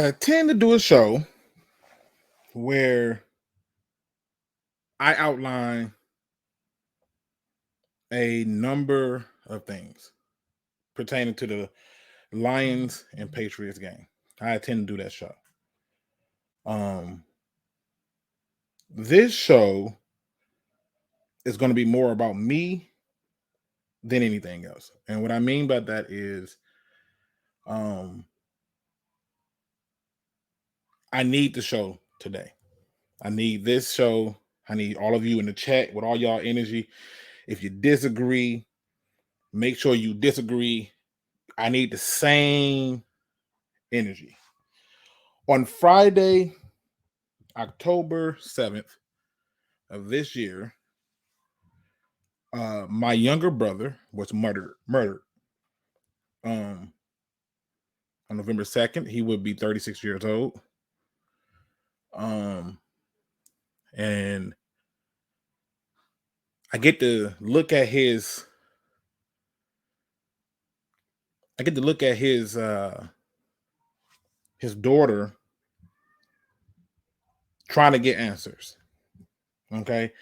I tend to do a show where I outline a number of things pertaining to the Lions and Patriots game. I tend to do that show. This show is going to be more about me than anything else. And what I mean by that is I need the show today. I need this show. I need all of you in the chat with all y'all energy. If you disagree, make sure you disagree. I need the same energy. On Friday, October 7th of this year, my younger brother was murdered. On November 2nd, he would be 36 years old. And I get to look at his daughter trying to get answers. Okay.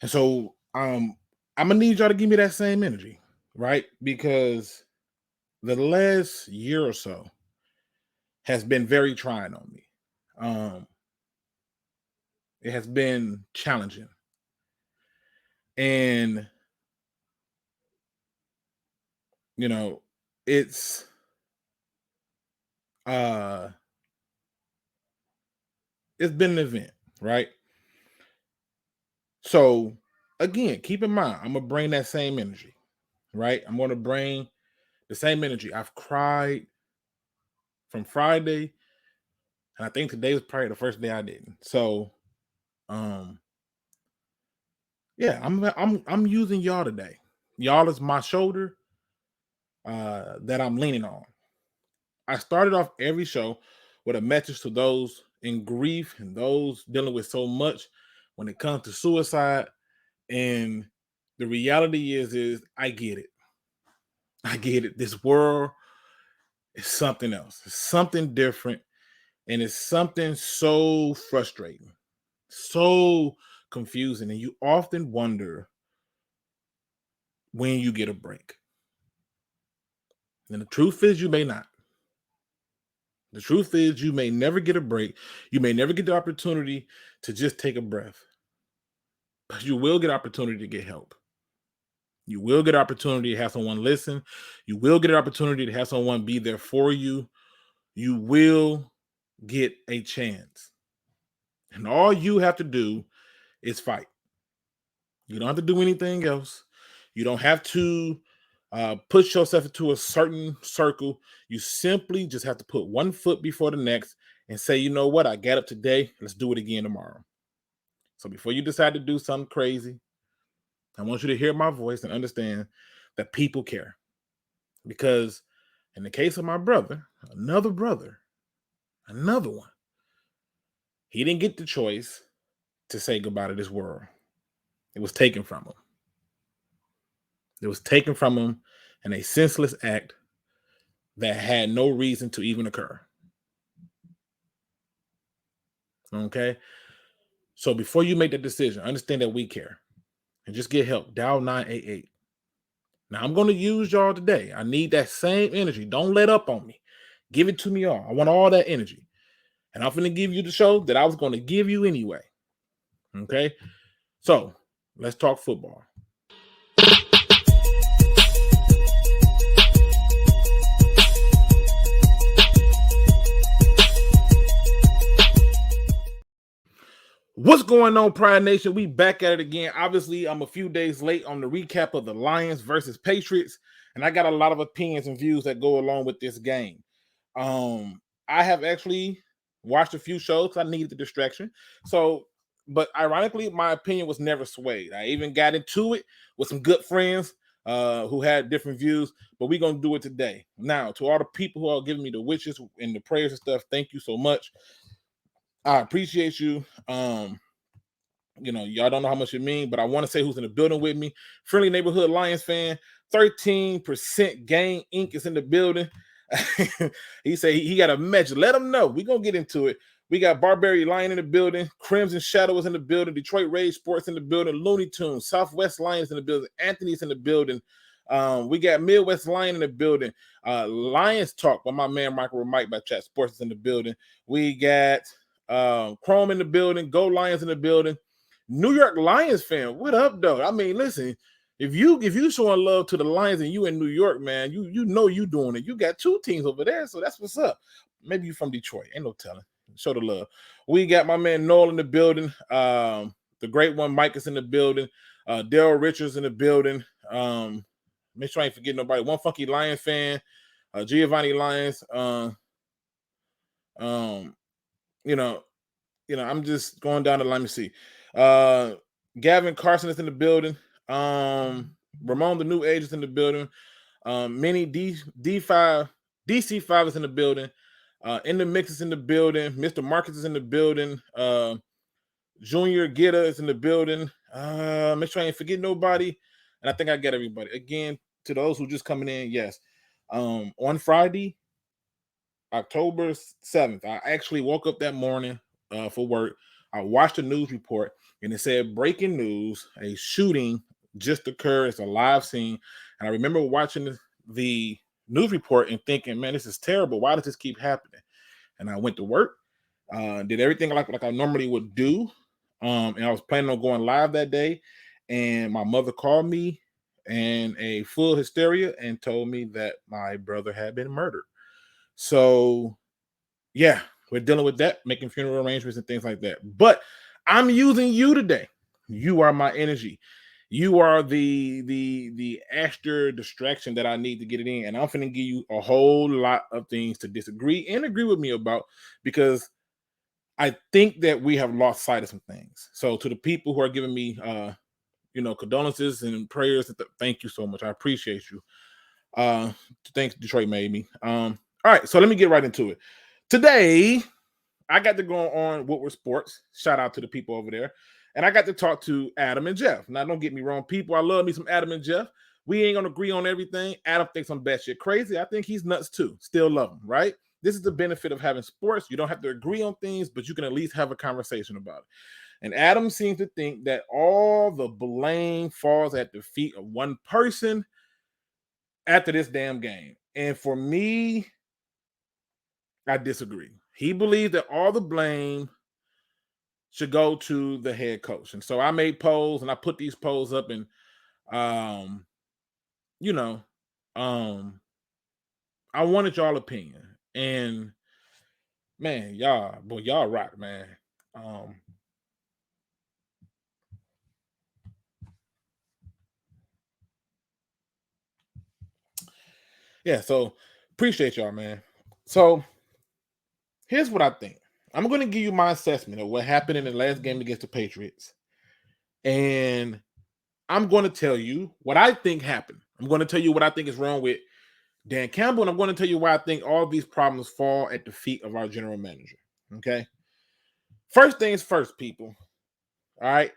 And so I'm gonna need y'all to give me that same energy, right? Because the last year or so has been very trying on me. It has been challenging. And it's been an event, right? So again, keep in mind, I'm gonna bring that same energy, right? I'm gonna bring the same energy. I've cried from Friday, and I think today was probably the first day I didn't. So, yeah, I'm using y'all today. Y'all is my shoulder that I'm leaning on. I started off every show with a message to those in grief and those dealing with so much when it comes to suicide. And the reality is I get it. I get it. This world is something else. It's something different. And it's something so frustrating, so confusing. And you often wonder when you get a break. And the truth is you may not. The truth is you may never get a break. You may never get the opportunity to just take a breath. But you will get opportunity to get help. You will get opportunity to have someone listen. You will get an opportunity to have someone be there for you. You will get a chance. And all you have to do is fight. You don't have to do anything else. You don't have to push yourself into a certain circle. You simply just have to put one foot before the next and say, you know what? I got up today. Let's do it again tomorrow. So before you decide to do something crazy, I want you to hear my voice and understand that people care. Because in the case of my brother, another one, he didn't get the choice to say goodbye to this world. It was taken from him. It was taken from him in a senseless act that had no reason to even occur. Okay? So before you make that decision, understand that we care. And just get help. Dial 988. Now, I'm going to use y'all today. I need that same energy. Don't let up on me. Give it to me all. I want all that energy. And I'm going to give you the show that I was going to give you anyway. Okay? So, let's talk football. What's going on, Pride Nation? We back at it again. Obviously, I'm a few days late on the recap of the Lions versus Patriots, and I got a lot of opinions and views that go along with this game. I have actually watched a few shows. I needed the distraction. But ironically, my opinion was never swayed. I even got into it with some good friends who had different views, but we're going to do it today. Now, to all the people who are giving me the wishes and the prayers and stuff, thank you so much. I appreciate you. Y'all don't know how much it means, but I want to say who's in the building with me. Friendly Neighborhood Lions fan, 13% Gang Inc. is in the building. He said he got a message. Let him know. We're going to get into it. We got Barbary Lion in the building. Crimson Shadow is in the building. Detroit.Sports in the building. Looney Tunes. Southwest Lions in the building. Anthony's in the building. We got Midwest Lion in the building. Lions Talk by my man Michael Mike by Chat Sports is in the building. We got Chrome in the building. Go Lions in the building. New York Lions fan. What up, though? I mean, listen, if you showing love to the Lions and you in New York, man, you know you doing it. You got two teams over there, so that's what's up. Maybe you from Detroit. Ain't no telling. Show the love. We got my man Noel in the building. The great one, Mike, is in the building. Daryl Richards in the building. Make sure I ain't forget nobody. One Funky Lion fan. Giovanni Lyons. I'm just going down the line. Let me see. Gavin Carson is in the building. Ramon the New Age is in the building. Mini DC5 is in the building. In the Mix is in the building. Mr. Marcus is in the building. Junior Gitta is in the building. Make sure I ain't forget nobody. And I think I got everybody. Again, to those who just coming in, yes. On Friday, October 7th, I actually woke up that morning for work. I watched the news report, and it said, breaking news, a shooting just occurred. It's a live scene. And I remember watching the news report and thinking, man, this is terrible. Why does this keep happening? And I went to work, did everything like I normally would do. And I was planning on going live that day. And my mother called me in a full hysteria and told me that my brother had been murdered. So, yeah, we're dealing with that, making funeral arrangements and things like that. But I'm using you today. You are my energy. You are the extra distraction that I need to get it in. And I'm going to give you a whole lot of things to disagree and agree with me about, because I think that we have lost sight of some things. So to the people who are giving me, condolences and prayers, thank you so much. I appreciate you. Thanks, Detroit made me. All right, so let me get right into it. Today, I got to go on Woodward Sports. Shout out to the people over there. And I got to talk to Adam and Jeff. Now, don't get me wrong, people. I love me some Adam and Jeff. We ain't going to agree on everything. Adam thinks I'm batshit crazy. I think he's nuts too. Still love him, right? This is the benefit of having sports. You don't have to agree on things, but you can at least have a conversation about it. And Adam seems to think that all the blame falls at the feet of one person after this damn game. And for me, I disagree. He believes that all the blame should go to the head coach. And so I made polls, and I put these polls up, and I wanted y'all opinion. And man, y'all rock, man. Yeah, so appreciate y'all, man. So here's what I think. I'm going to give you my assessment of what happened in the last game against the Patriots. And I'm going to tell you what I think happened. I'm going to tell you what I think is wrong with Dan Campbell, and I'm going to tell you why I think all these problems fall at the feet of our general manager. Okay? First things first, people. All right?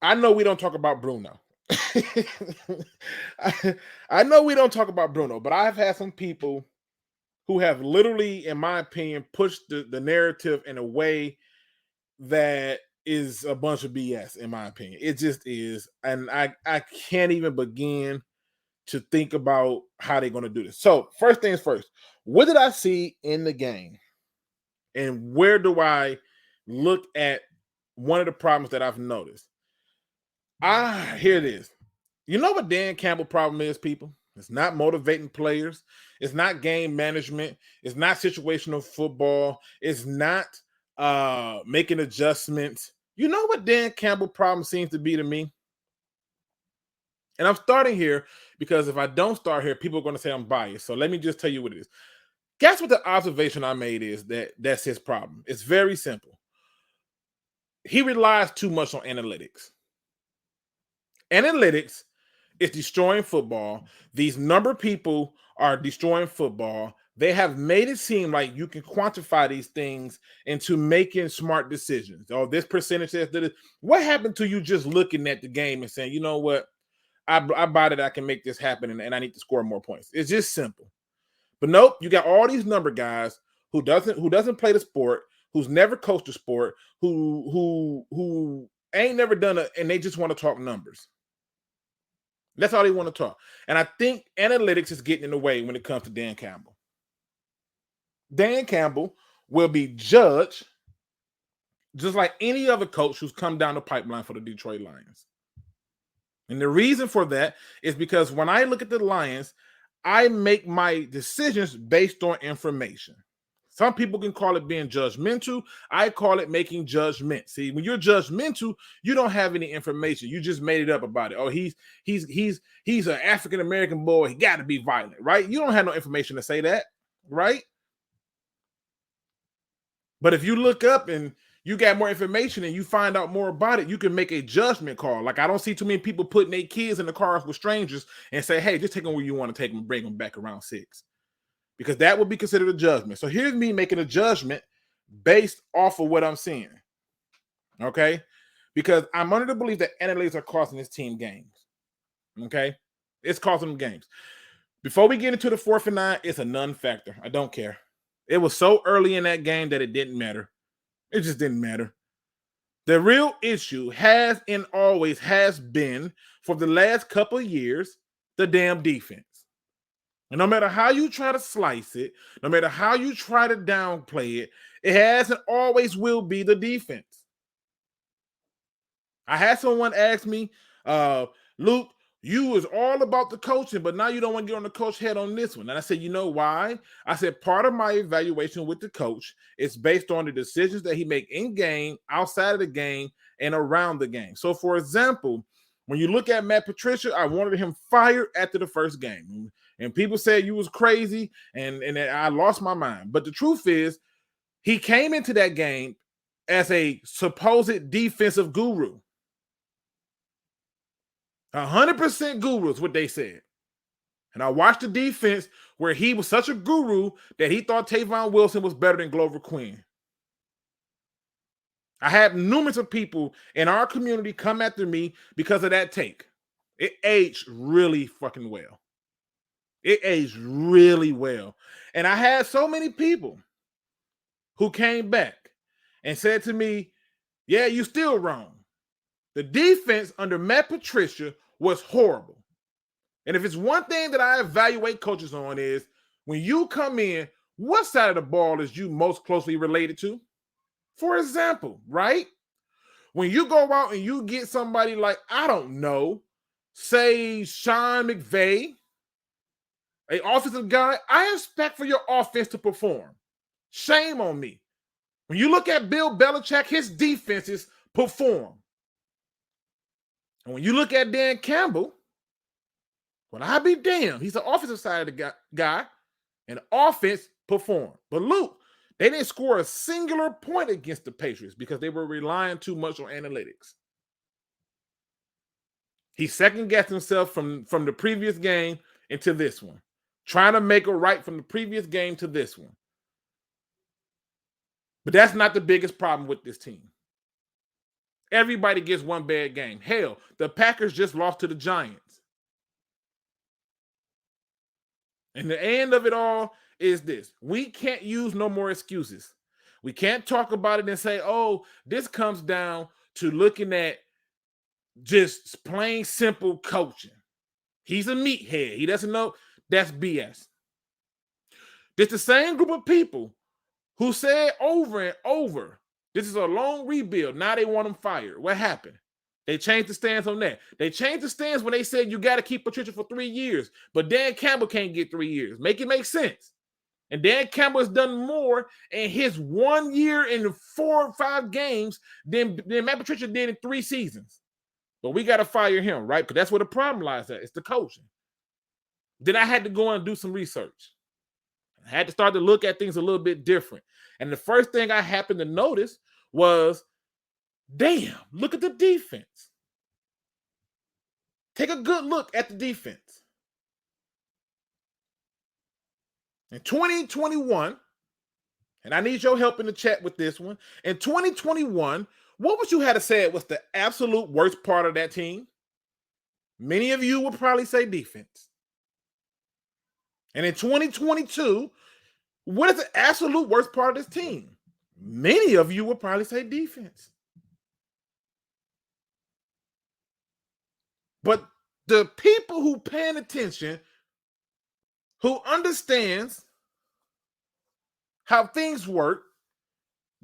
I know we don't talk about Bruno. I know we don't talk about Bruno, but I've had some people who have literally, in my opinion, pushed the narrative in a way that is a bunch of BS, in my opinion. It just is. And I can't even begin to think about how they're going to do this. So first things first, what did I see in the game? And where do I look at one of the problems that I've noticed? Here it is. You know what Dan Campbell problem is, people? It's not motivating players. It's not game management. It's not situational football. It's not making adjustments. You know what Dan Campbell problem seems to be to me? And I'm starting here because if I don't start here, people are going to say I'm biased. So let me just tell you what it is. Guess what the observation I made is that's his problem. It's very simple. He relies too much on analytics. Analytics is destroying football. These number people are destroying football. They have made it seem like you can quantify these things into making smart decisions. Oh, this percentage says that. What happened to you just looking at the game and saying, you know what? I buy that I can make this happen and I need to score more points. It's just simple. But nope, you got all these number guys who doesn't play the sport, who's never coached the sport, who ain't never done it, and they just want to talk numbers. That's all they want to talk. And I think analytics is getting in the way when it comes to Dan Campbell. Dan Campbell will be judged just like any other coach who's come down the pipeline for the Detroit Lions. And the reason for that is because when I look at the Lions, I make my decisions based on information. Some people can call it being judgmental. I call it making judgment. See, when you're judgmental, you don't have any information. You just made it up about it. Oh, he's an African-American boy. He got to be violent, right? You don't have no information to say that, right? But if you look up and you got more information and you find out more about it, you can make a judgment call. Like, I don't see too many people putting their kids in the cars with strangers and say, hey, just take them where you want to take them and bring them back around 6. Because that would be considered a judgment. So here's me making a judgment based off of what I'm seeing. Okay? Because I'm under the belief that analytics are costing this team games. Okay? It's costing them games. Before we get into the 4th and 9, it's a non-factor. I don't care. It was so early in that game that it didn't matter. It just didn't matter. The real issue has and always has been, for the last couple of years, the damn defense. And no matter how you try to slice it, no matter how you try to downplay it, it has and always will be the defense. I had someone ask me, Luke, you was all about the coaching, but now you don't want to get on the coach head on this one. And I said, you know why? I said, part of my evaluation with the coach is based on the decisions that he make in game, outside of the game, and around the game. So, for example, when you look at Matt Patricia, I wanted him fired after the first game. And people said you was crazy, and I lost my mind. But the truth is, he came into that game as a supposed defensive guru. 100% guru is what they said. And I watched the defense where he was such a guru that he thought Tavon Wilson was better than Glover Quin. I had numerous of people in our community come after me because of that take. It aged really fucking well. It aged really well. And I had so many people who came back and said to me, yeah, you still wrong. The defense under Matt Patricia was horrible. And if it's one thing that I evaluate coaches on is when you come in, what side of the ball is you most closely related to? For example, right? When you go out and you get somebody like, I don't know, say Sean McVay, an offensive guy, I expect for your offense to perform. Shame on me. When you look at Bill Belichick, his defenses perform. And when you look at Dan Campbell, well, I be damned. He's the offensive side of the guy, and the offense performed. But Luke, they didn't score a singular point against the Patriots because they were relying too much on analytics. He second-guessed himself from the previous game into this one, trying to make a right from the previous game to this one. But that's not the biggest problem with this team. Everybody gets one bad game. Hell, the Packers just lost to the Giants. And the end of it all is this. We can't use no more excuses. We can't talk about it and say, oh, this comes down to looking at just plain simple coaching. He's a meathead. He doesn't know. That's BS. It's the same group of people who said over and over, this is a long rebuild. Now they want him fired. What happened? They changed the stance on that. They changed the stance when they said you got to keep Patricia for 3 years. But Dan Campbell can't get 3 years. Make it make sense. And Dan Campbell has done more in his 1 year in 4 or 5 games than Matt Patricia did in 3 seasons. But we got to fire him, right? Because that's where the problem lies at. It's the coaching. Then I had to go and do some research. I had to start to look at things a little bit different. And the first thing I happened to notice was, damn, look at the defense. Take a good look at the defense. In 2021, and I need your help in the chat with this one. In 2021, what would you have to say was the absolute worst part of that team? Many of you would probably say defense. And in 2022, what is the absolute worst part of this team? Many of you would probably say defense. But the people who paying attention, who understands how things work,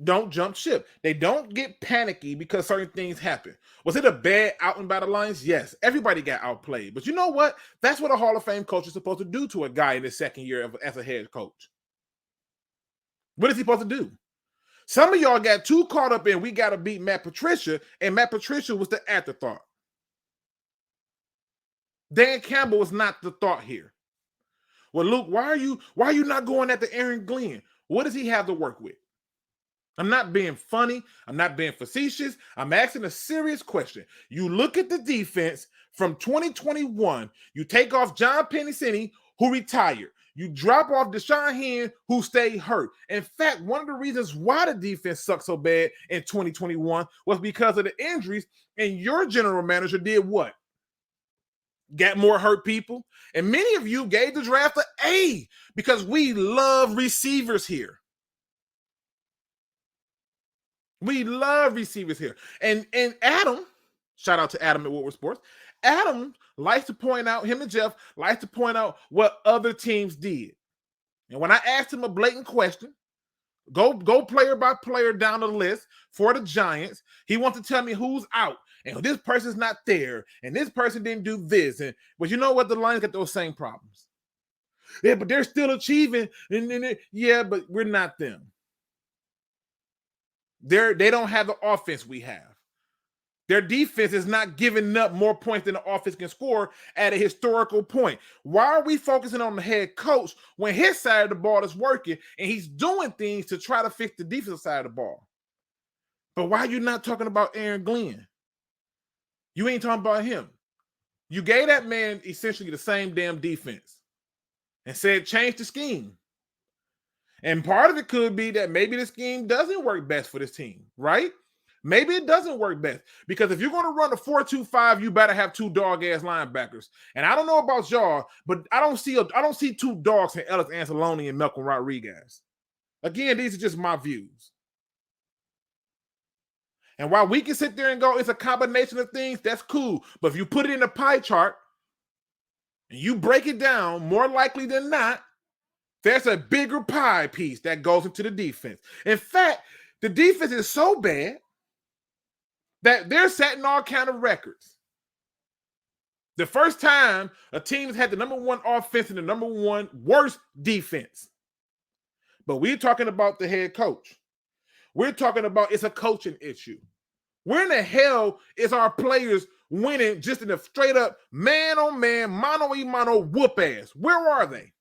don't jump ship. They don't get panicky because certain things happen. Was it a bad outing by the Lions? Yes. Everybody got outplayed. But you know what? That's what a Hall of Fame coach is supposed to do to a guy in his second year as a head coach. What is he supposed to do? Some of y'all got too caught up in we got to beat Matt Patricia, and Matt Patricia was the afterthought. Dan Campbell was not the thought here. Well, Luke, why are you not going at the Aaron Glenn? What does he have to work with? I'm not being funny. I'm not being facetious. I'm asking a serious question. You look at the defense from 2021. You take off John Pennicini, who retired. You drop off Deshaun Hen, who stayed hurt. In fact, one of the reasons why the defense sucked so bad in 2021 was because of the injuries, and your general manager did what? Got more hurt people. And many of you gave the draft an A because we love receivers here. We love receivers here. And Adam, shout out to Adam at Woodward Sports, Adam likes to point out, him and Jeff likes to point out what other teams did. And when I asked him a blatant question, go player by player down the list for the Giants, he wants to tell me who's out. And this person's not there. And this person didn't do this. But you know what? The Lions got those same problems. Yeah, but they're still achieving. Yeah, but we're not them. They don't have the offense we have. Their defense is not giving up more points than the offense can score at a historical point. Why are we focusing on the head coach when his side of the ball is working and he's doing things to try to fix the defensive side of the ball? But why are you not talking about Aaron Glenn? You ain't talking about him. You gave that man essentially the same damn defense and said change the scheme. And part of it could be that maybe the scheme doesn't work best for this team, right? Maybe it doesn't work best because if you're going to run a 4-2-5, you better have two dog-ass linebackers. And I don't know about y'all, but I don't see two dogs in Ellis Anzalone and Malcolm Rodriguez. Again, these are just my views. And while we can sit there and go, it's a combination of things, that's cool. But if you put it in a pie chart and you break it down, more likely than not, there's a bigger pie piece that goes into the defense. In fact, the defense is so bad that they're setting all kind of records. The first time a team has had the number one offense and the number one worst defense. But we're talking about the head coach. We're talking about it's a coaching issue. Where in the hell is our players winning just in a straight up man-on-man, mano-a-mano whoop ass? Where are they?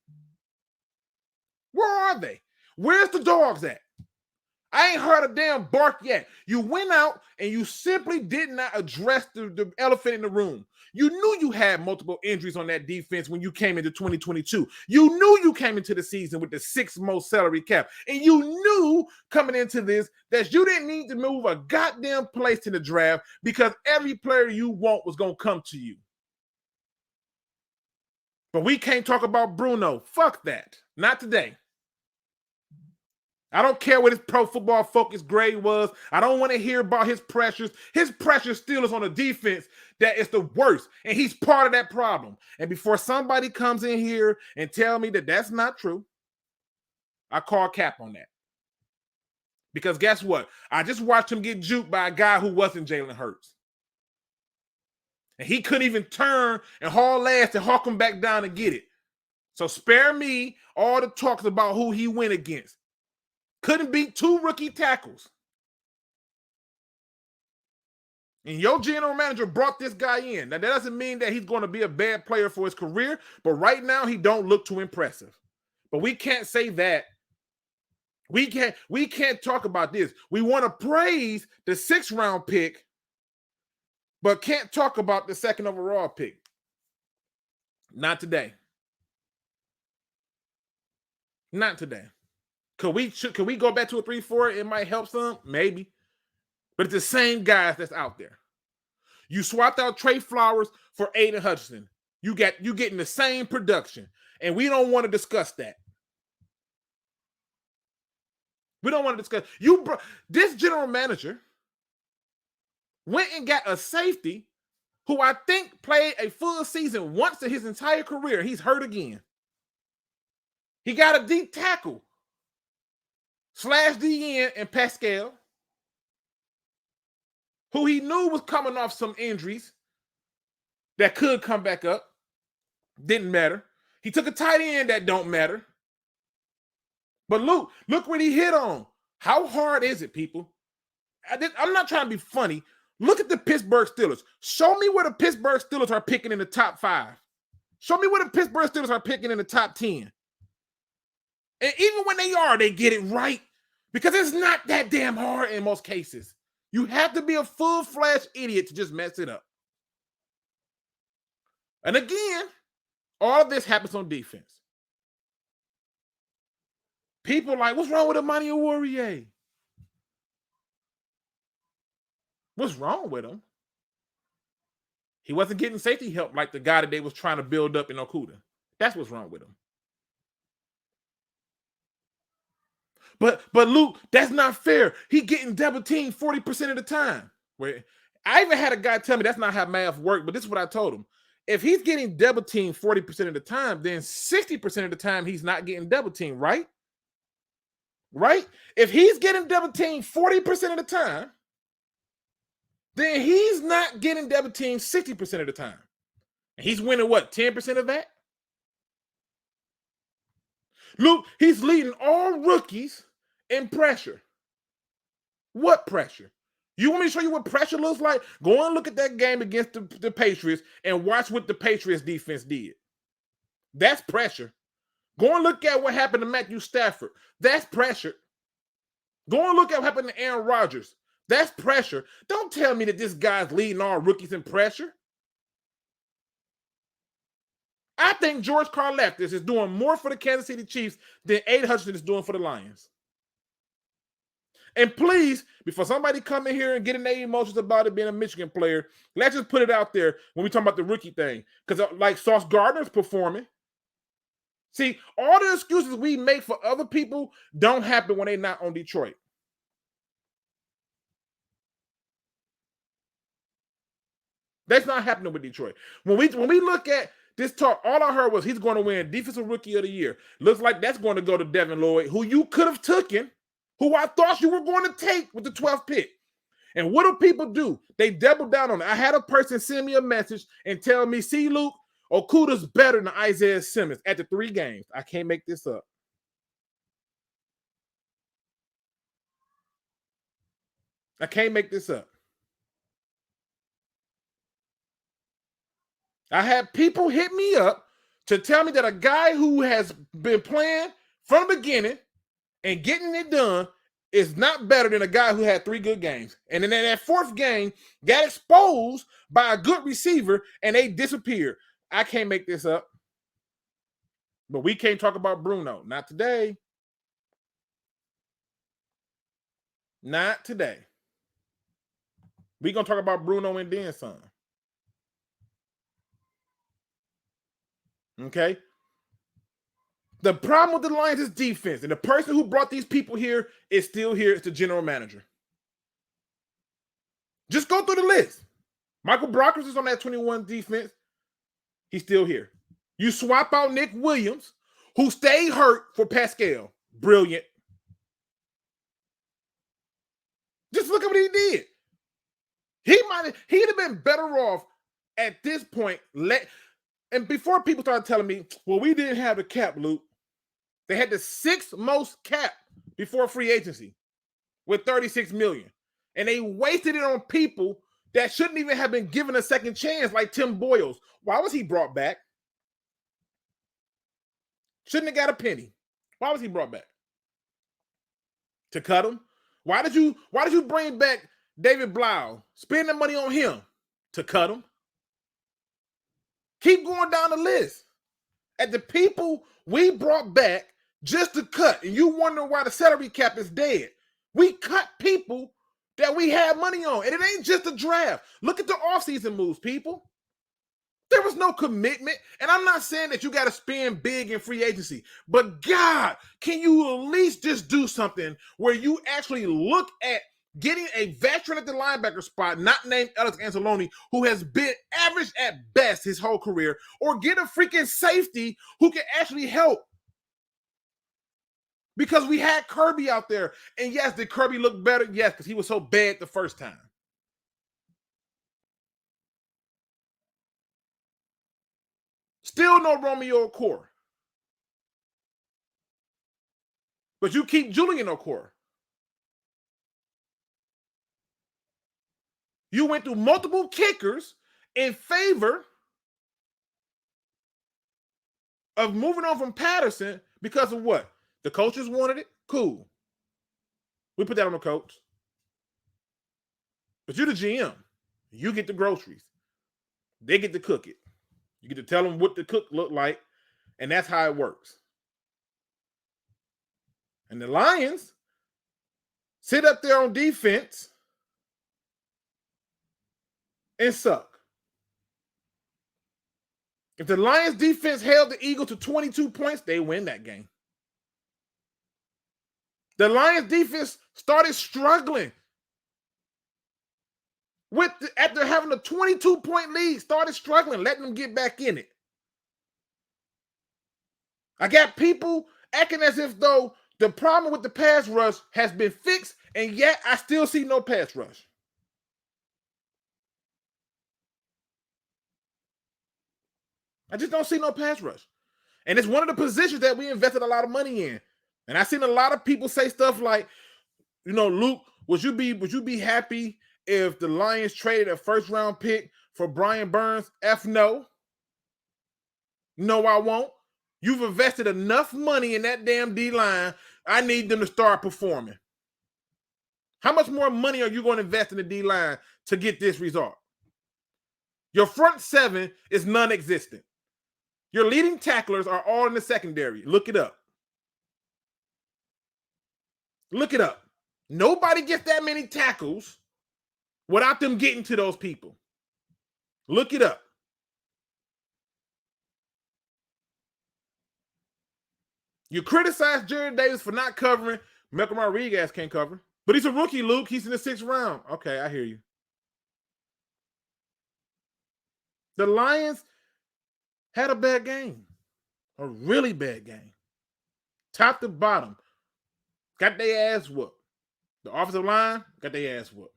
Where are they? Where's the dogs at? I ain't heard a damn bark yet. You went out and you simply did not address the elephant in the room. You knew you had multiple injuries on that defense when you came into 2022. You knew you came into the season with the sixth most salary cap. And you knew coming into this that you didn't need to move a goddamn place in the draft because every player you want was going to come to you. But we can't talk about Bruno. Fuck that. Not today. I don't care what his Pro Football Focus grade was. I don't want to hear about his pressures. His pressure still is on a defense that is the worst, and he's part of that problem. And before somebody comes in here and tell me that that's not true, I call cap on that. Because guess what? I just watched him get juked by a guy who wasn't Jalen Hurts. And he couldn't even turn and haul ass and hawk him back down and get it. So spare me all the talks about who he went against. Couldn't beat two rookie tackles. And your general manager brought this guy in. Now, that doesn't mean that he's going to be a bad player for his career, but right now he don't look too impressive. But we can't say that. We can't talk about this. We want to praise the 6th round pick, but can't talk about the 2nd overall pick. Not today. Not today. Could we go back to a 3-4? It might help some, maybe. But it's the same guys that's out there. You swapped out Trey Flowers for Aiden Hutchinson. You getting the same production, and we don't want to discuss that. We don't want to discuss. This general manager went and got a safety who I think played a full season once in his entire career. He's hurt again. He got a deep tackle / DN and Pascal, who he knew was coming off some injuries that could come back up. Didn't matter. He took a tight end that don't matter. But look what he hit on. How hard is it, people? I'm not trying to be funny. Look at the Pittsburgh Steelers. Show me where the Pittsburgh Steelers are picking in the top 5. Show me where the Pittsburgh Steelers are picking in the top 10. And even when they get it right. Because it's not that damn hard in most cases. You have to be a full-fledged idiot to just mess it up. And again, all of this happens on defense. People are like, what's wrong with Amani Oruwariye? What's wrong with him? He wasn't getting safety help like the guy that they was trying to build up in Okudah. That's what's wrong with him. But Luke, that's not fair. He getting double teamed 40% of the time. Where I even had a guy tell me that's not how math works, but this is what I told him. If he's getting double teamed 40% of the time, then 60% of the time he's not getting double teamed, right? Right? If he's getting double teamed 40% of the time, then he's not getting double teamed 60% of the time. And he's winning what, 10% of that? Luke, he's leading all rookies in pressure. What pressure? You want me to show you what pressure looks like? Go and look at that game against the Patriots and watch what the Patriots defense did. That's pressure. Go and look at what happened to Matthew Stafford. That's pressure. Go and look at what happened to Aaron Rodgers. That's pressure. Don't tell me that this guy's leading all rookies in pressure. I think George Karlaftis is doing more for the Kansas City Chiefs than Aiden Hutchinson is doing for the Lions. And please, before somebody come in here and get in their emotions about it being a Michigan player, let's just put it out there when we talk about the rookie thing. Because like Sauce Gardner's performing. See, all the excuses we make for other people don't happen when they're not on Detroit. That's not happening with Detroit. When we look at this talk, all I heard was he's going to win Defensive Rookie of the Year. Looks like that's going to go to Devin Lloyd, who you could have taken, who I thought you were going to take with the 12th pick. And what do people do? They double down on it. I had a person send me a message and tell me, see, Luke, Okudah's better than Isaiah Simmons at the 3 games. I can't make this up. I can't make this up. I had people hit me up to tell me that a guy who has been playing from the beginning and getting it done is not better than a guy who had 3 good games. And then that 4th game got exposed by a good receiver and they disappeared. I can't make this up. But we can't talk about Bruno. Not today. Not today. We're going to talk about Bruno and then some. Okay? The problem with the Lions is defense. And the person who brought these people here is still here. It's the general manager. Just go through the list. Michael Brockers is on that 21 defense. He's still here. You swap out Nick Williams, who stayed hurt, for Pascal. Brilliant. Just look at what he did. He'd have been better off at this point. And before people started telling me, well, we didn't have the cap, Luke. They had the 6th most cap before free agency with $36 million. And they wasted it on people that shouldn't even have been given a second chance, like Tim Boyles. Why was he brought back? Shouldn't have got a penny. Why was he brought back? To cut him? Why did you bring back David Blau? Spend the money on him to cut him? Keep going down the list. At the people we brought back just to cut, and you wonder why the salary cap is dead. We cut people that we had money on. And it ain't just a draft. Look at the offseason moves, people. There was no commitment. And I'm not saying that you got to spend big in free agency. But God, can you at least just do something where you actually look at getting a veteran at the linebacker spot, not named Alex Anzalone, who has been average at best his whole career, or get a freaking safety who can actually help? Because we had Kirby out there. And yes, did Kirby look better? Yes, because he was so bad the first time. Still no Romeo Okwara. But you keep Julian Okwara. You went through multiple kickers in favor of moving on from Patterson because of what? The coaches wanted it? Cool. We put that on the coach. But you're the GM. You get the groceries. They get to cook it. You get to tell them what the cook look like, and that's how it works. And the Lions sit up there on defense and suck. If the Lions defense held the Eagles to 22 points, they win that game. The Lions defense started struggling after having a 22-point lead, started struggling, letting them get back in it. I got people acting as if though the problem with the pass rush has been fixed, and yet I still see no pass rush. I just don't see no pass rush. And it's one of the positions that we invested a lot of money in. And I've seen a lot of people say stuff like, Luke, would you be happy if the Lions traded a first-round pick for Brian Burns? F no. No, I won't. You've invested enough money in that damn D-line. I need them to start performing. How much more money are you going to invest in the D-line to get this result? Your front seven is non-existent. Your leading tacklers are all in the secondary. Look it up. Look it up. Nobody gets that many tackles without them getting to those people. Look it up. You criticize Jared Davis for not covering. Malcolm Rodriguez can't cover. But he's a rookie, Luke. He's in the 6th round. Okay, I hear you. The Lions had a bad game. A really bad game. Top to bottom. Got their ass whooped. The offensive line got their ass whooped.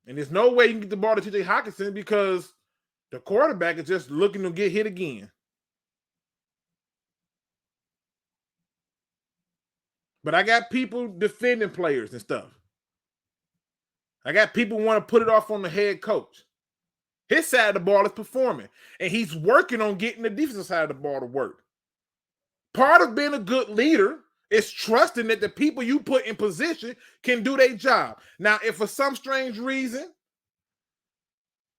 And there's no way you can get the ball to TJ Hockenson because the quarterback is just looking to get hit again. But I got people defending players and stuff. I got people want to put it off on the head coach. His side of the ball is performing, and he's working on getting the defensive side of the ball to work. Part of being a good leader is trusting that the people you put in position can do their job. Now, if for some strange reason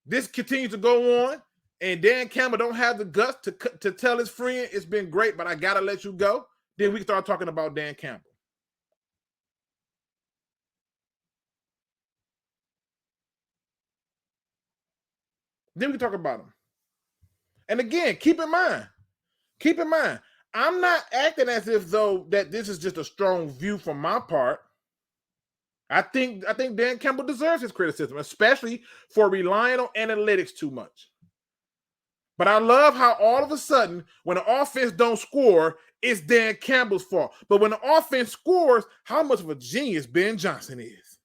this continues to go on and Dan Campbell don't have the guts to tell his friend, it's been great, but I got to let you go, then we can start talking about Dan Campbell. Then we can talk about him. And again, keep in mind, I'm not acting as if though that this is just a strong view from my part. I think Dan Campbell deserves his criticism, especially for relying on analytics too much. But I love how all of a sudden, when the offense don't score, it's Dan Campbell's fault. But when the offense scores, how much of a genius Ben Johnson is.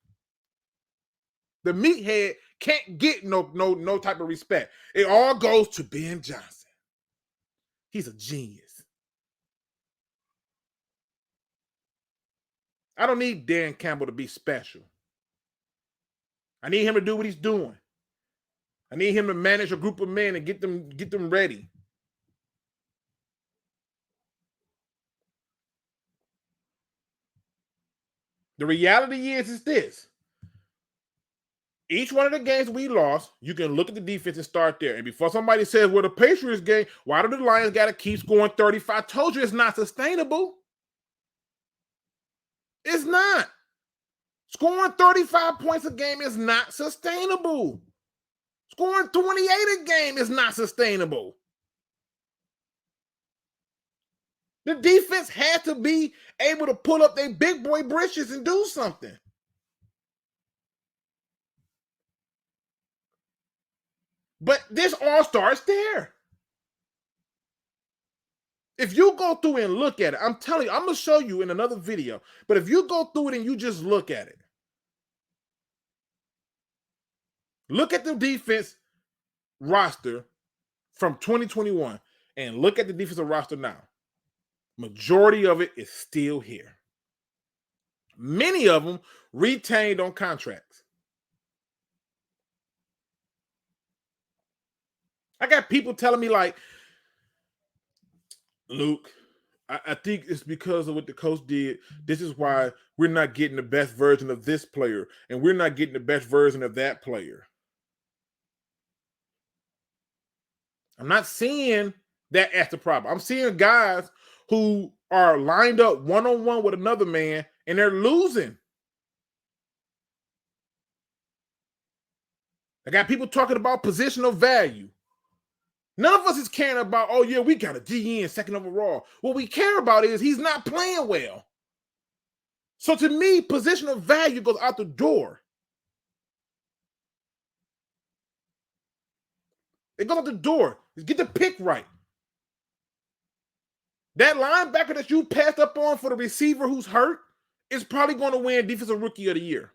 The meathead can't get no type of respect. It all goes to Ben Johnson. He's a genius. I don't need Dan Campbell to be special. I need him to do what he's doing. I need him to manage a group of men and get them ready. The reality is this. Each one of the games we lost, you can look at the defense and start there. And before somebody says, well, the Patriots game, why do the Lions got to keep scoring 35? I told you it's not sustainable. It's not. Scoring 35 points a game is not sustainable. Scoring 28 a game is not sustainable. The defense had to be able to pull up their big boy britches and do something. But this all starts there. If you go through and look at it, I'm telling you, I'm going to show you in another video. But if you go through it and you just look at it, look at the defense roster from 2021 and look at the defensive roster now. Majority of it is still here. Many of them retained on contracts. I got people telling me like, Luke, I think it's because of what the coach did. This is why we're not getting the best version of this player, and we're not getting the best version of that player. I'm not seeing that as the problem. I'm seeing guys who are lined up one-on-one with another man, and they're losing. I got people talking about positional value. None of us is caring about, oh, yeah, we got a DN second overall. What we care about is he's not playing well. So to me, positional value goes out the door. It goes out the door. Get the pick right. That linebacker that you passed up on for the receiver who's hurt is probably going to win Defensive Rookie of the Year.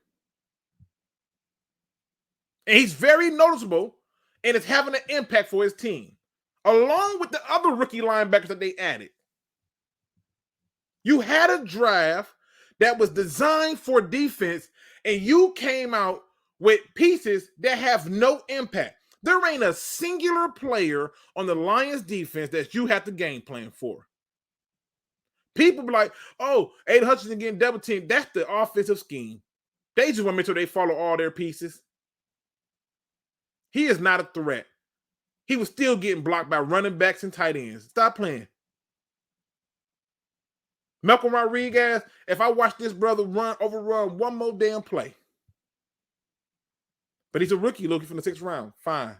And he's very noticeable, and it's having an impact for his team, along with the other rookie linebackers that they added. You had a draft that was designed for defense, and you came out with pieces that have no impact. There ain't a singular player on the Lions defense that you have to game plan for. People be like, oh, Aiden Hutchinson getting double teamed. That's the offensive scheme. They just want to make sure they follow all their pieces. He is not a threat. He was still getting blocked by running backs and tight ends. Stop playing. Malcolm Rodriguez, if I watch this brother overrun one more damn play. But he's a rookie looking from the 6th round. Fine.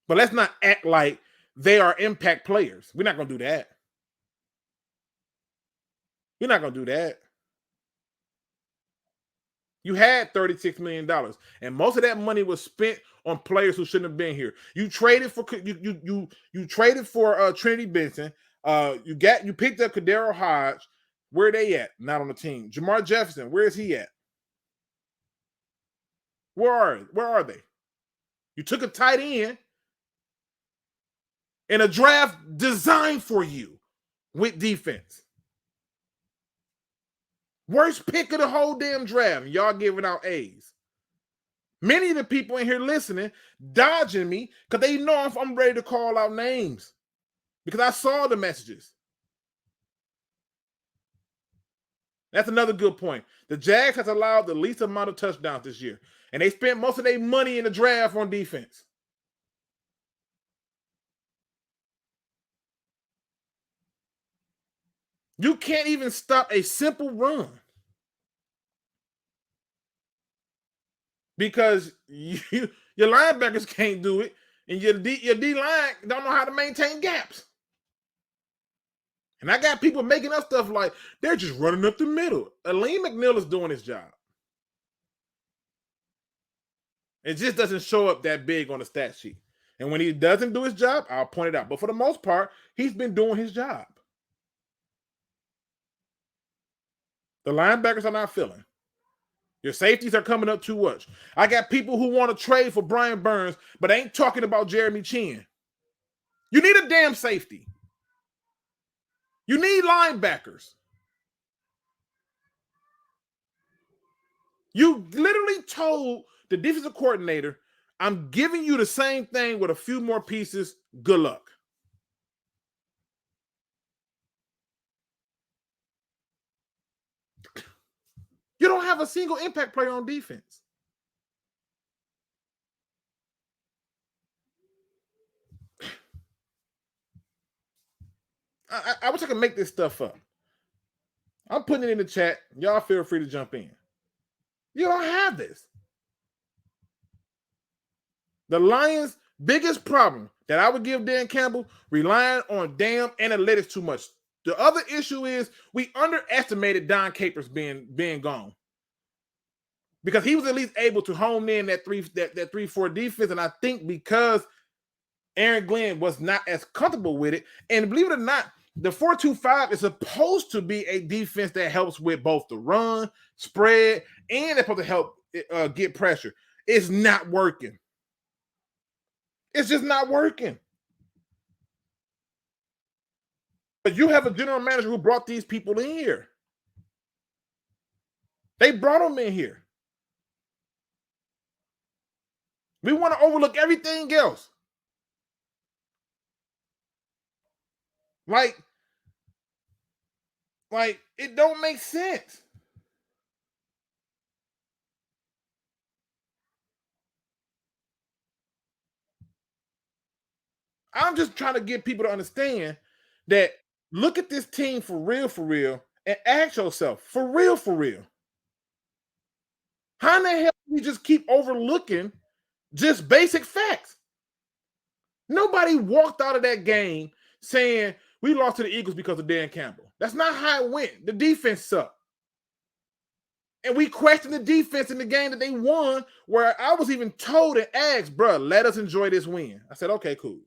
But let's not act like they are impact players. We're not going to do that. We're not going to do that. You had $36 million, and most of that money was spent on players who shouldn't have been here. You traded for you traded for Trinity Benson. You picked up Kadero Hodge. Where are they at? Not on the team. Jamar Jefferson, where is he at? Where are they? You took a tight end in a draft designed for you with defense. Worst pick of the whole damn draft. Y'all giving out A's. Many of the people in here listening, dodging me because they know if I'm ready to call out names because I saw the messages. That's another good point. The Jags has allowed the least amount of touchdowns this year, and they spent most of their money in the draft on defense. You can't even stop a simple run because your linebackers can't do it, and your D-line don't know how to maintain gaps. And I got people making up stuff like they're just running up the middle. Aleem McNeil is doing his job. It just doesn't show up that big on the stat sheet. And when he doesn't do his job, I'll point it out. But for the most part, he's been doing his job. The linebackers are not filling. Your safeties are coming up too much. I got people who want to trade for Brian Burns, but ain't talking about Jeremy Chin. You need a damn safety. You need linebackers. You literally told the defensive coordinator, I'm giving you the same thing with a few more pieces. Good luck. You don't have a single impact player on defense. I wish I could make this stuff up. I'm putting it in the chat. Y'all feel free to jump in. You don't have this. The Lions' biggest problem that I would give Dan Campbell, relying on damn analytics too much. The other issue is we underestimated Don Capers being gone. Because he was at least able to hone in that 3-4 defense. And I think because Aaron Glenn was not as comfortable with it, and believe it or not, the 4-2-5 is supposed to be a defense that helps with both the run, spread, and it's supposed to help get pressure. It's not working. It's just not working. But you have a general manager who brought these people in here. They brought them in here. We want to overlook everything else. Like it don't make sense. I'm just trying to get people to understand that look at this team for real, and ask yourself, for real. How in the hell do we just keep overlooking just basic facts? Nobody walked out of that game saying we lost to the Eagles because of Dan Campbell. That's not how it went. The defense sucked. And we questioned the defense in the game that they won, where I was even told and asked, bro, let us enjoy this win. I said, okay, cool.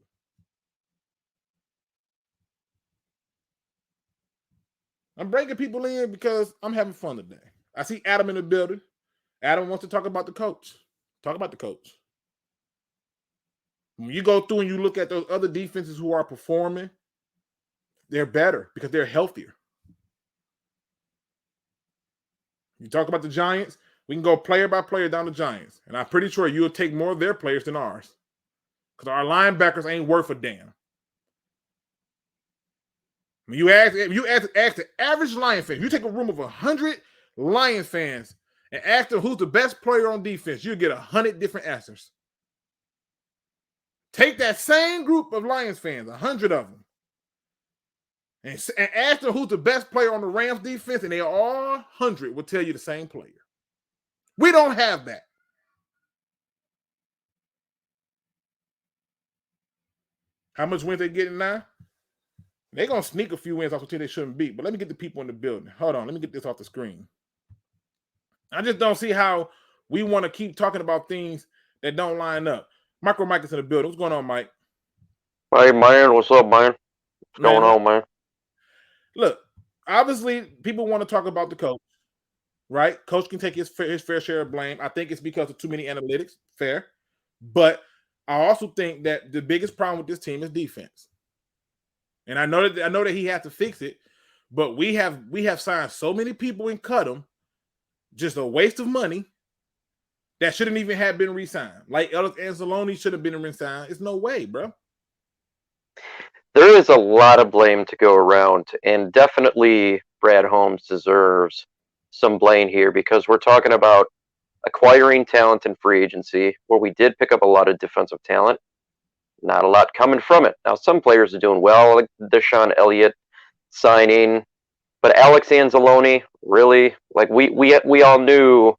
I'm bringing people in because I'm having fun today. I see Adam in the building. Adam wants to talk about the coach. Talk about the coach. When you go through and you look at those other defenses who are performing, they're better because they're healthier. You talk about the Giants, we can go player by player down the Giants. And I'm pretty sure you'll take more of their players than ours. Because our linebackers ain't worth a damn. When you ask the average Lion fan, you take a room of 100 Lion fans and ask them who's the best player on defense, you'll get 100 different answers. Take that same group of Lions fans, 100 of them, and ask them who's the best player on the Rams defense, and they all 100 will tell you the same player. We don't have that. How much wins they getting now? They're going to sneak a few wins off the team they shouldn't beat, but let me get the people in the building. Hold on, let me get this off the screen. I just don't see how we want to keep talking about things that don't line up. Micro Mike is in the building. What's going on, Mike? Hey, man. What's up, man? What's going on, man? Look, obviously, people want to talk about the coach, right? Coach can take his fair share of blame. I think it's because of too many analytics. Fair. But I also think that the biggest problem with this team is defense. And I know that he has to fix it, but we have signed so many people and cut them, just a waste of money that shouldn't even have been re-signed. Like Ellis Anzalone should have been re-signed. It's no way, bro. There is a lot of blame to go around, and definitely Brad Holmes deserves some blame here because we're talking about acquiring talent in free agency, where we did pick up a lot of defensive talent. Not a lot coming from it. Now, some players are doing well, like Deshaun Elliott signing, but Alex Anzalone, really, like we all knew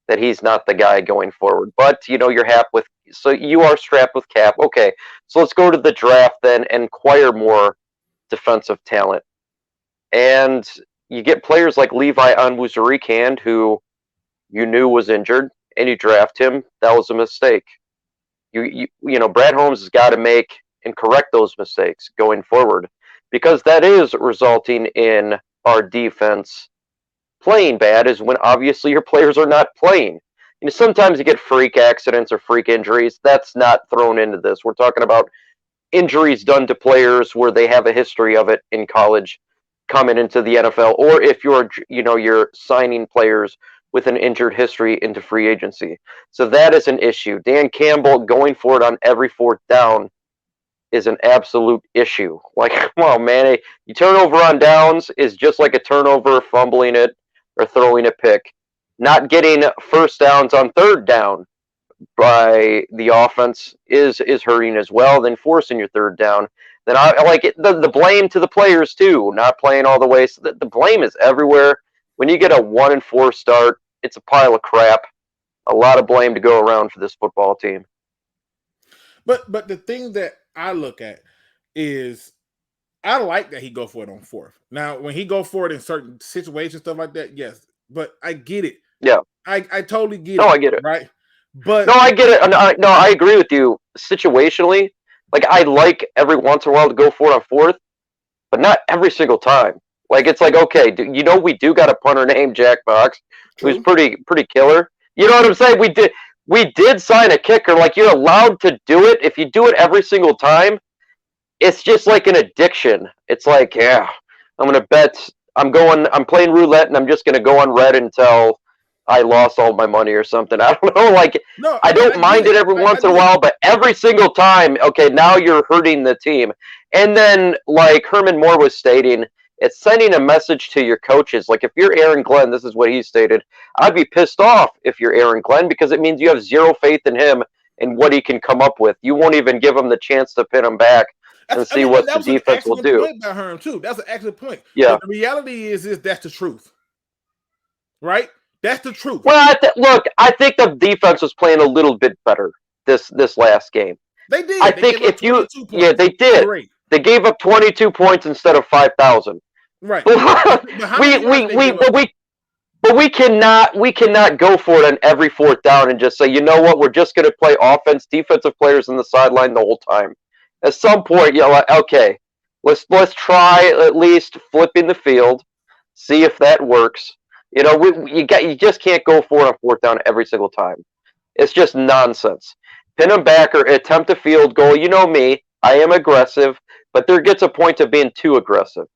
that he's not the guy going forward. But you're happy with, so you are strapped with cap. Okay, so let's go to the draft then and acquire more defensive talent. And you get players like Levi Onwuzurike, who you knew was injured, and you draft him. That was a mistake. Brad Holmes has got to make and correct those mistakes going forward, because that is resulting in our defense playing bad, is when obviously your players are not playing. Sometimes you get freak accidents or freak injuries. That's not thrown into this. We're talking about injuries done to players where they have a history of it in college coming into the NFL, or if you're signing players with an injured history into free agency. So that is an issue. Dan Campbell going for it on every fourth down is an absolute issue. Like, come on, man. You turnover on downs is just like a turnover, fumbling it, or throwing a pick. Not getting first downs on third down by the offense is hurting as well, then forcing your third down. Then I like it, the blame to the players too, not playing all the way. So the blame is everywhere. When you get a 1-4 start, it's a pile of crap. A lot of blame to go around for this football team. But the thing that I look at is I like that he go for it on fourth. Now, when he go for it in certain situations, stuff like that, yes. But I get it. Yeah. I totally get it. No, I get it. Right? But no, I get it. No, I agree with you. Situationally, like I like every once in a while to go for it on fourth, but not every single time. Like it's like, okay, we do got a punter named Jack Box, who's pretty killer. You know what I'm saying? We did sign a kicker. Like you're allowed to do it. If you do it every single time, it's just like an addiction. It's like, yeah, I'm gonna bet. I'm playing roulette, and I'm just gonna go on red until I lost all my money or something. I don't know. Like, no, I don't mind it every once in a while, but every single time, okay, now you're hurting the team. And then, like Herman Moore was stating, it's sending a message to your coaches. Like, if you're Aaron Glenn, this is what he stated, I'd be pissed off if you're Aaron Glenn because it means you have zero faith in him and what he can come up with. You won't even give him the chance to pin him back and see what the defense will do. Point about Herm, too. That's an excellent point. Yeah. But the reality is that's the truth. Right? That's the truth. Well, look, I think the defense was playing a little bit better this last game. They did. I think if you, yeah, they did. Great. They gave up 22 points instead of 5,000. Right. But we cannot go for it on every fourth down and just say, you know what, we're just going to play offense, defensive players on the sideline the whole time. At some point, you're like, okay, let's try at least flipping the field, see if that works. You know, you just can't go for it on fourth down every single time. It's just nonsense. Pin them back or attempt a field goal. You know me, I am aggressive, but there gets a point of being too aggressive,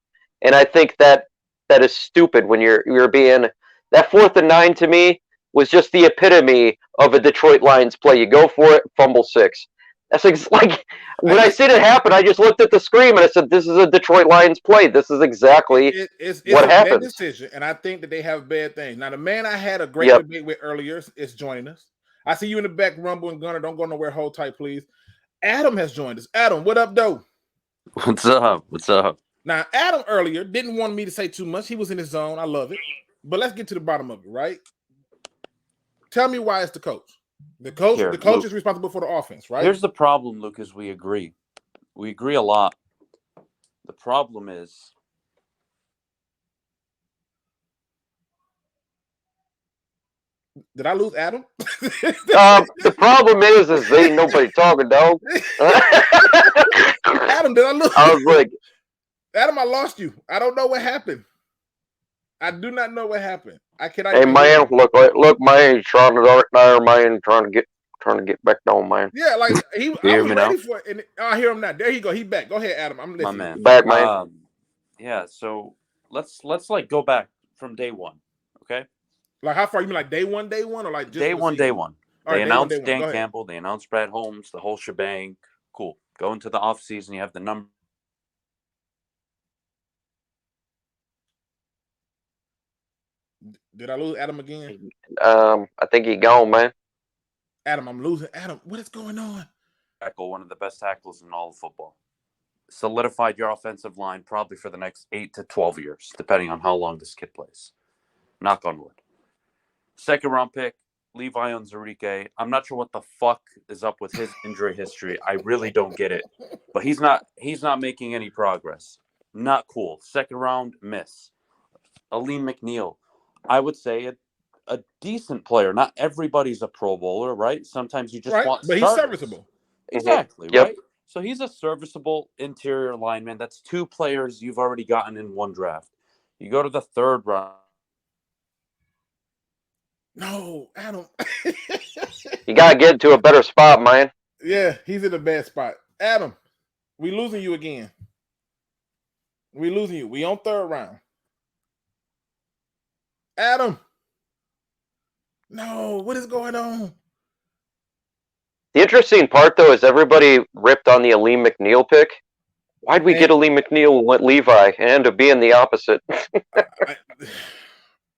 and I think that is stupid when you're being. That 4th and 9 to me was just the epitome of a Detroit Lions play. You go for it, fumble 6. That's like when I seen it happen, I just looked at the screen and I said, "This is a Detroit Lions play. This is exactly what happens." Bad decision, and I think that they have bad things. Now, the man I had a great debate with earlier is joining us. I see you in the back, Rumble and Gunner. Don't go nowhere. Hold tight, please. Adam has joined us. Adam, what up, though? What's up? What's up? Now, Adam earlier didn't want me to say too much. He was in his zone. I love it. But let's get to the bottom of it, right? Tell me why it's the coach. The coach is responsible for the offense, right? Here's the problem, Luke, is we agree. We agree a lot. The problem is did I lose Adam? The problem is ain't nobody talking, dog. Adam, did I lose? I was like, Adam, I lost you. I don't know what happened. I do not know what happened. Hey man, look, man, trying to get back on, man. Yeah, like I was ready for it, and I hear him now. There you go. He back. Go ahead, Adam. I'm listening. My man. Back, man. Yeah. So let's like go back from day one, okay? Like how far? You mean like day one, or like just day one? Day one. They announced Dan Campbell. They announced Brad Holmes. The whole shebang. Cool. Go into the off season. You have the number. Did I lose Adam again? I think he gone, man. Adam, I'm losing. Adam, what is going on? Tackle, one of the best tackles in all of football. Solidified your offensive line probably for the next 8 to 12 years, depending on how long this kid plays. Knock on wood. 2nd round pick, Levi Onwuzurike. I'm not sure what the fuck is up with his injury history. I really don't get it. But he's not making any progress. Not cool. 2nd round, miss. Aleem McNeil. I would say a decent player. Not everybody's a Pro Bowler, right? Sometimes you just want but starters. He's serviceable. Exactly, yep. Right? So he's a serviceable interior lineman. That's 2 players you've already gotten in one draft. You go to the 3rd round. No, Adam. You got to get into a better spot, man. Yeah, he's in a bad spot. Adam, we losing you again. We losing you. We on 3rd round. Adam. No, what is going on? The interesting part, though, is everybody ripped on the Aleem McNeil pick. Why'd we get Aleem McNeil with Levi and to being the opposite?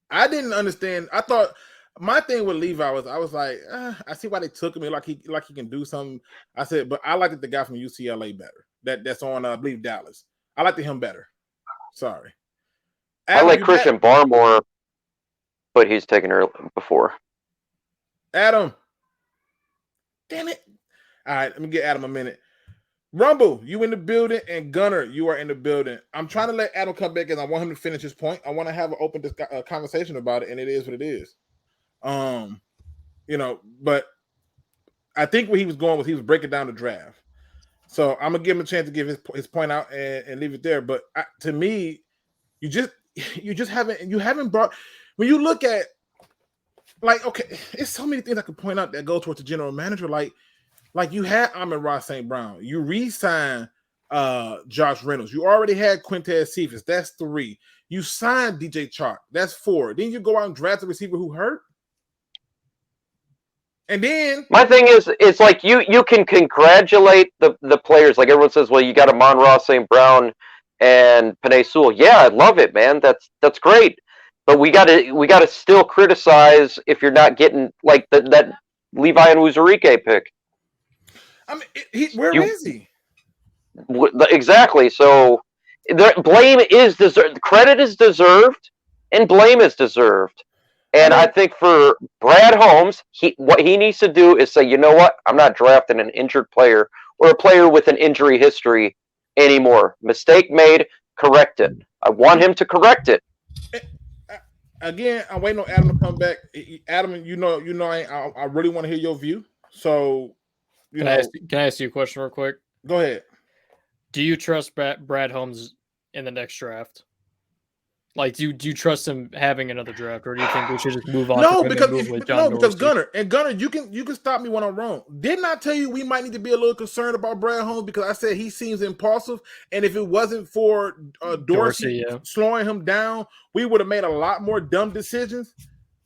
I didn't understand. I thought my thing with Levi was I was like, I see why they took him. Like he can do something. I said, but I liked the guy from UCLA better. That's on I believe Dallas. I liked him better. Sorry. Adam, I like Christian Barmore, but he's taken her before. Adam. Damn it. All right, let me get Adam a minute. Rumble, you in the building, and Gunner, you are in the building. I'm trying to let Adam come back because I want him to finish his point. I want to have an open conversation about it, and it is what it is. But I think where he was going was he was breaking down the draft. So I'm gonna give him a chance to give his point out and leave it there. But to me, you just haven't brought when you look at okay, it's so many things I could point out that go towards the general manager. Like you had Amon-Ra St. Brown, you re-signed Josh Reynolds, you already had Quintez Cephas, that's 3. You signed DJ Chark, that's 4. Then you go out and draft a receiver who hurt. And then my thing is, it's like you can congratulate the players. Like everyone says, well, you got Amon-Ra St. Brown and Penei Sewell. Yeah, I love it, man. That's great. But we gotta still criticize if you're not getting like that Levi and Uzurike pick. I mean, where is he? Exactly. So blame is deserved. Credit is deserved, and blame is deserved. And I think for Brad Holmes, what he needs to do is say, you know what? I'm not drafting an injured player or a player with an injury history anymore. Mistake made, correct it. I want him to correct it. Again, I'm waiting on Adam to come back. Adam, I really want to hear your view. So, can I ask you a question real quick? Go ahead. Do you trust Brad Holmes in the next draft? Like, do you trust him having another draft, or do you think we should just move on? No, because Gunner, you can stop me when I'm wrong. Didn't I tell you we might need to be a little concerned about Brad Holmes because I said he seems impulsive, and if it wasn't for Dorsey slowing him down, we would have made a lot more dumb decisions.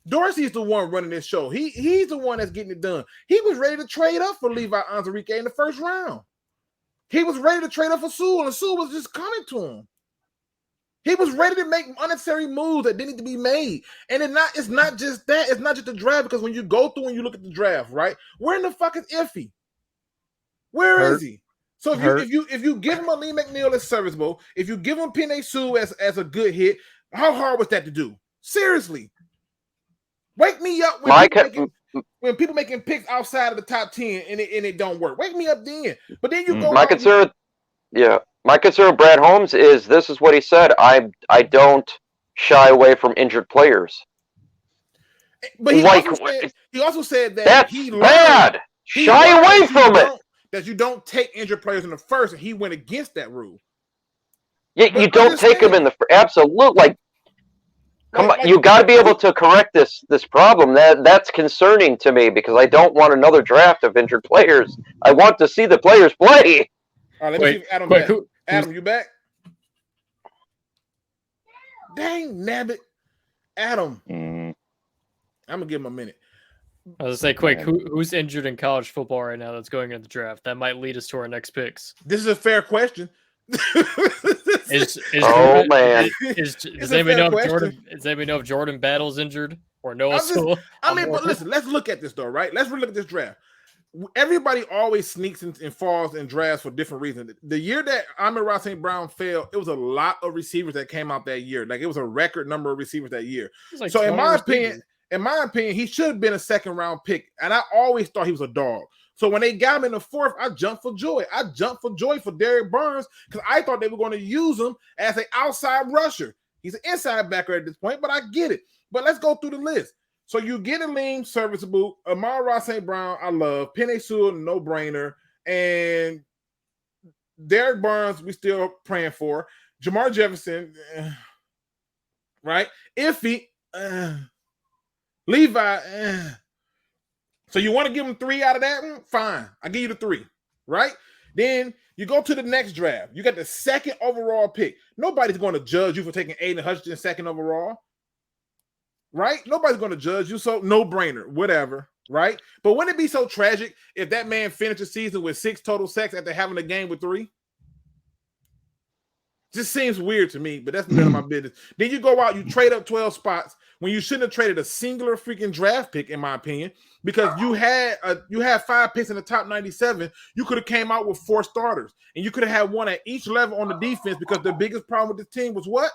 Dorsey's the one running this show. He's the one that's getting it done. He was ready to trade up for Levi Onwuzurike in the first round. He was ready to trade up for Sewell, and Sewell was just coming to him. He was ready to make unnecessary moves that didn't need to be made. And it's not just that. It's not just the draft, because when you go through and you look at the draft, right? Where in the fuck is Iffy? Where is he? So if you give him a Lee McNeil as serviceable, if you give him Penei Sewell as a good hit, how hard was that to do? Seriously. Wake me up when people making picks outside of the top 10 and it don't work. Wake me up then. But then you go. My concern with Brad Holmes is this is what he said. I don't shy away from injured players. But he also said that that's bad. Shy away from it. That you don't take injured players in the first, and he went against that rule. Yeah, you don't take them in the absolute. Like, come on, you got to be able to correct this problem. That's concerning to me because I don't want another draft of injured players. I want to see the players play. All right, let me see if Adam back. Adam, you back? Dang, nabbit. Adam. I'm going to give him a minute. I was going to say, quick, who's injured in college football right now that's going into the draft? That might lead us to our next picks. This is a fair question. Does anybody know if Jordan Battle's injured or Noah Sewell? But listen, let's look at this though, right? Let's look at this draft. Everybody always sneaks and falls in drafts for different reasons. The year that Amon-Ra St. Brown fell, it was a lot of receivers that came out that year. Like it was a record number of receivers that year. Like so in my opinion, he should have been a second round pick. And I always thought he was a dog. So when they got him in the 4th, I jumped for joy. I jumped for joy for Derrick Barnes because I thought they were going to use him as an outside rusher. He's an inside backer at this point, but I get it. But let's go through the list. So you get a lean, serviceable. Amon-Ra St. Brown, I love. Penei Sewell, no-brainer. And Derrick Barnes, we still praying for. Jamar Jefferson, right? Iffy, Levi, So you want to give him 3 out of that one? Fine. I'll give you the 3, right? Then you go to the next draft. You got the 2nd overall pick. Nobody's going to judge you for taking Aiden Hutchinson 2nd overall, right? Nobody's going to judge you, so no-brainer, whatever, right? But wouldn't it be so tragic if that man finished the season with 6 total sacks after having a game with 3? Just seems weird to me, but that's none of my business. Then you go out, you trade up 12 spots when you shouldn't have traded a singular freaking draft pick, in my opinion, because you had 5 picks in the top 97. You could have came out with 4 starters, and you could have had one at each level on the defense, because the biggest problem with this team was what?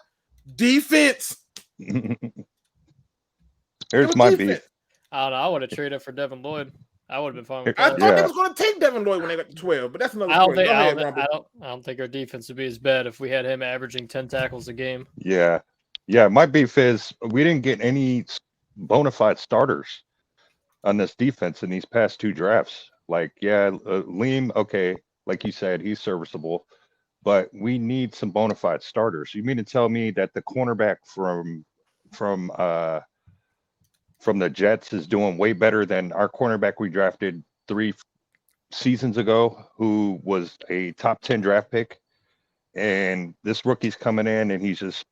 Defense. Here's my beef. I don't know. I would have traded for Devin Lloyd. I would have been fine with I that. thought they was going to take Devin Lloyd when they got to 12, but that's another story. I don't think our defense would be as bad if we had him averaging 10 tackles a game. Yeah. My beef is we didn't get any bona fide starters on this defense in these past 2 drafts. Like, Liam, okay, like you said, he's serviceable, but we need some bona fide starters. You mean to tell me that the cornerback from the Jets is doing way better than our cornerback we drafted 3 seasons ago, who was a top 10 draft pick? And this rookie's coming in and he's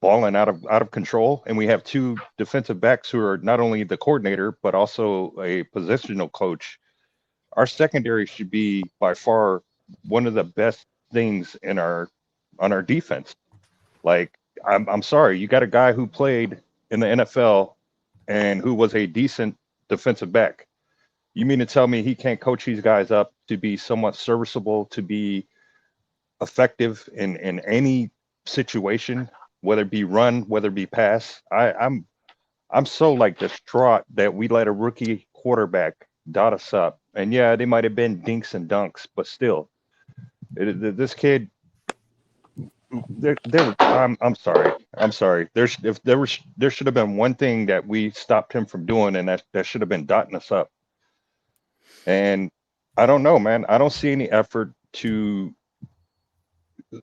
balling out of control. And we have 2 defensive backs who are not only the coordinator, but also a positional coach. Our secondary should be by far one of the best things on our defense. Like, I'm sorry, you got a guy who played in the NFL and who was a decent defensive back. You mean to tell me he can't coach these guys up to be somewhat serviceable, to be effective in any situation, whether it be run, whether it be pass? I'm so like distraught that we let a rookie quarterback dot us up. And yeah, they might have been dinks and dunks, but still, this kid. I'm sorry. There should have been one thing that we stopped him from doing, and that should have been dotting us up. And I don't know, man. I don't see any effort to.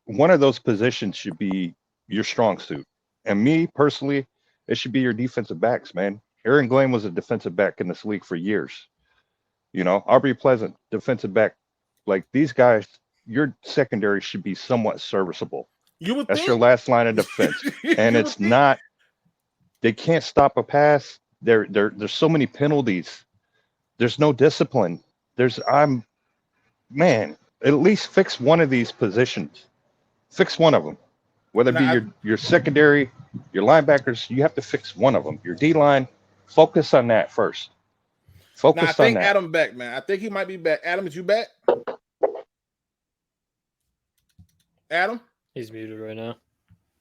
One of those positions should be your strong suit, and me personally, it should be your defensive backs, man. Aaron Glenn was a defensive back in this league for years. Aubrey Pleasant, defensive back. Like, these guys, your secondary should be somewhat serviceable. That's your last line of defense. And it's not, they can't stop a pass. There's so many penalties. There's no discipline. At least fix one of these positions. Fix one of them. Whether it be your secondary, your linebackers, you have to fix one of them. Your D-line, focus on that first. I think Adam back, man. I think he might be back. Adam, is you back? Adam? He's muted right now.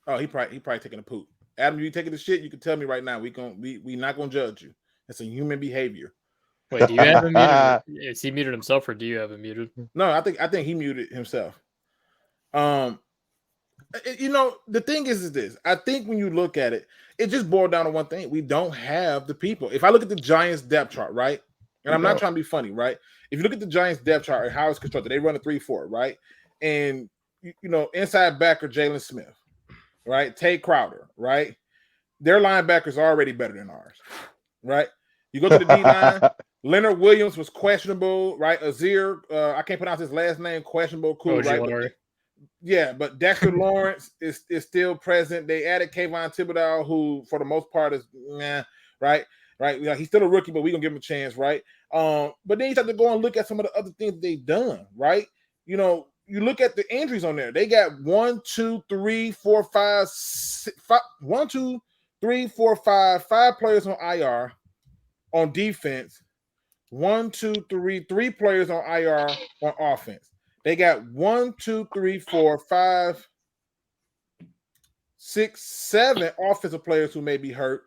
Oh, he probably taking a poop. Adam, you taking the shit? You can tell me right now. We not gonna judge you. It's a human behavior. Wait, do you have him muted? Is he muted himself, or do you have him muted? No, I think he muted himself. The thing is this. I think when you look at it, it just boiled down to one thing. We don't have the people. If I look at the Giants depth chart, right? And I'm not trying to be funny, right? If you look at the Giants depth chart, how it's constructed, they run a 3-4, right? And inside backer Jalen Smith, right? Tay Crowder, right? Their linebackers are already better than ours, right? You go to the D-line, Leonard Williams was questionable, right? Azir, I can't pronounce his last name, questionable, cool, right? Yeah, but Dexter Lawrence is still present. They added Kayvon Thibodeau, who for the most part is right. He's still a rookie, but we're gonna give him a chance, right? But then you have to go and look at some of the other things they've done, right? You look at the injuries on there. They got 5 players on IR on defense. 3 players on IR on offense. They got 7 offensive players who may be hurt.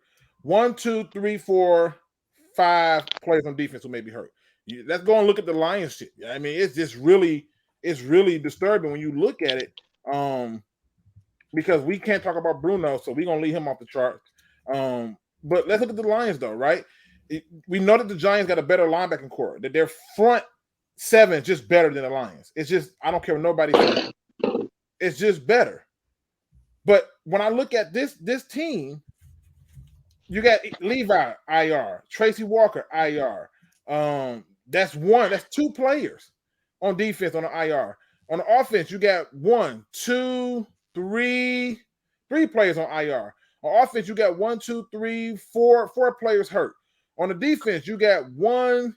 5 players on defense who may be hurt. Let's go and look at the Lions shit. I mean, it's really disturbing when you look at it. Because we can't talk about Bruno, so we're gonna leave him off the chart. But let's look at the Lions though, right? We know that the Giants got a better linebacking core, that their front 7 is just better than the Lions. It's just, I don't care what nobody says. It's just better. But when I look at this team, you got Levi IR, Tracy Walker IR. That's 2 players on defense on the IR. On the offense, you got 3 players on IR. On offense, you got 4 players hurt. On the defense, you got 9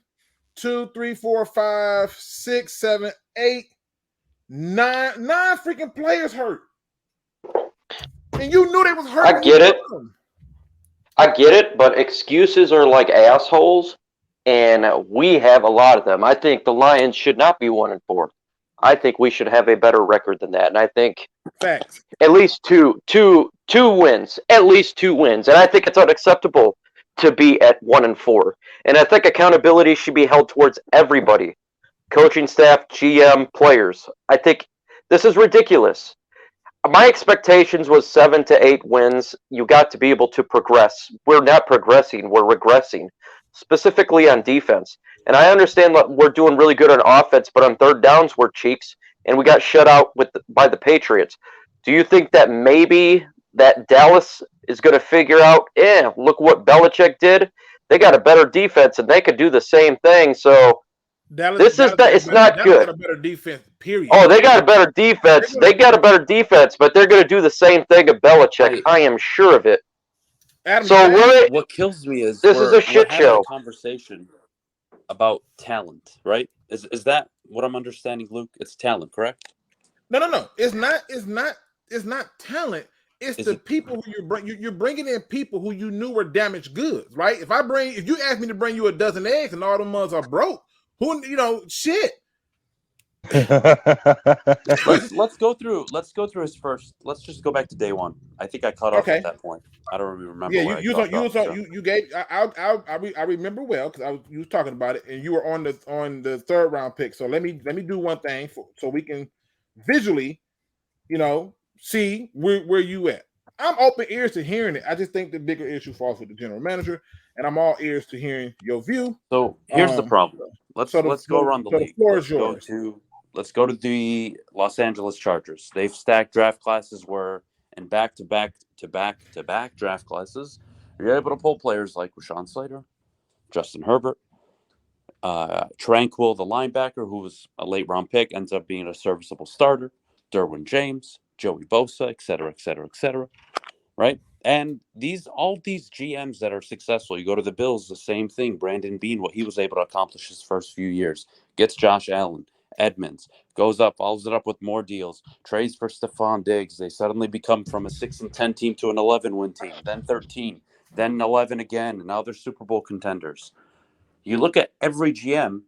freaking players hurt. And you knew they was hurt. I get it, but excuses are like assholes, and we have a lot of them. I think the Lions should not be 1-4. I think we should have a better record than that, and I think Facts. at least two wins, and I think it's unacceptable to be at 1-4. And I think accountability should be held towards everybody, coaching staff, GM, players. I think this is ridiculous. My expectations was 7 to 8 wins. You got to be able to progress. We're not progressing. We're regressing, specifically on defense. And I understand that we're doing really good on offense, but on third downs, we're cheeks, and we got shut out by the Patriots. Do you think that maybe that Dallas is going to figure out, look what Belichick did? They got a better defense, and they could do the same thing. So it's not good. Got a better defense, period. Oh, they got a better defense. They got a better defense, but they're going to do the same thing of Belichick. I am sure of it. What kills me is this is a shit show. A conversation about talent, right? Is that what I'm understanding, Luke? It's talent, correct? No. It's not talent. It's the people who you're bringing in people who you knew were damaged goods, right? If you ask me to bring you a dozen eggs and all them ones are broke, shit. let's go through his first. Let's just go back to day one. I think I caught off at that point. I don't really remember. Yeah, you gave. I remember well because you was talking about it, and you were on the third round pick. So let me do one thing so we can visually, see where you at. I'm open ears to hearing it. I just think the bigger issue falls with the general manager, and I'm all ears to hearing your view. So here's the problem. Let's go around the league. The floor is yours. Let's go to the Los Angeles Chargers. They've stacked draft classes in back-to-back draft classes, you're able to pull players like Rashawn Slater, Justin Herbert, Tranquil, the linebacker, who was a late-round pick, ends up being a serviceable starter, Derwin James, Joey Bosa, et cetera, right? And all these GMs that are successful, you go to the Bills, the same thing. Brandon Beane, what he was able to accomplish his first few years, gets Josh Allen, Edmonds, goes up, follows it up with more deals, trades for Stephon Diggs. They suddenly become from a 6-10 team to an 11-win team, then 13, then 11 again, and now they're Super Bowl contenders. You look at every GM,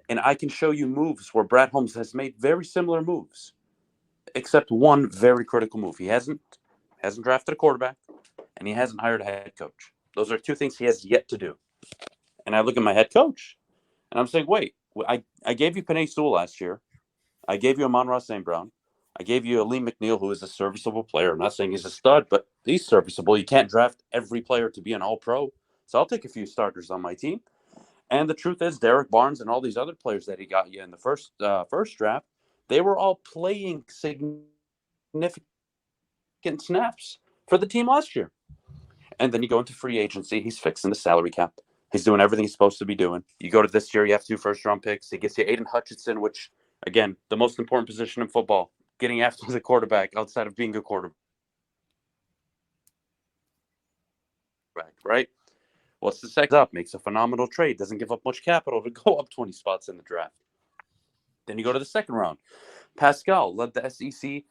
and I can show you moves where Brad Holmes has made very similar moves, except one very critical move. He hasn't drafted a quarterback, and he hasn't hired a head coach. Those are two things he has yet to do. And I look at my head coach, and I'm saying, wait, I gave you Penei Sewell last year. I gave you Amon-Ra St. Brown. I gave you Aleem McNeil, who is a serviceable player. I'm not saying he's a stud, but he's serviceable. You can't draft every player to be an all-pro. So I'll take a few starters on my team. And the truth is, Derek Barnes and all these other players that he got you in the first draft, they were all playing significant snaps for the team last year. And then you go into free agency. He's fixing the salary cap. He's doing everything he's supposed to be doing. You go to this year, you have 2 first-round picks. He gets you Aiden Hutchinson, which, again, the most important position in football, getting after the quarterback outside of being a quarterback, right? What's the second up? Makes a phenomenal trade. Doesn't give up much capital to go up 20 spots in the draft. Then you go to the second round. Pascal led the SEC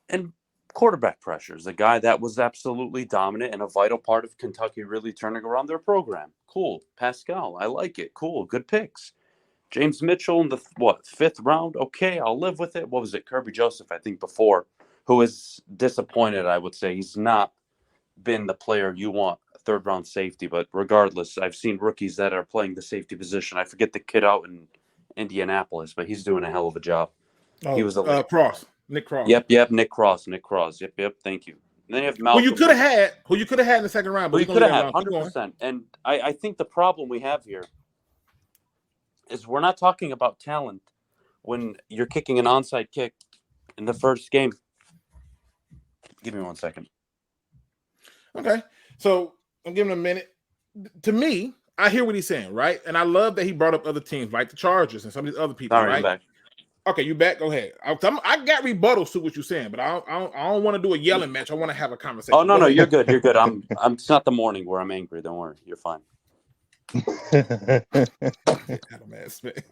in quarterback pressures, a guy that was absolutely dominant and a vital part of Kentucky really turning around their program. Cool. Pascal, I like it. Cool. Good picks. James Mitchell in the 5th round. Okay, I'll live with it. What was it? Kirby Joseph, I think, before, who is disappointed, I would say. He's not been the player you want, a 3rd-round safety. But regardless, I've seen rookies that are playing the safety position. I forget the kid out in Indianapolis, but he's doing a hell of a job. Oh, he was Nick Cross. Yep, Nick Cross. Yep, thank you. And then you have Malcolm. Who you could have had in the second round. But you could have had 100%. And I think the problem we have here is we're not talking about talent when you're kicking an onside kick in the first game. Give me 1 second. Okay. So I'm giving him a minute. To me, I hear what he's saying, right? And I love that he brought up other teams like the Chargers and some of these other people, Sorry, right? I'm back. Okay, you back? Go ahead. I got rebuttals to what you're saying, but I don't want to do a yelling match. I want to have a conversation. Oh, no, you're good. You're good. It's not the morning where I'm angry. Don't worry. You're fine.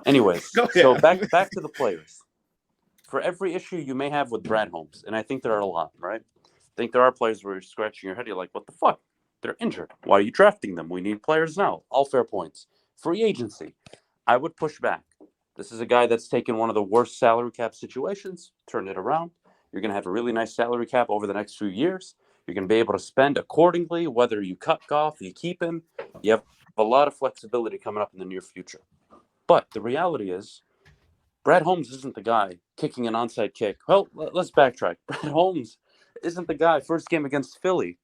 Anyways, so back to the players. For every issue you may have with Brad Holmes, and I think there are a lot, right? think there are players where you're scratching your head. You're like, what the fuck? They're injured. Why are you drafting them? We need players now. All fair points. Free agency. I would push back. This is a guy that's taken one of the worst salary cap situations, turned it around. You're going to have a really nice salary cap over the next few years. You're going to be able to spend accordingly, whether you cut Goff, you keep him. You have a lot of flexibility coming up in the near future. But the reality is, Brad Holmes isn't the guy kicking an onside kick. Well, let's backtrack. Brad Holmes isn't the guy. First game against Philly.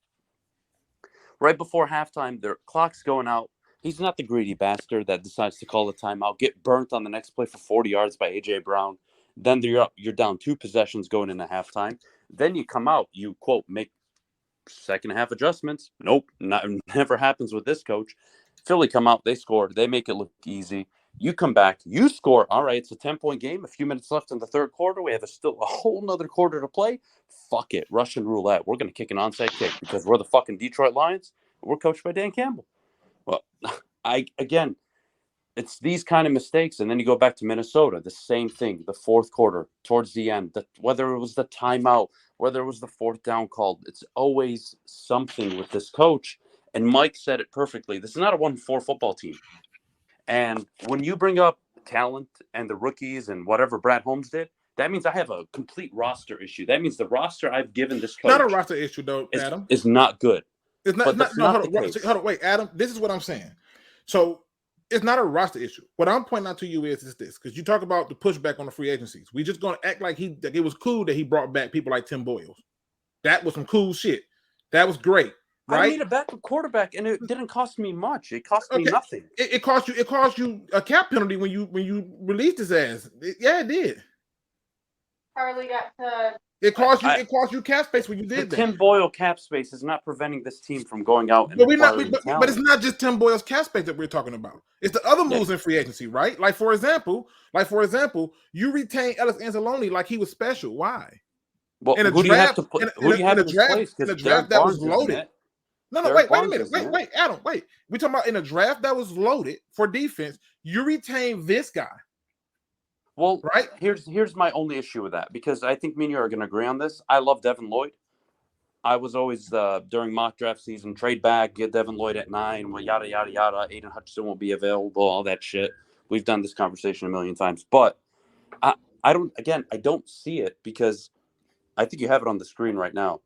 Right before halftime, their clock's going out. He's not the greedy bastard that decides to call a timeout, get burnt on the next play for 40 yards by A.J. Brown. Then you're down 2 possessions going into halftime. Then you come out, you, quote, make second half adjustments. Nope, never happens with this coach. Philly come out, they score, they make it look easy. You come back, you score. All right, it's a 10-point game. A few minutes left in the third quarter. We have still a whole nother quarter to play. Fuck it, Russian roulette. We're going to kick an onside kick because we're the fucking Detroit Lions. We're coached by Dan Campbell. Well, again, it's these kind of mistakes. And then you go back to Minnesota, the same thing, the fourth quarter, towards the end, whether it was the timeout, whether it was the fourth down call, it's always something with this coach. And Mike said it perfectly. This is not a 1-4 football team. And when you bring up talent and the rookies and whatever Brad Holmes did, that means I have a complete roster issue. That means the roster I've given this coach not a roster issue, though, Adam. Is not good. It's not. Hold on, wait, Adam. This is what I'm saying. So it's not a roster issue. What I'm pointing out to you is this, because you talk about the pushback on the free agencies. We just going to act like it was cool that he brought back people like Tim Boyles. That was some cool shit. That was great. Right? I need a backup quarterback, and it didn't cost me much. It cost me nothing. It cost you a cap penalty when you released his ass. It did. Harley got to. It cost you cap space when you did that. Tim Boyle cap space is not preventing this team from going out and but it's not just Tim Boyle's cap space that we're talking about. It's the other moves in free agency, right? Like for example, you retain Ellis Anzalone like he was special. Why? Well, who do you have in the draft that was loaded? No, wait a minute. Wait, Adam, wait. We're talking about in a draft that was loaded for defense, you retain this guy. Well, right. Here's my only issue with that, because I think me and you are going to agree on this. I love Devin Lloyd. I was always, during mock draft season, trade back, get Devin Lloyd at 9, well, yada, yada, yada. Aiden Hutchinson won't be available, all that shit. We've done this conversation a million times. But I don't see it, because I think you have it on the screen right now.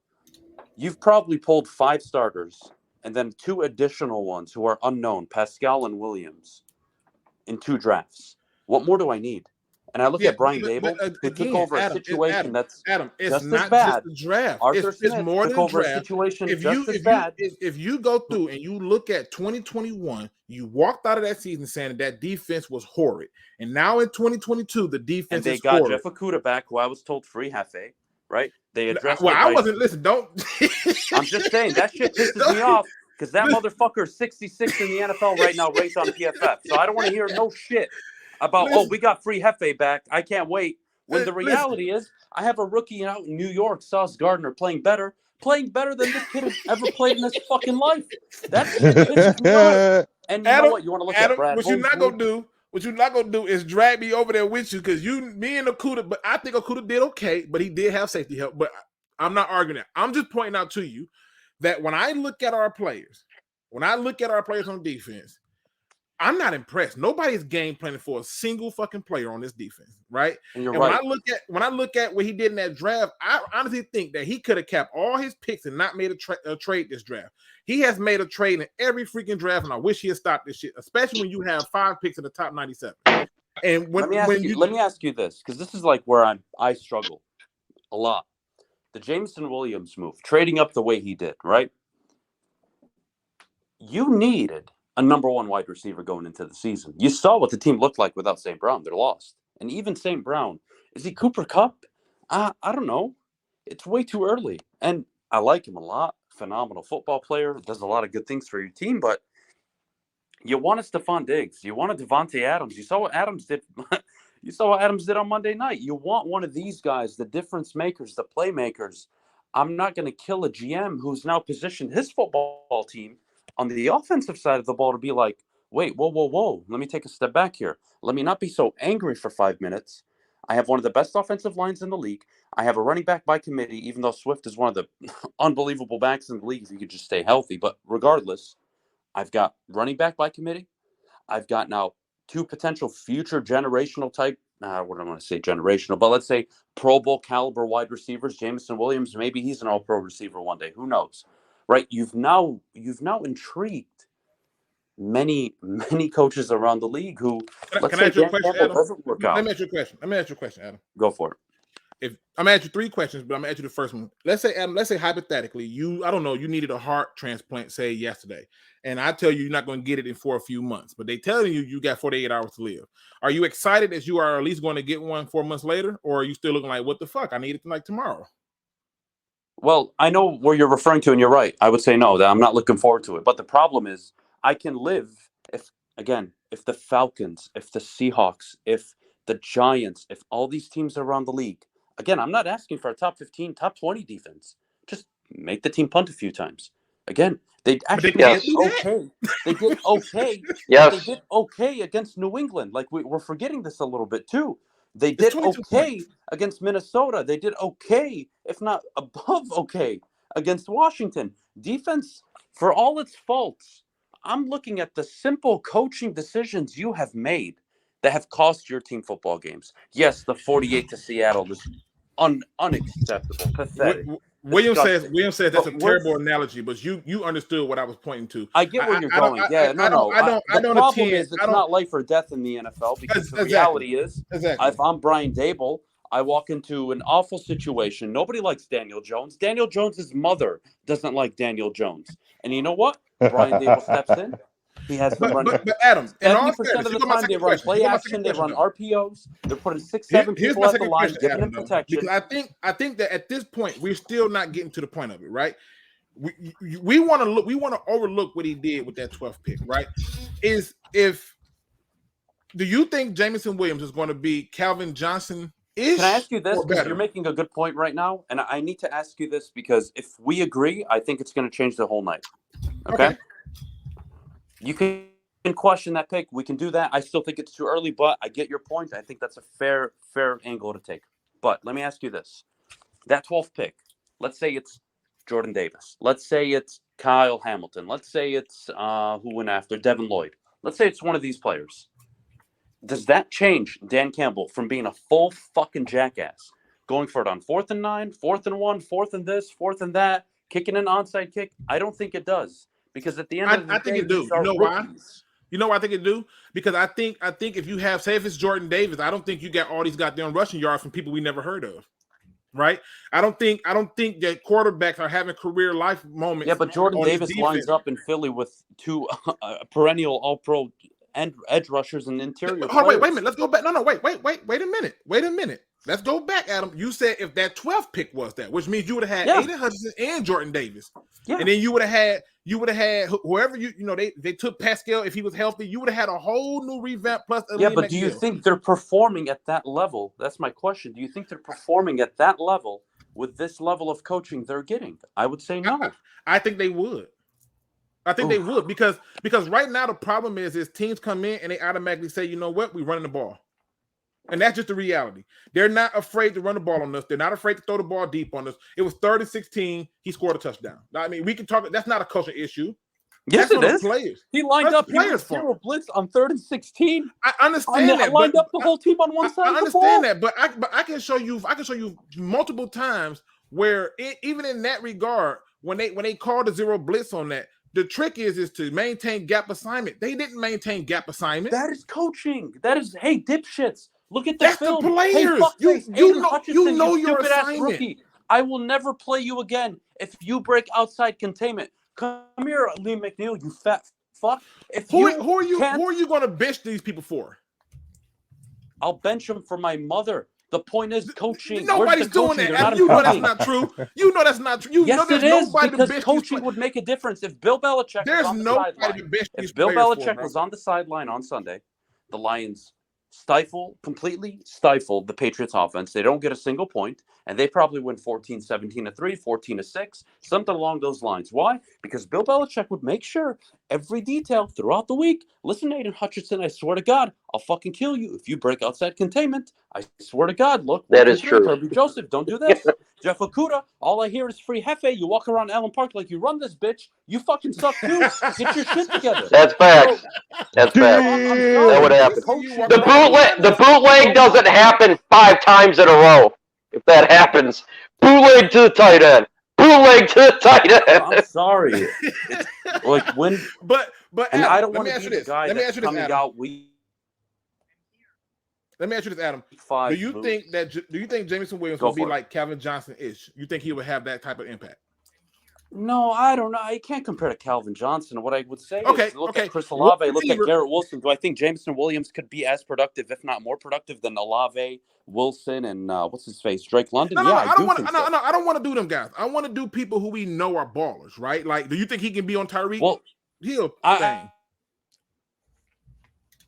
You've probably pulled 5 starters and then 2 additional ones who are unknown, Pascal and Williams, in 2 drafts. What more do I need? And I look at Brian Dable, who took over a situation that's it's just not as bad. Just the draft. Arthur It's more than over draft. A situation If you go through and you look at 2021, you walked out of that season saying that defense was horrid. And now in 2022, the defense is horrid. And they got Jeff Okudah back, who I was told free Hefe, right? They addressed I wasn't. Listen, don't. I'm just saying, that shit pisses me off, because that motherfucker is 66 in the NFL right now, ranked on PFF. So I don't want to hear no shit about, we got free Hefe back, I can't wait. When the reality is, I have a rookie out in New York, Sauce Gardner, playing better than this kid has ever played in his fucking life. That shit pisses me off. And you know what? You want to look at Brad What Holmes, you're not gonna do is drag me over there with you, because me and Okudah, but I think Okudah did okay, but he did have safety help. But I'm not arguing that. I'm just pointing out to you that when I look at our players on defense, I'm not impressed. Nobody's game planning for a single fucking player on this defense, right? And you're right. When I look at what he did in that draft, I honestly think that he could have kept all his picks and not made a trade this draft. He has made a trade in every freaking draft, and I wish he had stopped this shit, especially when you have 5 picks in the top 97. And let me ask you this, because this is like where I struggle a lot. The Jameson Williams move, trading up the way he did, right? You needed a number 1 wide receiver going into the season. You saw what the team looked like without St. Brown. They're lost. And even St. Brown, is he Cooper Kupp? I don't know. It's way too early. And I like him a lot. Phenomenal football player. Does a lot of good things for your team. But you want a Stephon Diggs. You want a Devontae Adams. You saw what Adams did. You saw what Adams did on Monday night. You want one of these guys, the difference makers, the playmakers. I'm not going to kill a GM who's now positioned his football team on the offensive side of the ball to be like, wait, whoa. Let me take a step back here. Let me not be so angry for 5 minutes. I have one of the best offensive lines in the league. I have a running back by committee, even though Swift is one of the unbelievable backs in the league if he could just stay healthy. But regardless, I've got running back by committee. I've got now 2 potential future generational type, what do I want to say generational, but let's say Pro Bowl caliber wide receivers. Jameson Williams, maybe he's an all-pro receiver one day. Who knows? Right? You've now intrigued many coaches around the league who, Can I ask you a question, Adam? doesn't work out. Let me ask you a question, Adam. Go for it. If I'm gonna ask you 3 questions, but I'm gonna ask you the first one. Let's say, Adam, let's say hypothetically, I don't know, you needed a heart transplant, say yesterday, and I tell you you're not going to get it in for a few months, but they telling you got 48 hours to live. Are you excited that you are at least going to get one 4 months later, or are you still looking like, what the fuck? I need it like tomorrow. Well, I know where you're referring to, and you're right. I would say no, that I'm not looking forward to it. But the problem is, I can live if the Falcons, if the Seahawks, if the Giants, if all these teams around the league. Again, I'm not asking for a top 15, top 20 defense. Just make the team punt a few times. Again, they actually Yes. did okay. They did okay. Yes. They did okay against New England. Like we're forgetting this a little bit too. They did okay against Minnesota. They did okay, if not above okay, against Washington. Defense, for all its faults, I'm looking at the simple coaching decisions you have made that have cost your team football games. Yes, the 48 to Seattle is unacceptable, pathetic. William says that's a terrible analogy, but you understood what I was pointing to. I get where you're going. The problem is it's not life or death in the NFL because the reality is, if I'm Brian Dable, I walk into an awful situation. Nobody likes Daniel Jones. Daniel Jones' mother doesn't like Daniel Jones. And you know what? Brian Dable steps in. He has to run. But Adam, 70% of the time they run play action, they run RPOs. They're putting 6-7 people at the line, giving them protection. Because I think that at this point we're still not getting to the point of it, right? We want to overlook what he did with that 12th pick, right? Do you think Jameson Williams is going to be Calvin Johnson? Can I ask you this? Because you're making a good point right now, and I need to ask you this because if we agree, I think it's going to change the whole night. Okay. You can question that pick. We can do that. I still think it's too early, but I get your point. I think that's a fair angle to take. But let me ask you this. That 12th pick, let's say it's Jordan Davis. Let's say it's Kyle Hamilton. Let's say it's who went after Devin Lloyd. Let's say it's one of these players. Does that change Dan Campbell from being a full fucking jackass, going for it on 4th and 9, 4th and 1, 4th and this, 4th and that, kicking an onside kick? I don't think it does. Because at the end of the day, I think it do. You know why? You know why I think it do? Because I think if you have, say if it's Jordan Davis, I don't think you got all these goddamn rushing yards from people we never heard of. Right? I don't think that quarterbacks are having career life moments. Yeah, but Jordan Davis lines up in Philly with 2 perennial all-pro edge rushers and interior. Oh, wait a minute. Let's go back. No, wait a minute. Let's go back, Adam. You said if that 12th pick was that, which means you would have had Aiden Hutchinson and Jordan Davis. Yeah. And then you would have had whoever they took Pascal if he was healthy, you would have had a whole new revamp plus but do you think they're performing at that level? That's my question. Do you think they're performing at that level with this level of coaching they're getting? I would say no. I think they would. They would because right now the problem is teams come in and they automatically say, you know what, we're running the ball. And that's just the reality. They're not afraid to run the ball on us. They're not afraid to throw the ball deep on us. It was 3rd and 16. He scored a touchdown. I mean, we can talk. That's not a culture issue. Yes, it is. Players. He lined up zero blitz on 3rd and 16. I understand that. Lined up the whole team on one side. I understand that, but I can show you. I can show you multiple times where even in that regard, when they called the zero blitz on that, the trick is to maintain gap assignment. They didn't maintain gap assignment. That is coaching. That is dipshits. Look at the film. The players. Hey, you know your assignment. Rookie. I will never play you again if you break outside containment. Come here, Lee McNeil, you fat fuck. Who are you going to bench these people for? I'll bench them for my mother. The point is coaching. Nobody's doing that. You know that's not true. You know that's not true. Yes, it is, because coaching would make a difference. If Bill Belichick was on the sideline on Sunday, the Lions completely stifle the Patriots offense. They don't get a single point. And they probably win 14, 17-3, 14-6, something along those lines. Why? Because Bill Belichick would make sure every detail throughout the week. Listen, Aiden Hutchinson, I swear to God, I'll fucking kill you if you break outside containment. I swear to God, look. That is true. Kirby Joseph, don't do this. Jeff Okuda, all I hear is free Hefe. You walk around Allen Park like you run this bitch. You fucking suck too. Get your shit together. That's facts. That's facts. That would happen. The bootleg doesn't happen 5 times in a row. If that happens, bootleg to the tight end. Bootleg to the tight end. I'm sorry. Like when, but and Adam, I don't let want me to ask be you the this. guy Let me that's ask you this, coming Adam. out week Let me ask you this, Adam. 5. Do you think Jameson Williams Go will be for it. like Calvin Johnson-ish? You think he would have that type of impact? No, I don't know. I can't compare to Calvin Johnson. What I would say is look at Chris What Olave, look at receiver- Garrett Wilson. Do I think Jameson Williams could be as productive, if not more productive, than Olave, Wilson, and what's his face, Drake London? No, I don't want. think No, so. I don't want to do them guys. I want to do people who we know are ballers, right? Like, do you think he can be on Tyreek Hill thing?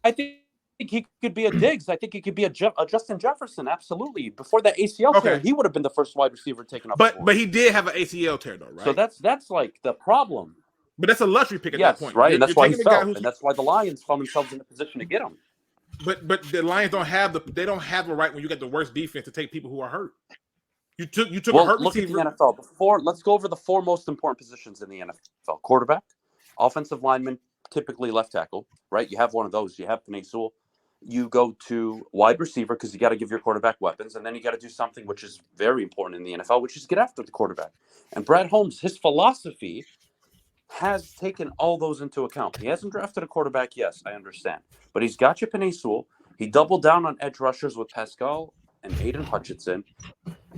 I think he could be a Diggs. I think he could be a Justin Jefferson. Absolutely. Before that ACL tear, he would have been the first wide receiver taken off. But he did have an ACL tear, though, right? So that's like the problem. But that's a luxury pick at that point, right? And that's why he taking a guy fell, and that's why the Lions found themselves in a position to get him. But the Lions don't have the right when you got the worst defense to take people who are hurt. You took a hurt look receiver. At the NFL. Let's go over the 4 most important positions in the NFL: quarterback, offensive lineman, typically left tackle. Right? You have one of those. You have Penei Sewell. You go to wide receiver because you got to give your quarterback weapons, and then you got to do something which is very important in the NFL, which is get after the quarterback. And Brad Holmes, his philosophy has taken all those into account. He hasn't drafted a quarterback, yes, I understand. But he's got you Penei Sewell. He doubled down on edge rushers with Pascal and Aiden Hutchinson.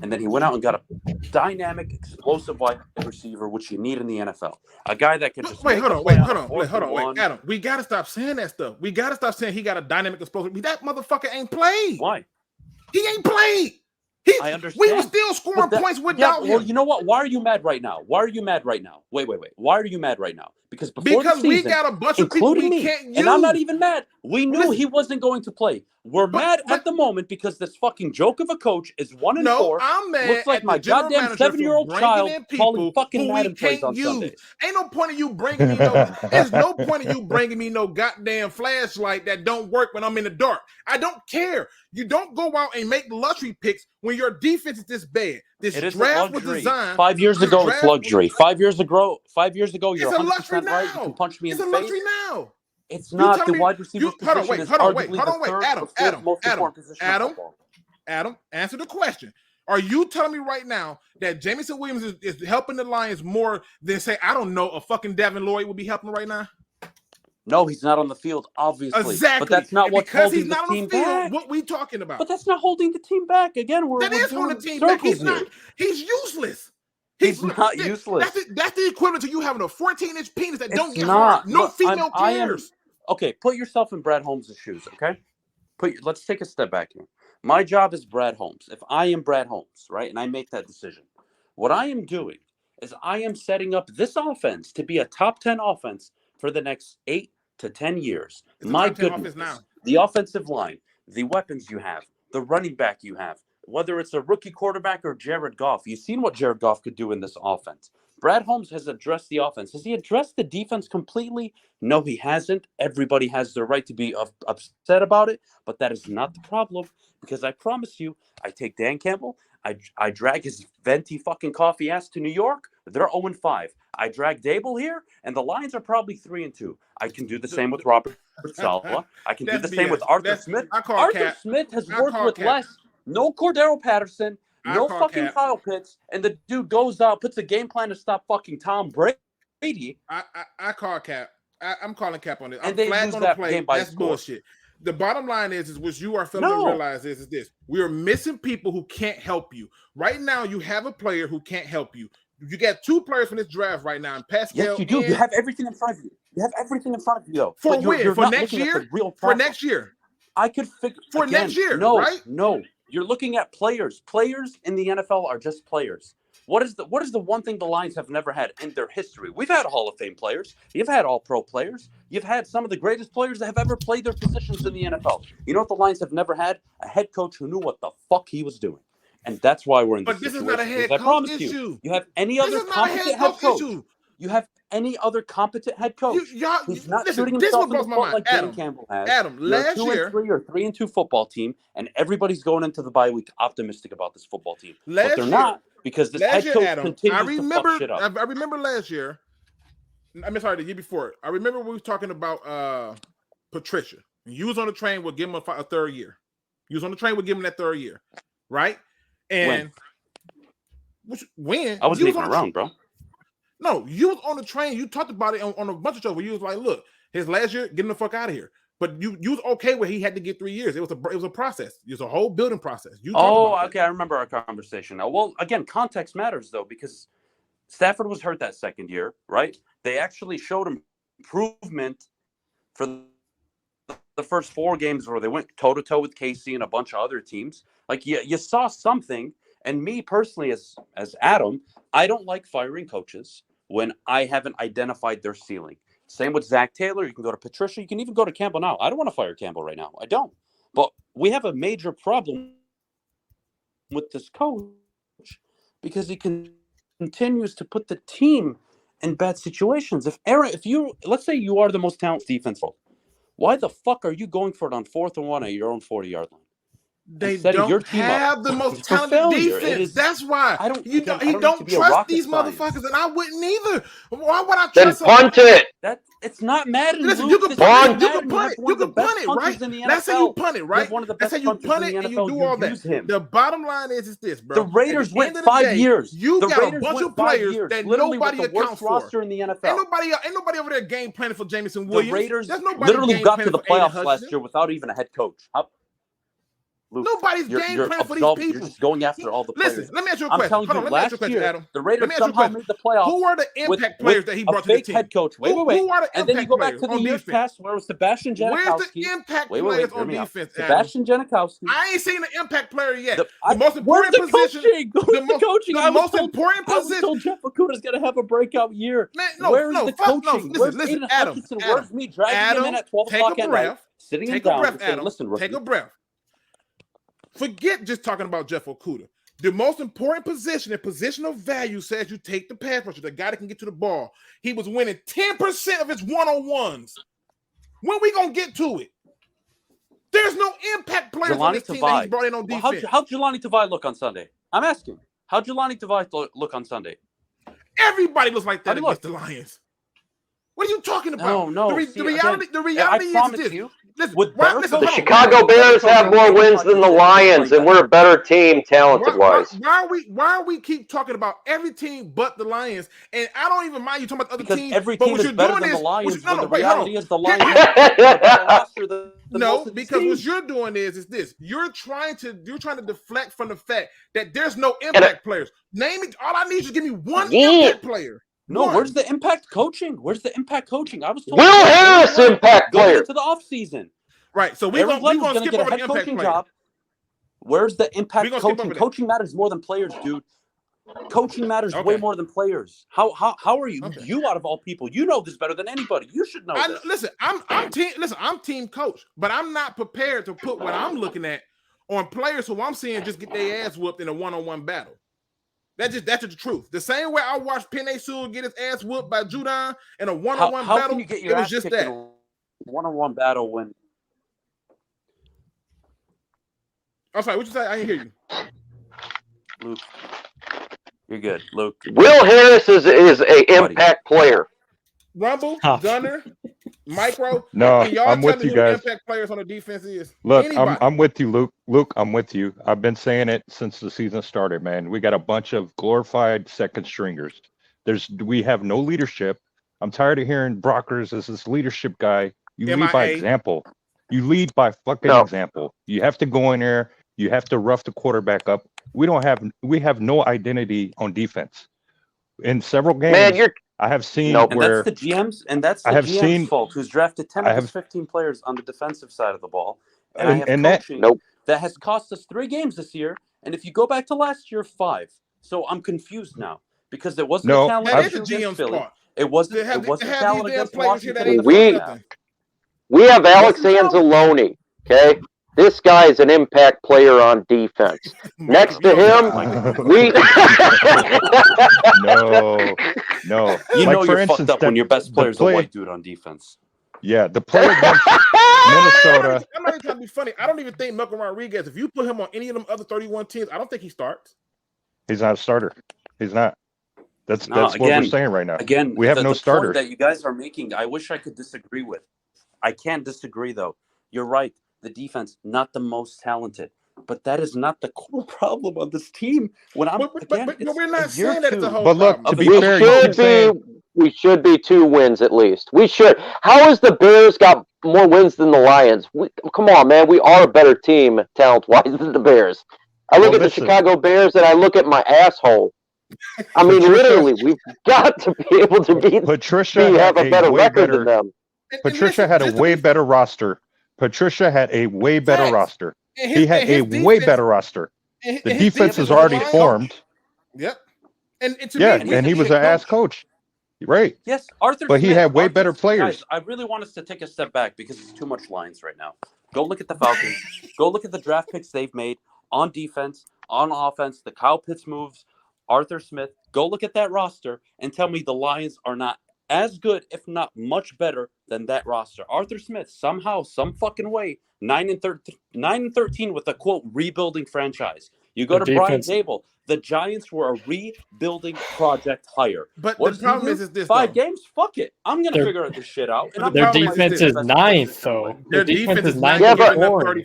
And then he went out and got a dynamic, explosive wide receiver, which you need in the NFL. A guy that can just Wait, Adam, we got to stop saying that stuff. We got to stop saying he got a dynamic, explosive. That motherfucker ain't played. Why? He ain't played. I understand. We were still scoring points without him. Well, you know what? Why are you mad right now? Wait. Why are you mad right now? Because we got a bunch of people we can't use. And I'm not even mad. We knew he wasn't going to play. We're mad at the moment because this fucking joke of a coach is 1-4. I'm mad. Looks like my goddamn 7-year-old child calling fucking Madden plays on Sundays. Ain't no point of you bringing me there's no point of you bringing me no goddamn flashlight that don't work when I'm in the dark. I don't care. You don't go out and make luxury picks when your defense is this bad. This draft was designed. 5 years ago, it's luxury. 5 years ago, you're 100% right. You can punch me in the face. It's a luxury now. It's not the wide receiver position. Hold on, wait. Adam, answer the question. Are you telling me right now that Jameson Williams is helping the Lions more than, say, I don't know, a fucking Devin Lloyd would be helping right now? No, he's not on the field, obviously. Exactly. But that's not what's holding the team back. What we talking about? But that's not holding the team back. Again, we're holding the team back. He's useless. He's not useless. That's the equivalent to you having a 14-inch penis that don't get hard. hard. No female cares. Okay, put yourself in Brad Holmes' shoes, okay? Let's take a step back here. My job is Brad Holmes. If I am Brad Holmes, right, and I make that decision, what I am doing is I am setting up this offense to be a top 10 offense for the next 8 to 10 years. My goodness, the offensive line, the weapons you have, the running back you have, whether it's a rookie quarterback or Jared Goff, you've seen what Jared Goff could do in this offense. Brad Holmes has addressed the offense. Has he addressed the defense completely? No, he hasn't. Everybody has the right to be upset about it, but that is not the problem because I promise you, I take Dan Campbell, I drag his venti fucking coffee ass to New York. They're 0-5. I drag Dable here, and the Lions are probably 3-2. I can do the same with Robert Saleh. I can do the same with Arthur Smith. Arthur Smith has worked with less. No Cordero Patterson. No fucking Kyle Pitts, and the dude goes out, puts a game plan to stop fucking Tom Brady. I call cap. I'm calling cap on this. And they lose that game by That's bullshit. The bottom line is what you are failing to realize is this. We are missing people who can't help you. Right now, you have a player who can't help you. You got 2 players from this draft right now, and Pascal. Yes, you do. You have everything in front of you. Though. For when? For next year? For next year. I could figure for next year. Right? No. You're looking at players. Players in the NFL are just players. What is the one thing the Lions have never had in their history? We've had Hall of Fame players. You've had All-Pro players. You've had some of the greatest players that have ever played their positions in the NFL. You know what the Lions have never had? A head coach who knew what the fuck he was doing. And that's why we're in this But this is situation. not a head Because I coach promise issue. you have any This other is not a competent head head coach coach. issue. You have any other competent head coach Y'all, who's not listen, shooting this is himself what in the blows my foot mind. like Dan Adam, Campbell has. Adam, You're last a year, 2-3 or 3-2 football team, and everybody's going into the bye week optimistic about this football team. But last they're year, not, because this head year, coach Adam, continues to fuck shit up. I remember last year. Sorry, the year before. I remember we were talking about Patricia. You was on the train. We'll give him a third year. You was on the train. We'll give him that third year, right? And when I wasn't even around, bro. No, you was on the train. You talked about it on a bunch of shows where you was like, "Look, his last year, get him the fuck out of here." But you was okay where he had to get 3 years. It was a process. It was a whole building process. You talked about okay. I remember our conversation now. Well, again, context matters though, because Stafford was hurt that second year, right? They actually showed improvement for the first 4 games where they went toe to toe with KC and a bunch of other teams. Like you saw something. And me personally, as Adam, I don't like firing coaches when I haven't identified their ceiling. Same with Zach Taylor. You can go to Patricia. You can even go to Campbell now. I don't want to fire Campbell right now. I don't. But we have a major problem with this coach because he continues to put the team in bad situations. Let's say you are the most talented defense, why the fuck are you going for it on 4th and 1 at your own 40-yard line? They don't have the most talented defense. That's why he don't trust these motherfuckers, and I wouldn't either. Why would I trust them? Then punt it. It's not Madden. Listen, you can punt it. You can punt it, right? That's how you punt it, right? That's how you punt it, and you do all that. The bottom line is this, bro. The Raiders went 5 years. You got a bunch of players that nobody accounts for. Roster in the NFL. Ain't nobody over there game planning for Jameson Williams. The Raiders literally got to the playoffs last year without even a head coach. Luke, nobody's game plan for these people. You're just going after all the players. Listen, let me ask you a question. I'm telling you, last year, Adam. the Raiders somehow made the playoffs. Who are the impact players that he brought to the team? Head coach. Wait. Who are the impact and then you go back players to the on years defense? past where it was Sebastian Janikowski. Where's the impact players on defense, Sebastian Janikowski. I ain't seen the impact player yet. The most important position. The most important position. I was told Jeff Okuda's going to have a breakout year. Man, where's the coaching? Listen, Adam. Where's me dragging him in at 12 o'clock at night, sitting him down and saying, listen, rookie. Take a breath. Forget just talking about Jeff Okuda. The most important position, the position of value, says you take the pass rusher, the guy that can get to the ball. He was winning 10% of his one-on-ones. When we gonna get to it? There's no impact players on this team that he's brought in on defense. How'd Jelani Tavai look on Sunday? I'm asking. How'd Jelani Tavai look on Sunday? Everybody looks like that against the Lions. What are you talking about? No. The reality is this. Listen, the Chicago Bears have more wins than the Lions, and we're a better team talented-wise. Why are we keep talking about every team but the Lions? And I don't even mind you talking about other teams. Every but team what is better than the Lions. The reality is the Lions. No, because what you're doing is this. You're trying to deflect from the fact that there's no impact players. Name it. All I need is to give me one impact player. No, where's the impact coaching? Where's the impact coaching? I was told Will Harris impact player into the offseason. Right. So we're gonna skip over the impact player. Where's the impact coaching? Coaching matters more than players, dude. Coaching matters way more than players. How are you? Okay. You out of all people, you know this better than anybody. You should know this. Listen, I'm team coach, but I'm not prepared to put what I'm looking at on players who I'm seeing just get their ass whooped in a one-on-one battle. That's just the truth. The same way I watched Penei Sewell get his ass whooped by Judon in a one-on-one battle. How can you get your ass kicked in a one-on-one battle when? I'm sorry. What you say? I didn't hear you. Luke, you're good. Luke. Will Harris is a impact player. Rumble, Gunner, Micro. No, I'm with you guys. Impact players on the defense is. Look, I'm with you, Luke. Luke, I'm with you. I've been saying it since the season started, man. We got a bunch of glorified second stringers. We have no leadership. I'm tired of hearing Brockers as this leadership guy. You lead by example. You lead by fucking example. You have to go in there. You have to rough the quarterback up. We have no identity on defense. In several games, man, I have seen where that's the GM's and that's the GM's fault, who's drafted 10 of his 15 players on the defensive side of the ball. And I have coaching that has cost us 3 games this year. And if you go back to last year, 5. So I'm confused now because it wasn't a talent against Philly. It wasn't a talent against Washington. We have Alex Anzalone, okay? This guy is an impact player on defense. Next to him, we. No. You Like, know for you're instance, fucked up when your best player's a white dude on defense. Yeah, the play against Minnesota. I'm not even trying to be funny. I don't even think Malcolm Rodriguez, if you put him on any of them other 31 teams, I don't think he starts. He's not a starter. He's not. That's what again, we're saying right now. Again, we have no starter. Point that you guys are making, I wish I could disagree with. I can't disagree, though. You're right. The defense, not the most talented. But that is not the core problem on this team. When I'm but we're not saying that it's a whole But look, problem. to be fair, we should be 2 wins at least. We should. How has the Bears got more wins than the Lions? Come on, man. We are a better team, talent-wise, than the Bears. I look at the Chicago Bears and I look at my asshole. I mean, literally, we've got to be able to beat. Have a better record than them. Patricia had a way better roster. Patricia had a way better roster. He had a way better roster. The defense is already formed. Yep. And he was an ass coach. Right. Yes, Arthur. But he had way better players. Guys, I really want us to take a step back because it's too much lines right now. Go look at the Falcons. Go look at the draft picks they've made on defense, on offense, the Kyle Pitts moves, Arthur Smith. Go look at that roster and tell me the Lions are not as good, if not much better, than that roster. Arthur Smith, somehow, some fucking way, 9-13 with a quote rebuilding franchise. You go to Brian Dable. The Giants were a rebuilding project hire. But the problem is this: 5 games. Fuck it. I'm gonna figure this shit out. Their defense is 9th, though. Their defense is 9th. Yeah, but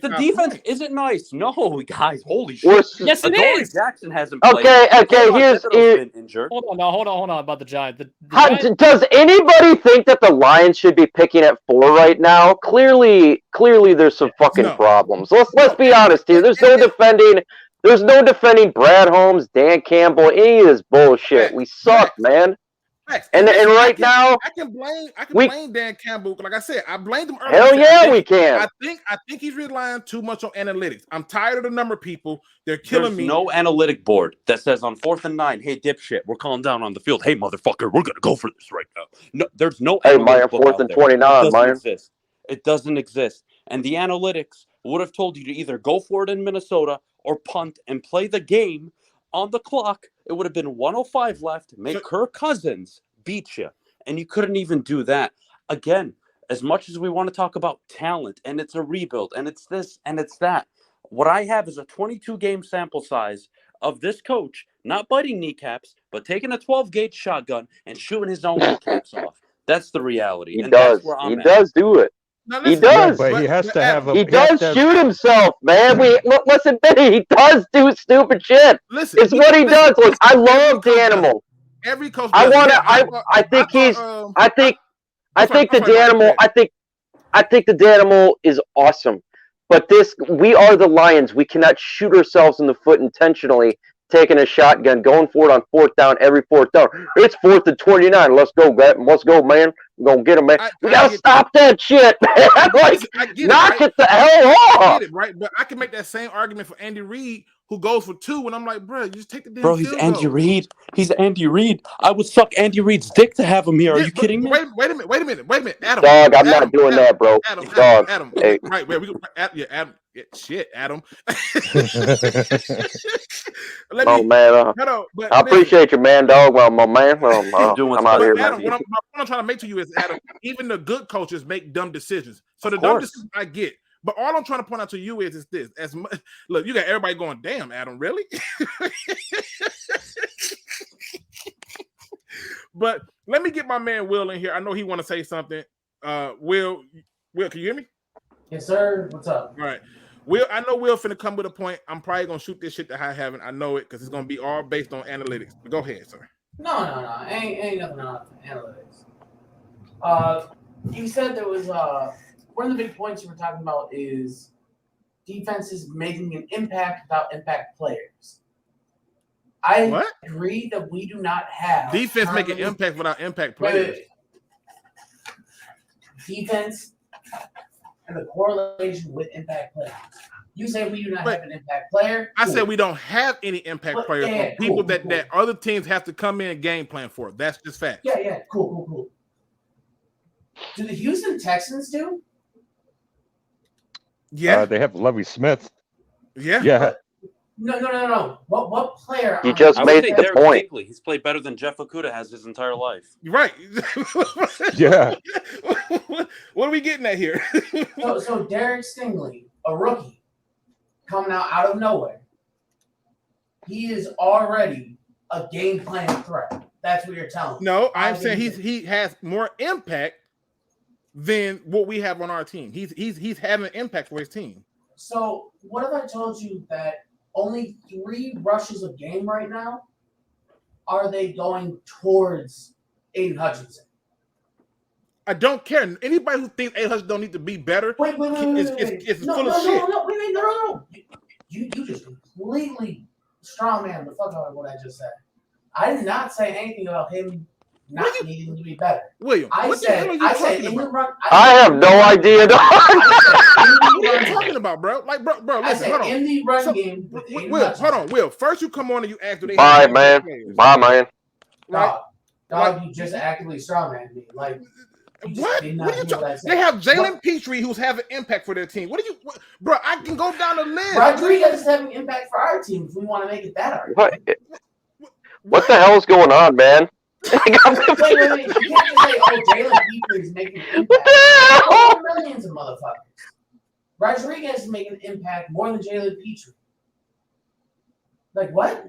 the defense isn't nice. No, guys. Holy shit. Yes, it is. Jackson hasn't played. Okay. Here's been injured. Hold on about the Giants. Does anybody think that the Lions should be picking at 4 right now? Clearly, there's some fucking problems. Let's be honest here. There's no defending. There's no defending Brad Holmes, Dan Campbell, any of this bullshit. We suck, man. And right now, I can blame Dan Campbell. Like I said, I blamed him earlier. Hell yeah, we can. I think he's relying too much on analytics. I'm tired of the number of people. They're killing me. There's no analytic board that says on 4th and 9, hey, dipshit, we're calling down on the field. Hey, motherfucker, we're gonna go for this right now. No, there's no. Hey, Meyer, 4th and 29, Meyer. It doesn't exist. And the analytics would have told you to either go for it in Minnesota or punt and play the game on the clock. It would have been 105 left. Make Kirk Cousins beat you. And you couldn't even do that. Again, as much as we want to talk about talent and it's a rebuild and it's this and it's that, what I have is a 22-game sample size of this coach not biting kneecaps, but taking a 12-gauge shotgun and shooting his own kneecaps off. That's the reality. That's where I'm at. Does do it. He does. But he has to have a. He does shoot himself, man. Let's admit it. He does do stupid shit. It's what he does. Look, I love the animal. Every coach. I think the Danimal. I think the Danimal is awesome. But we are the Lions. We cannot shoot ourselves in the foot intentionally, taking a shotgun, going for it on 4th down, every 4th down. It's 4th and 29. Let's go, man. We're going to get him, man. We got to stop that shit, man. Knock it the hell off. I get it, right? But I can make that same argument for Andy Reid, who goes for 2, and I'm like, bro, you just take the damn Bro, he's Andy Reid. He's Andy Reid. I would suck Andy Reid's dick to have him here. Are you kidding me? Wait a minute. Adam. Dog, I'm not doing that, bro. Adam. Hey. Right, Adam. Shit, Adam. Man. I appreciate you, man, dog. Well, my man. I'm out here, Adam, man. what I'm trying to make to you is, Adam, even the good coaches make dumb decisions. So the dumb decisions I get. But all I'm trying to point out to you is this. Look, you got everybody going, damn, Adam, really? But let me get my man Will in here. I know he want to say something. Will, can you hear me? Yes, sir. What's up? All right. Will, I know Will finna come with a point. I'm probably gonna shoot this shit to high heaven. I know it because it's gonna be all based on analytics. But go ahead, sir. No. Ain't nothing on analytics. You said there was one of the big points you were talking about is defenses making an impact without impact players. I agree that we do not have defense making impact without impact players. Defense and the correlation with impact players. You say we do not have an impact player. I said we don't have any impact players. People that other teams have to come in and game plan for. That's just fact. Yeah. Cool. Do the Houston Texans do? Yeah. They have Lovie Smith. Yeah. Yeah. No. What player? You just I would made say the Derek point. Stingley. He's played better than Jeff Okuda has his entire life. Right. Yeah. What are we getting at here? So Derek Stingley, a rookie, coming out of nowhere. He is already a game plan threat. That's what you're telling me. No, I'm saying he has more impact than what we have on our team. He's having an impact for his team. So what if I told you that only 3 rushes a game right now are they going towards Aiden Hutchinson? I don't care. Anybody who thinks Aiden Hutchinson don't need to be better Wait. is full of shit. No. You just completely strawman the fuck out of what I just said. I did not say anything about him not needing to be better. William, I what said the hell are you talking in the about? run. I have no idea. What are you talking about, bro? Like, bro, I listen, said hold on. in the run game. With Aiden Will, Hutchinson. hold on, Will. First, you come on and you ask, do they Bye, have man. players? Bye, man. Right? Dog, you just actively strawman me. Like, you just What? did not What are you hear what I talking? said. They have Jalen What? Petrie, who's having impact for their team. Bro? I can go down the list. Rodriguez is having impact for our team if we want to make it that argument. What the hell is going on, man? Wait. You can't just say, oh, Jalen Petrie is making an What impact. the hell? There are millions of motherfuckers. Rodriguez is making an impact more than Jalen Petrie. Like, what?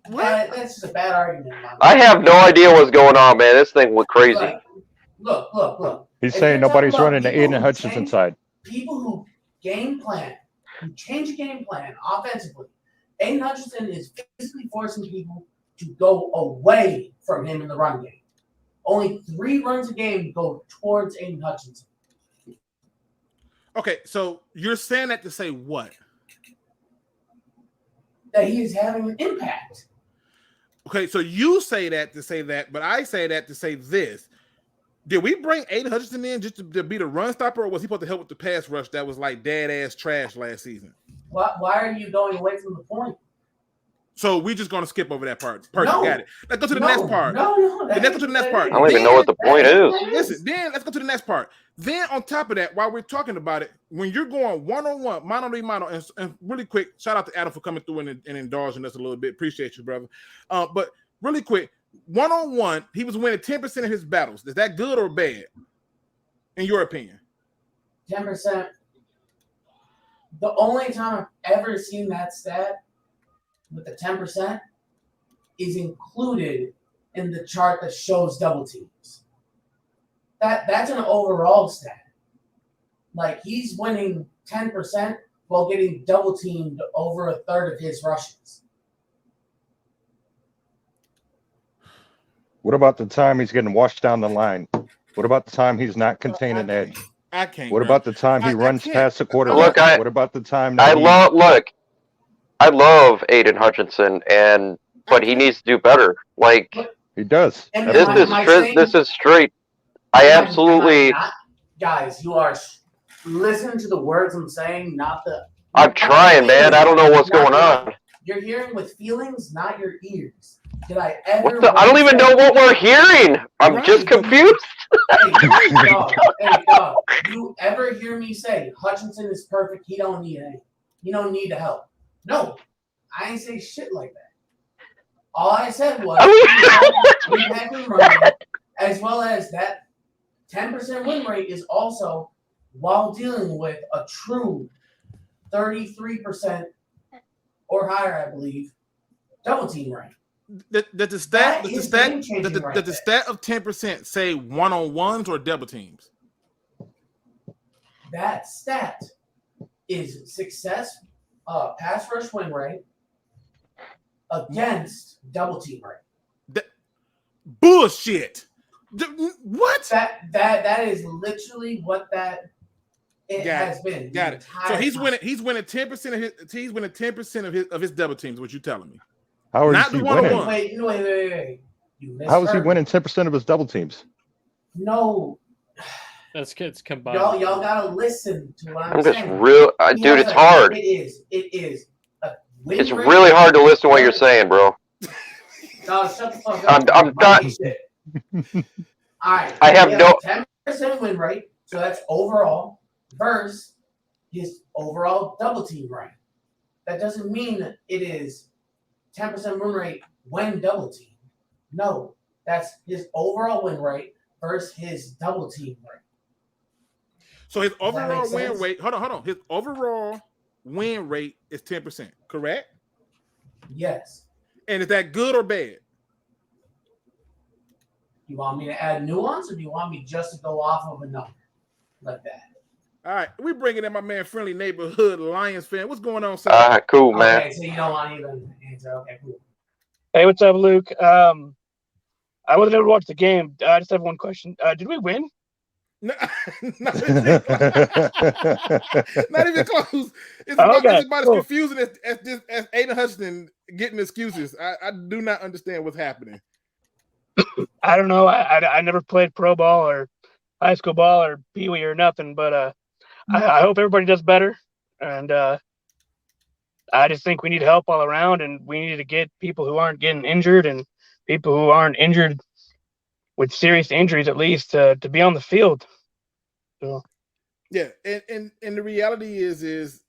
That's just a bad argument. I have no idea what's going on, man. This thing went crazy. Look. He's If saying you're talking nobody's about running the people Aiden who Hutchinson change- side. People who change a game plan offensively. Aiden Hutchinson is physically forcing people to go away from him in the run game. Only 3 runs a game go towards Aiden Hutchinson. Okay, so you're saying that to say what? That he is having an impact. Okay, so you say that to say that, but I say that to say this. Did we bring Aiden Hutchinson in just to be the run stopper, or was he supposed to help with the pass rush that was like dead-ass trash last season? Why are you going away from the point? So we're just going to skip over that part. Perfect, No. got it. Let's go to the next part. No. Let's go to the next part. I don't even know what the point is. Listen, then let's go to the next part. Then on top of that, while we're talking about it, when you're going one-on-one, mano-a-mano, and really quick, shout out to Adam for coming through and indulging us a little bit. Appreciate you, brother. But really quick, one-on-one, he was winning 10% of his battles. Is that good or bad, in your opinion? 10%. The only time I've ever seen that stat with the 10% is included in the chart that shows double teams. That's an overall stat. Like, he's winning 10% while getting double teamed over a third of his rushes. What about the time he's getting washed down the line? What about the time he's not containing edge? I can't. What about the time he runs can't. past the quarterback? Look, what about the time I that love Aiden Hutchinson, but he needs to do better. Like, he does? And this is straight. I absolutely. Guys, you are listening to the words I'm saying, not the. I'm trying, man. I don't know what's going on. You're hearing with feelings, not your ears. Did I ever? I don't even know what we're hearing. I'm just confused. Hey, dog. You ever hear me say Hutchinson is perfect? He don't need any. He don't need the help. No, I ain't say shit like that. All I said was we had him running, as well as that 10% win rate is also while dealing with a true 33% or higher, I believe, double team rate. Does the stat of 10% say one-on-ones or double teams? That stat is success pass rush win rate against double team rate. Bullshit. What? That is literally what that has been. Got it. So he's winning 10% of his. He's winning 10% of his double teams. What you telling me? How is he winning? Wait. How is he winning 10% of his double teams? No. That's kids combined. Y'all gotta listen to what I'm I'm saying. just real, dude. It's hard. It is. It's really hard to listen to what you're saying, bro. No, shut the fuck up. I'm not. All right. I have no 10% win rate So that's overall versus his overall double team rate. That doesn't mean that it is 10% win rate when double team. No, that's his overall win rate versus his double team rate. So his Does that overall make win sense? rate, hold on. His overall win rate is 10%, correct? Yes. And is that good or bad? You want me to add nuance, or do you want me just to go off of a number like that? All right, we bringing in my man, friendly neighborhood Lions fan. What's going on, sir? Cool, man. Okay, so you don't want to even answer. Okay, cool. Hey, what's up, Luke? I wasn't able to watch the game. I just have one question. Did we win? No, not even close. It's about as confusing as Aiden Hutchinson getting excuses. I do not understand what's happening. I don't know. I never played pro ball or high school ball or Pee Wee or nothing, but I hope everybody does better. And I just think we need help all around, and we need to get people who aren't getting injured and people who aren't injured with serious injuries, at least, to be on the field. So. Yeah, and the reality is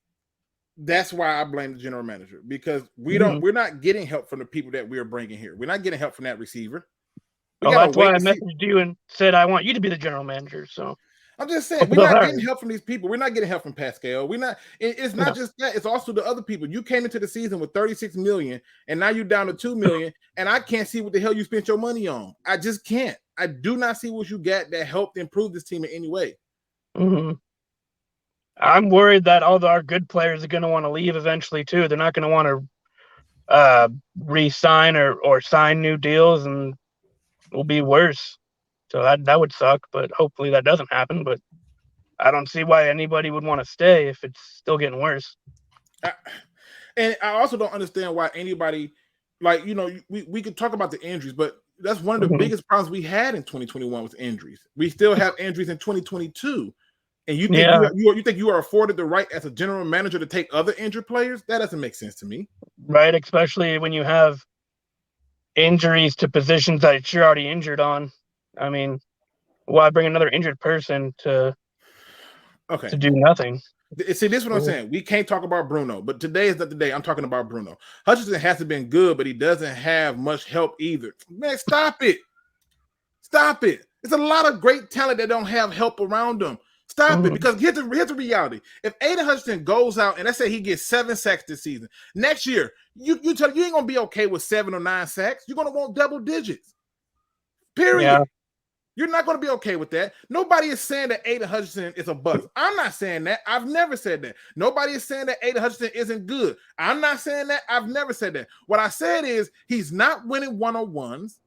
that's why I blame the general manager, because we're not getting help from the people that we're bringing here. We're not getting help from that receiver. That's why I messaged you and said I want you to be the general manager. So I'm just saying, we're not getting help from these people. We're not getting help from Pascal. We're not. It's not just that. It's also the other people. You came into the season with $36 million, and now you're down to $2 million, and I can't see what the hell you spent your money on. I just can't. I do not see what you got that helped improve this team in any way. Mm-hmm. I'm worried that all our good players are going to want to leave eventually too. They're not going to want to re-sign or sign new deals, and it'll be worse. So that would suck, but hopefully that doesn't happen. But I don't see why anybody would want to stay if it's still getting worse. And I also don't understand why anybody, we could talk about the injuries, but that's one of the biggest problems we had in 2021 was injuries. We still have injuries in 2022. And you think you think you are afforded the right as a general manager to take other injured players? That doesn't make sense to me. Right, especially when you have injuries to positions that you're already injured on. I mean, why bring another injured person to do nothing? See, this is what I'm saying. We can't talk about Bruno, but today is not the day. I'm talking about Bruno. Hutchinson hasn't been good, but he doesn't have much help either. Man, stop it. Stop it. It's a lot of great talent that don't have help around them. Stop it, because here's the reality. If Aiden Hutchinson goes out and let's say he gets 7 sacks this season, next year you ain't gonna be okay with 7 or 9 sacks. You're gonna want double digits. Period. Yeah. You're not gonna be okay with that. Nobody is saying that Aiden Hutchinson is a bust. I'm not saying that. I've never said that. Nobody is saying that Aiden Hutchinson isn't good. I'm not saying that. I've never said that. What I said is he's not winning one-on-ones,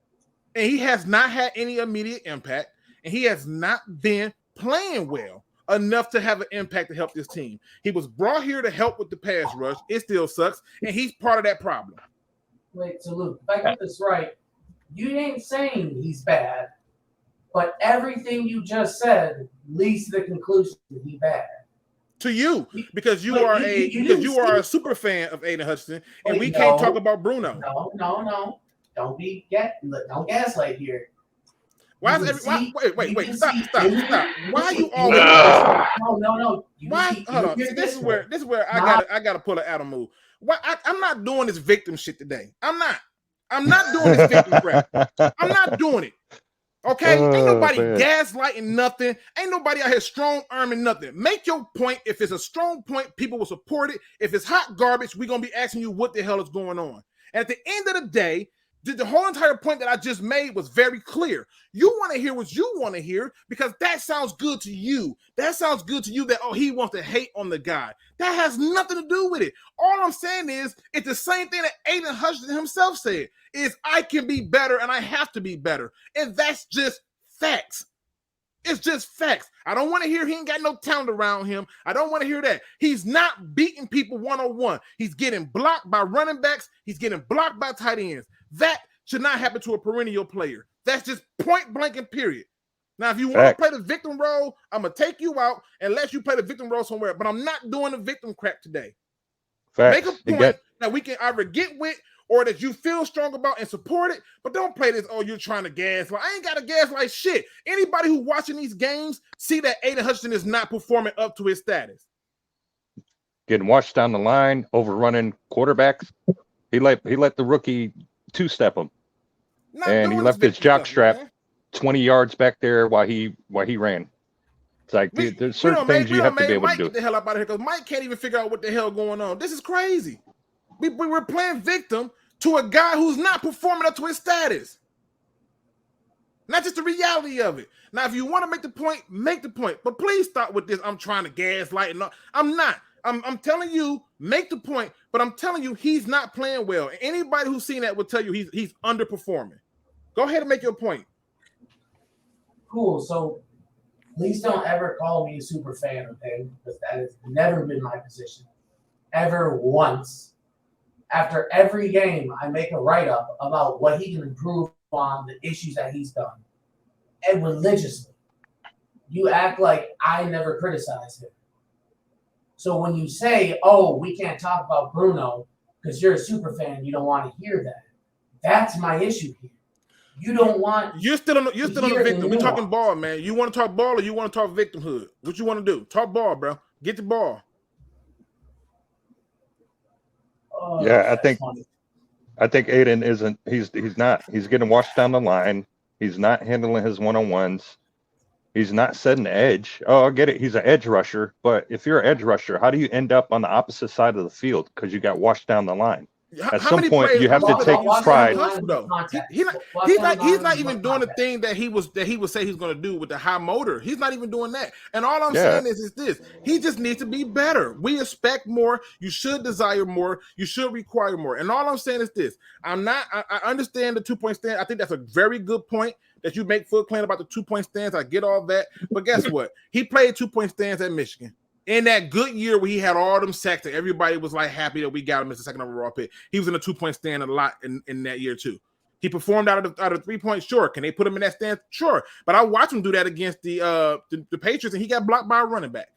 and he has not had any immediate impact, and he has not been playing well enough to have an impact to help this team. He was brought here to help with the pass rush. It still sucks, and he's part of that problem. Wait, so Luke, if I get this right, you ain't saying he's bad, but everything you just said leads to the conclusion that he's bad. To you, because you are a super fan of Aiden Hutchinson, and we can't talk about Bruno. No. Don't gaslight here. Why is wait, stop. Why are you always No. Why? Hold on. See, this is where I gotta pull an Adam move. Why I'm not doing this victim shit today. I'm not doing this victim crap. I'm not doing it. Okay? Ain't nobody gaslighting nothing. Ain't nobody out here strong arming nothing. Make your point. If it's a strong point, people will support it. If it's hot garbage, we're gonna be asking you what the hell is going on. And at the end of the day, the whole entire point that I just made was very clear. You want to hear what you want to hear because that sounds good to you. That sounds good to you that, he wants to hate on the guy. That has nothing to do with it. All I'm saying is it's the same thing that Aiden Hutchinson himself said, is I can be better and I have to be better. And that's just facts. It's just facts. I don't want to hear he ain't got no talent around him. I don't want to hear that. He's not beating people one-on-one. He's getting blocked by running backs. He's getting blocked by tight ends. That should not happen to a perennial player. That's just point blank and period. Now, if you want to play the victim role, I'm going to take you out and let you play the victim role somewhere. But I'm not doing the victim crap today. Make a point that we can either get with or that you feel strong about and support it, but don't play this, oh, you're trying to gaslight. I ain't got to gaslight shit. Anybody who watching these games see that Aiden Hutchinson is not performing up to his status. Getting washed down the line, overrunning quarterbacks. He let the rookie two-step him. And he left his jock strap 20 yards back there while he ran. It's like, dude, there's certain things you have to be able to do. Get the hell up out of here, because Mike can't even figure out what the hell going on. This is crazy. We're playing victim to a guy who's not performing up to his status. Not just the reality of it. Now, if you want to make the point, make the point. But please stop with this. I'm trying to gaslight. And I'm not. I'm telling you, make the point. But I'm telling you, he's not playing well. Anybody who's seen that will tell you he's underperforming. Go ahead and make your point. Cool. So please don't ever call me a super fan of him, because that has never been my position. Ever once. After every game, I make a write-up about what he can improve on, the issues that he's done. And religiously, you act like I never criticize him. So when you say, oh, we can't talk about Bruno because you're a super fan, you don't want to hear that. That's my issue here. You don't want. You're still on the victim. We're talking ball, man. You want to talk ball or you want to talk victimhood? What you want to do? Talk ball, bro. Get the ball. Oh, yeah, I think Aiden isn't. He's not. He's getting washed down the line. He's not handling his one-on-ones. He's not setting the edge. Oh, I get it. He's an edge rusher, but if you're an ededge rusher, how do you end up on the opposite side of the field because you got washed down the line? At some point, you have to take pride. He's not even doing the thing that he would say he's going to do with the high motor. He's not even doing that. And all I'm saying is this: he just needs to be better. We expect more. You should desire more. You should require more. And all I'm saying is this: I understand the 2-point stand. I think that's a very good point that you make, Foot Clan, about the 2-point stands. I get all that, but guess what? He played 2-point stands at Michigan. In that good year where he had all them sacks and everybody was like happy that we got him as a second overall pick, he was in a 2-point stand a lot in that year too. He performed out of 3-point, sure. Can they put him in that stand? Sure. But I watched him do that against the Patriots, and he got blocked by a running back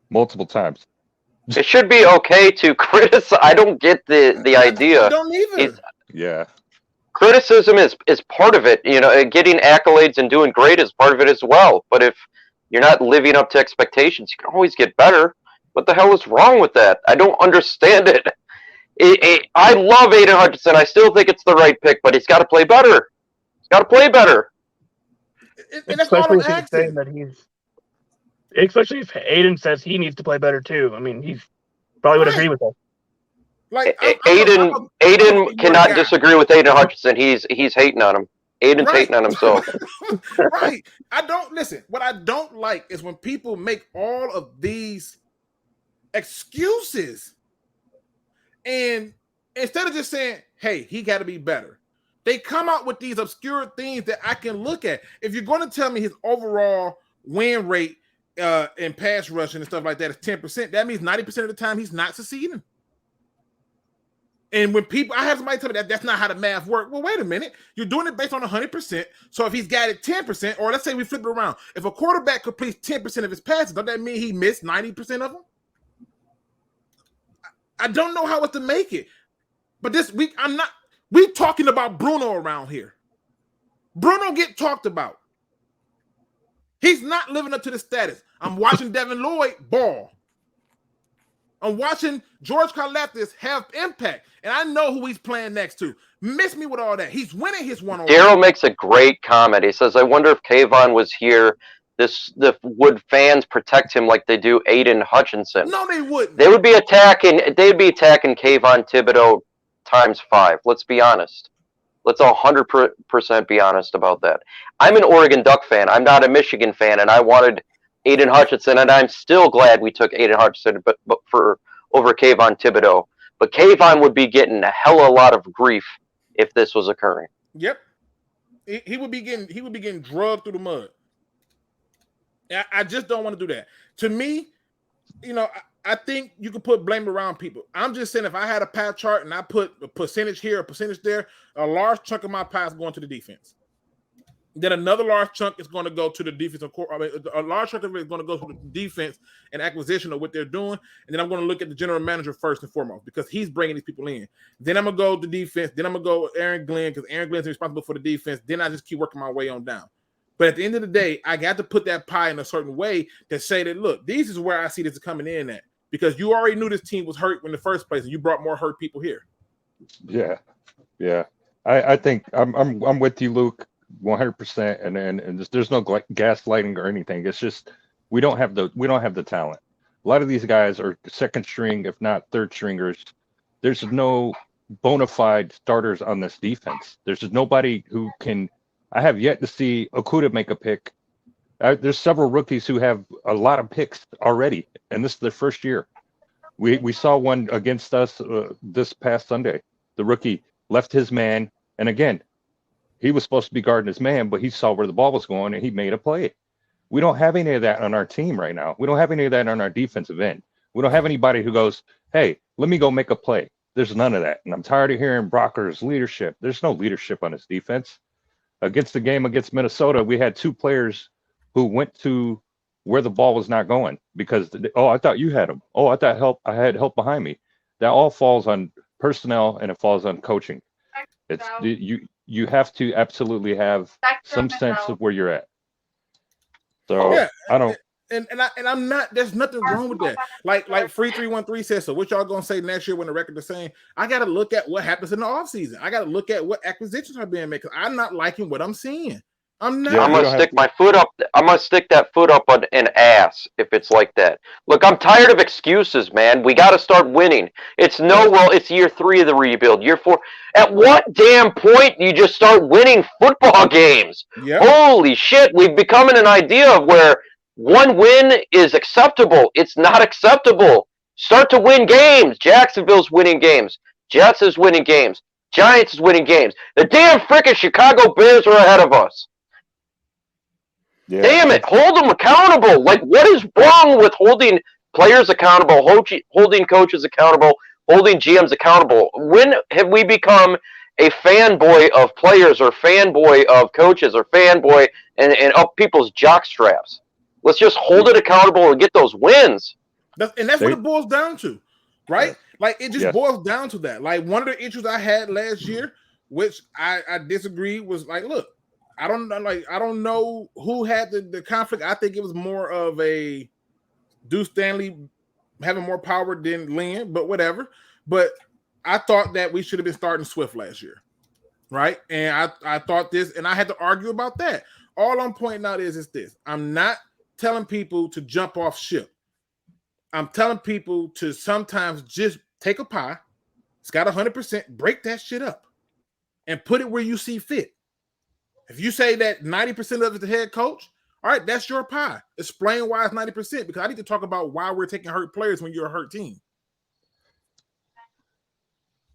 multiple times. It should be okay to criticize. I don't get the idea. I don't either. Yeah. Criticism is part of it. You know, getting accolades and doing great is part of it as well. But if you're not living up to expectations, you can always get better. What the hell is wrong with that? I don't understand it. I love Aiden Hutchinson. I still think it's the right pick, but he's got to play better. He's got to play better. And that's all I'm asking. Especially if Aiden says he needs to play better too. I mean, he probably would agree with that. Like Aiden cannot disagree with Aiden Hutchinson. He's hating on him. Aiden's hating on himself. Right. What I don't like is when people make all of these excuses, and instead of just saying, hey, he got to be better, they come out with these obscure things that I can look at. If you're going to tell me his overall win rate in pass rushing and stuff like that is 10%, that means 90% of the time he's not succeeding. And when I have somebody tell me that's not how the math works. Well, wait a minute. You're doing it based on 100%. So if he's got it 10%, or let's say we flip it around. If a quarterback completes 10% of his passes, doesn't that mean he missed 90% of them? I don't know how else to make it. But this week, we talking about Bruno around here. Bruno get talked about. He's not living up to the status. I'm watching Devin Lloyd ball. I'm watching George Karlaftis have impact, and I know who he's playing next to. Miss me with all that. He's winning his one-on-one. Daryl makes a great comment. He says, I wonder if Kayvon was here, would fans protect him like they do Aiden Hutchinson? No, they wouldn't. They'd be attacking Kayvon Thibodeau times 5. Let's be honest. Let's 100% be honest about that. I'm an Oregon Duck fan. I'm not a Michigan fan, and I wanted Aiden Hutchinson, and I'm still glad we took Aiden Hutchinson but over Kayvon Thibodeau. But Kayvon would be getting a hell of a lot of grief if this was occurring. Yep. He would be getting drugged through the mud. I just don't want to do that. To me, I think you can put blame around people. I'm just saying if I had a pie chart and I put a percentage here, a percentage there, a large chunk of my pie is going to the defense. Then another large chunk is going to go to the defensive core. A large chunk of it is going to go to the defense and acquisition of what they're doing. And then I'm going to look at the general manager first and foremost because he's bringing these people in. Then I'm going to go to defense. Then I'm going to go Aaron Glenn because Aaron Glenn's responsible for the defense. Then I just keep working my way on down. But at the end of the day, I got to put that pie in a certain way to say that, look, this is where I see this coming in at because you already knew this team was hurt in the first place and you brought more hurt people here. Yeah. I think I'm with you, Luke. 100%, and there's no gaslighting or anything. It's just we don't have the talent. A lot of these guys are second string, if not third stringers. There's no bona fide starters on this defense. There's just nobody who can. I have yet to see Okuda make a pick. There's several rookies who have a lot of picks already, and this is their first year. We saw one against us this past Sunday. The rookie left his man, and again. He was supposed to be guarding his man, but he saw where the ball was going and he made a play. We don't have any of that on our team right now. We don't have any of that on our defensive end. We don't have anybody who goes, hey, let me go make a play. There's none of that. And I'm tired of hearing Brocker's leadership. There's no leadership on his defense. Against the game against Minnesota, we had two players who went to where the ball was not going because, I thought you had him. Oh, I had help behind me. That all falls on personnel and it falls on coaching. It's you have to absolutely have some sense of where you're at. So yeah, I don't. And I'm not. There's nothing wrong with that. Like Free 313 says. So what y'all gonna say next year when the record is saying? I got to look at what happens in the offseason. I got to look at what acquisitions are being made because I'm not liking what I'm seeing. I'm not. I'm gonna stick my foot up. I'm gonna stick that foot up on an ass if it's like that. Look, I'm tired of excuses, man. We got to start winning. It's it's year 3 of the rebuild. Year 4. At what damn point do you just start winning football games? Yep. Holy shit! We've become an idea of where one win is acceptable. It's not acceptable. Start to win games. Jacksonville's winning games. Jets is winning games. Giants is winning games. The damn frickin' Chicago Bears are ahead of us. Yeah. Damn it, hold them accountable. Like, what is wrong with holding players accountable, holding coaches accountable, holding GMs accountable? When have we become a fanboy of players or fanboy of coaches or fanboy and up people's jock straps? Let's just hold it accountable and get those wins. That's what it boils down to, right? Like, it just boils down to that. Like, one of the issues I had last year, which I disagreed, was like, look, I don't know who had the conflict. I think it was more of a Deuce Stanley having more power than Lynn, but whatever. But I thought that we should have been starting Swift last year, right? And I thought this, and I had to argue about that. All I'm pointing out is this. I'm not telling people to jump off ship. I'm telling people to sometimes just take a pie. It's got 100%. Break that shit up and put it where you see fit. If you say that 90% of it's the head coach, all right, that's your pie. Explain why it's 90%, because I need to talk about why we're taking hurt players when you're a hurt team.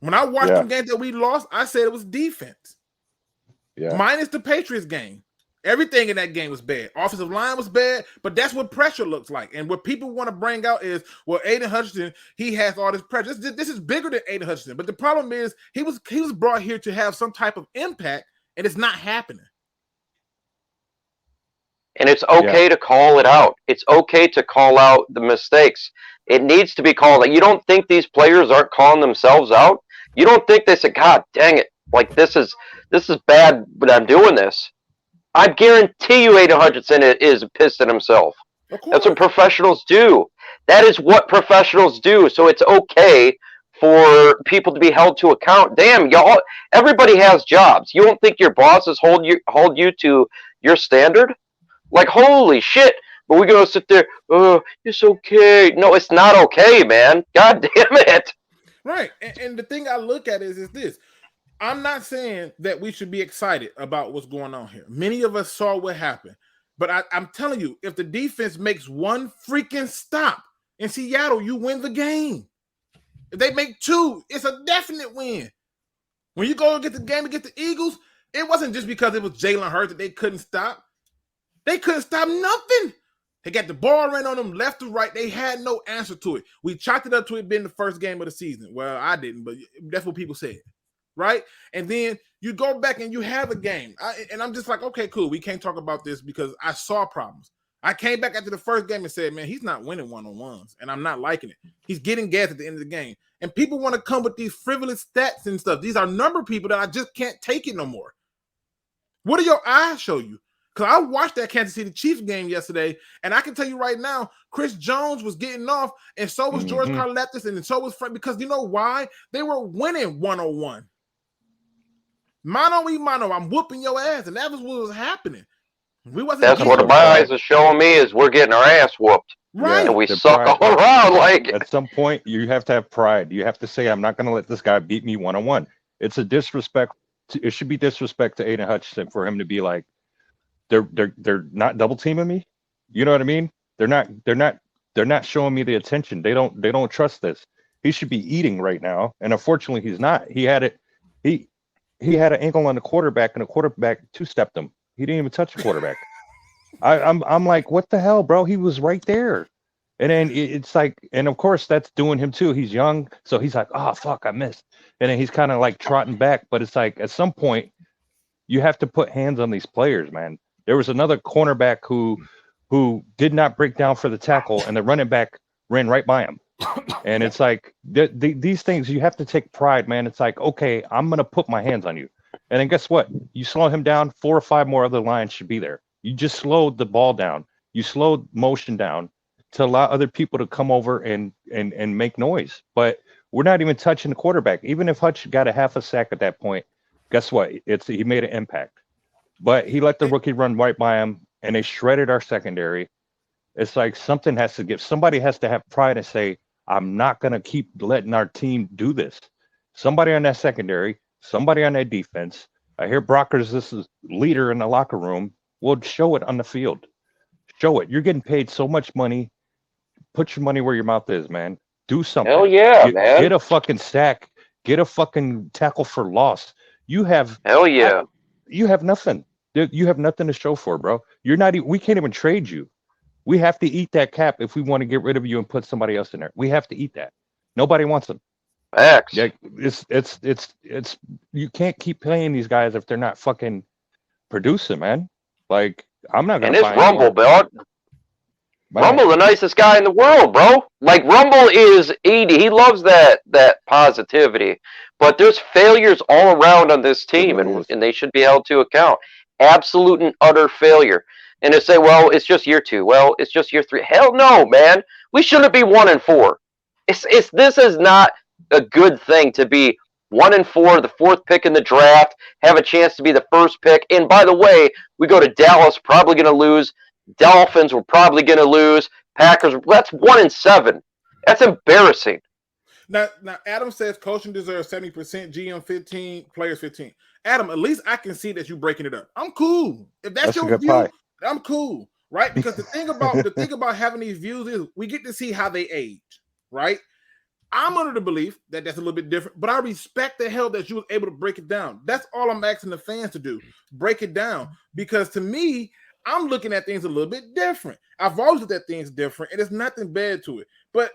When I watched the games that we lost, I said it was defense. Yeah. Minus the Patriots game. Everything in that game was bad. Offensive line was bad, but that's what pressure looks like. And what people want to bring out is, well, Aiden Hutchinson, he has all this pressure. This is bigger than Aiden Hutchinson. But the problem is he was brought here to have some type of impact, and it's not happening. And it's okay to call it out. It's okay to call out the mistakes. It needs to be called out. You don't think these players aren't calling themselves out? You don't think they say, God dang it, like this is bad, but I'm doing this. I guarantee you Aiden Hutchinson is pissed at himself. That's what professionals do. That is what professionals do. So it's okay for people to be held to account. Damn, y'all, everybody has jobs. You don't think your bosses hold you to your standard? Like, holy shit. But we're going to sit there, oh, it's okay. No, it's not okay, man. God damn it. Right. And the thing I look at is this. I'm not saying that we should be excited about what's going on here. Many of us saw what happened. But I'm telling you, if the defense makes one freaking stop in Seattle, you win the game. If they make 2, it's a definite win. When you go and get the game against the Eagles, it wasn't just because it was Jalen Hurts that they couldn't stop. They couldn't stop nothing. They got the ball ran on them left to right. They had no answer to it. We chalked it up to it being the first game of the season. Well, I didn't, but that's what people said. right? And then you go back and you have a game. And I'm just like, okay, cool. We can't talk about this because I saw problems. I came back after the first game and said, man, he's not winning one-on-ones, and I'm not liking it. He's getting gas at the end of the game. And people want to come with these frivolous stats and stuff. These are number people that I just can't take it no more. What do your eyes show you? Because I watched that Kansas City Chiefs game yesterday, and I can tell you right now, Chris Jones was getting off, and so was George Karlaftis, and so was Frank, because you know why? They were winning 101. Mano, I'm whooping your ass, and that was what was happening. That's what my eyes are showing me is we're getting our ass whooped. Right. And we suck all around. Like, at some point, you have to have pride. You have to say, I'm not going to let this guy beat me one-on-one. It's a disrespect. It should be disrespect to Aiden Hutchinson for him to be like, they're not double teaming me. You know what I mean? They're not showing me the attention. They don't trust this. He should be eating right now. And unfortunately, he's not. He had an ankle on the quarterback, and the quarterback two-stepped him. He didn't even touch the quarterback. I'm like, what the hell, bro? He was right there. And then it's like, and of course that's doing him too. He's young, so he's like, oh fuck, I missed. And then he's kind of like trotting back. But it's like at some point, you have to put hands on these players, man. There was another cornerback who did not break down for the tackle, and the running back ran right by him. And it's like these things, you have to take pride, man. It's like, okay, I'm gonna put my hands on you. And then guess what? You slow him down, 4 or 5 more other lines should be there. You just slowed the ball down. You slowed motion down to allow other people to come over and make noise. But we're not even touching the quarterback. Even if Hutch got a half a sack at that point, guess what? He made an impact. But he let the rookie run right by him, and they shredded our secondary. It's like something has to give. Somebody has to have pride and say, I'm not going to keep letting our team do this. Somebody on that secondary, somebody on that defense. I hear Brockers, this is leader in the locker room. Well, show it on the field. Show it. You're getting paid so much money. Put your money where your mouth is, man. Do something. Hell yeah, man. Get a fucking sack. Get a fucking tackle for loss. You have you have nothing. You have nothing to show for, bro. You're not. We can't even trade you. We have to eat that cap if we want to get rid of you and put somebody else in there. We have to eat that. Nobody wants them. Facts. Yeah, it's. You can't keep paying these guys if they're not fucking producing, man. Like I'm not gonna. And it's Rumble, bro. Rumble, the nicest guy in the world, bro. Like Rumble is 80. He loves that positivity. But there's failures all around on this team, and they should be held to account. Absolute and utter failure. And they say, well, it's just year 2. Well, it's just year 3. Hell no, man. We shouldn't be 1-4. This is not a good thing to be 1-4, the 4th pick in the draft, have a chance to be the 1st pick. And by the way, we go to Dallas, probably going to lose. Dolphins, we're probably going to lose. Packers, that's 1-7. That's embarrassing. Now, Adam says coaching deserves 70%, GM 15, players 15. Adam, at least I can see that you're breaking it up. I'm cool. If that's your view, pie. I'm cool, right? Because the thing about having these views is we get to see how they age, right? I'm under the belief that that's a little bit different, but I respect the hell that you was able to break it down. That's all I'm asking the fans to do, break it down. Because to me, I'm looking at things a little bit different. I've always looked at things different, and there's nothing bad to it. But,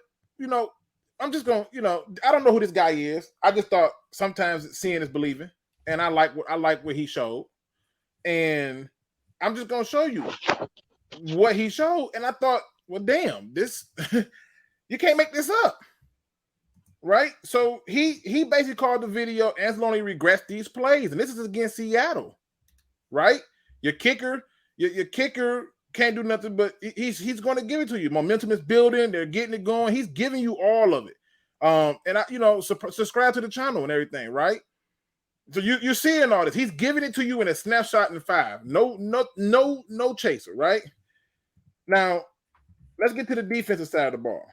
I'm just going to, I don't know who this guy is. I just thought sometimes seeing is believing, and I like what he showed. And I'm just going to show you what he showed. And I thought, well, damn, this, you can't make this up. Right? So he basically called the video, Anzalone regressed these plays. And this is against Seattle. Right? Your kicker can't do nothing, but he's going to give it to you. Momentum is building. They're getting it going. He's giving you all of it. And I, subscribe to the channel and everything, right? So you're seeing all this. He's giving it to you in a snapshot in 5. No chaser, right? Now, let's get to the defensive side of the ball.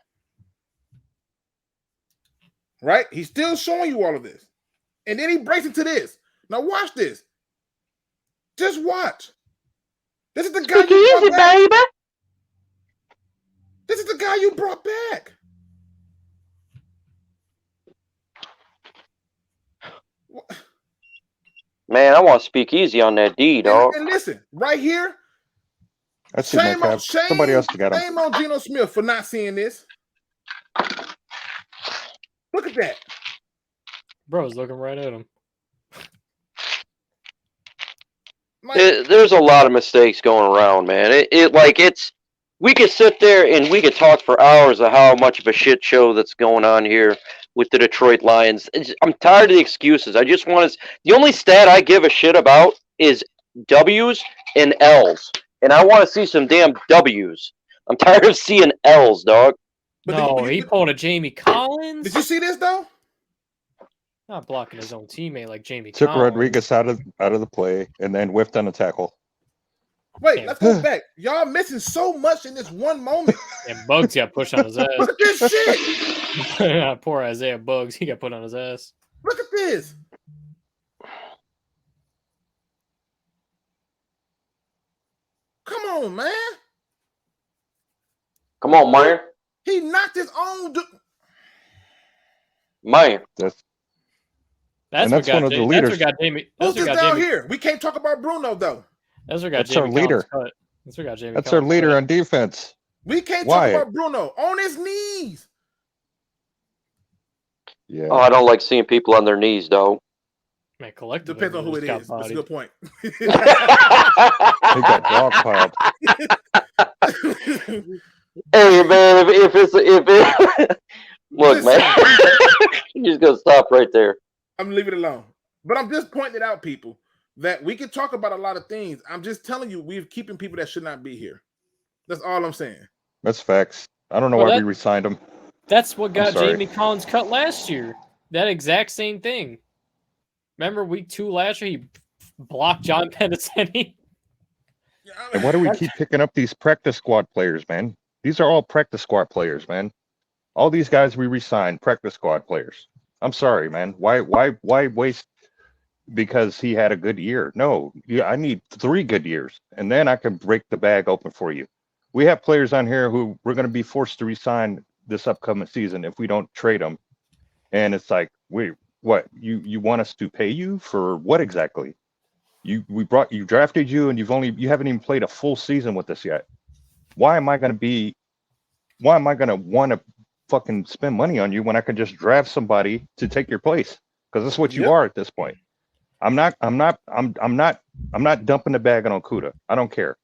Right? He's still showing you all of this. And then he breaks into this. Now watch this. Just watch. This is the guy you brought back. Baby. This is the guy you brought back. Man, I want to speak easy on that D, dog. And listen, right here. That's somebody else got him. Shame on Geno Smith for not seeing this. Look at that. Bro's looking right at him. There's a lot of mistakes going around, man. We could sit there and we could talk for hours of how much of a shit show that's going on here with the Detroit Lions. I'm tired of the excuses. I just want to. The only stat I give a shit about is W's and L's, and I want to see some damn W's. I'm tired of seeing L's, dog. No, he pulled a Jamie Collins. Did you see this though? Not blocking his own teammate like Jamie Took Collins. Rodriguez out of the play and then whiffed on a tackle. Wait, let's go back. Y'all missing so much in this one moment. And Bugs got pushed on his ass. Look at this shit. Poor Isaiah Bugs. He got put on his ass. Look at this. Come on, man. Come on, man. He knocked his own. Man. That's one of the leaders. That's what got Jamie. Who's this down here? We can't talk about Bruno though. That's what got That's Jamie our leader. Collins cut. That's what got Jamie. That's our Collins leader cut. on defense. We can't Why? talk about Bruno on his knees. Yeah. Oh, I don't like seeing people on their knees, though. Man, collectively. Depends on who it got is. That's a bodied. good point. He got dog piled. Hey, man, if it look, Listen. man, you just gonna stop right there. I'm leaving it alone. But I'm just pointing it out, people, that we can talk about a lot of things. I'm just telling you, we're keeping people that should not be here. That's all I'm saying. That's facts. I don't know Well, why that- we re-signed him. That's what got sorry. Jamie Collins cut last year. That exact same thing. Remember week 2 last year, he blocked John Pennicini. And why do we keep picking up these practice squad players, man? These are all practice squad players, man. All these guys we re-signed, practice squad players. I'm sorry, man. Why waste because he had a good year? No, I need 3 good years, and then I can break the bag open for you. We have players on here who we're going to be forced to re-sign this upcoming season if we don't trade them. And it's like, wait, what? You want us to pay you for what exactly? You drafted you, and you haven't even played a full season with us yet. Why am I going to want to fucking spend money on you when I can just draft somebody to take your place? Because that's what you are at this point. I'm not dumping the bag on Okuda. I don't care.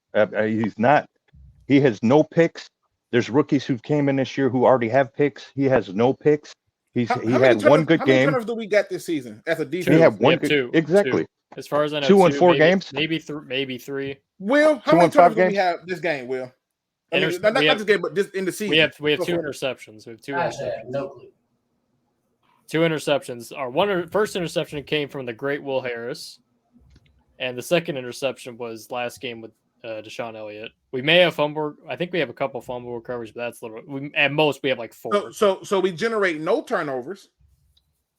He has no picks. There's rookies who came in this year who already have picks. He has no picks. He had one good How many game. turnovers do we got this season as a defense? He had one good, two. exactly. As far as I know, 2 and 4 games. maybe 3. Will, how 2 many and 5 turnovers do we games? have this game, Will? I mean, Inter- not we have- this game, but just in the season. We have Go 2 for it. interceptions. We have 2 Gosh, I interceptions. have no clue. 2 interceptions. Our first interception came from the great Will Harris, and the second interception was last game with Deshaun Elliott. We may have fumble. I think we have a couple fumble recoveries, but that's at most we have like 4. So we generate no turnovers.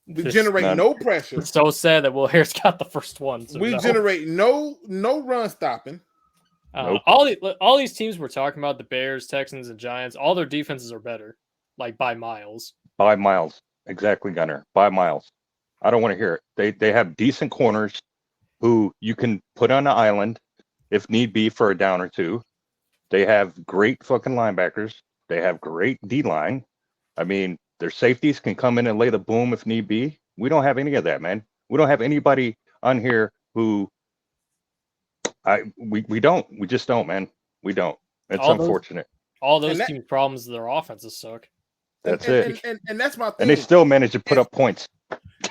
We It's generate none. no pressure. It's so sad that Will Harris got the first one. So We no. generate no run stopping. Nope. All these teams we're talking about, the Bears, Texans, and Giants, all their defenses are better, like by miles. By miles. Exactly, Gunner. By miles. I don't want to hear it. They have decent corners who you can put on the island if need be for a down or two. They have great fucking linebackers. They have great D-line. I mean, their safeties can come in and lay the boom if need be. We don't have any of that, man. We don't have anybody on here who we don't. We just don't, man. We don't. It's unfortunate. All those teams' problems, their offenses suck. That's it. And that's my thing. And they still manage to put up points.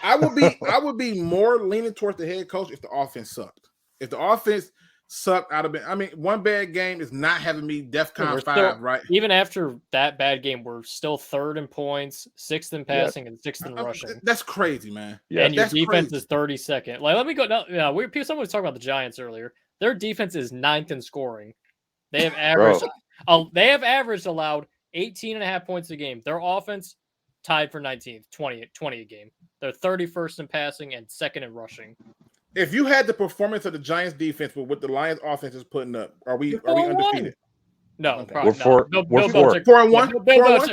I would be more leaning towards the head coach if the offense sucked. If the offense sucked, I'd have been. I mean, one bad game is not having me DEFCON 5, right? Even after that bad game, we're still 3rd in points, 6th in passing, and 6th in rushing. That's crazy, man. Yeah. And your That's defense crazy. is 32nd. Like, let me go. No, someone was talking about the Giants earlier. Their defense is 9th in scoring. They have averaged. They have averaged allowed 18.5 points a game. Their offense tied for 19th, 20 a game. They're 31st in passing and 2nd in rushing. If you had the performance of the Giants defense with what the Lions offense is putting up, are we undefeated? No, Okay. probably We're four- not. we're Bill 4. Belichick- 4-1?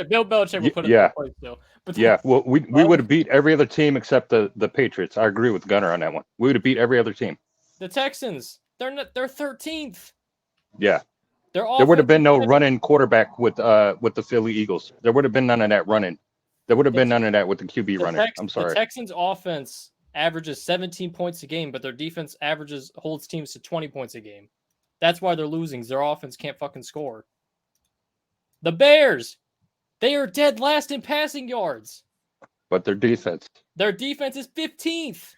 Bill Belichick will put it Yeah. in place still. But Yeah, well, we would have beat every other team except the Patriots. I agree with Gunner on that one. We would have beat every other team. the Texans, they're 13th. Yeah, They're there would have been no running quarterback with the Philly Eagles. There would have been none of that running. There would have been none of that with the QB running. I'm The sorry. Texans' offense averages 17 points a game, but their defense holds teams to 20 points a game. That's why they're losing. Their offense can't fucking score. The Bears, they are dead last in passing yards. But their defense is 15th.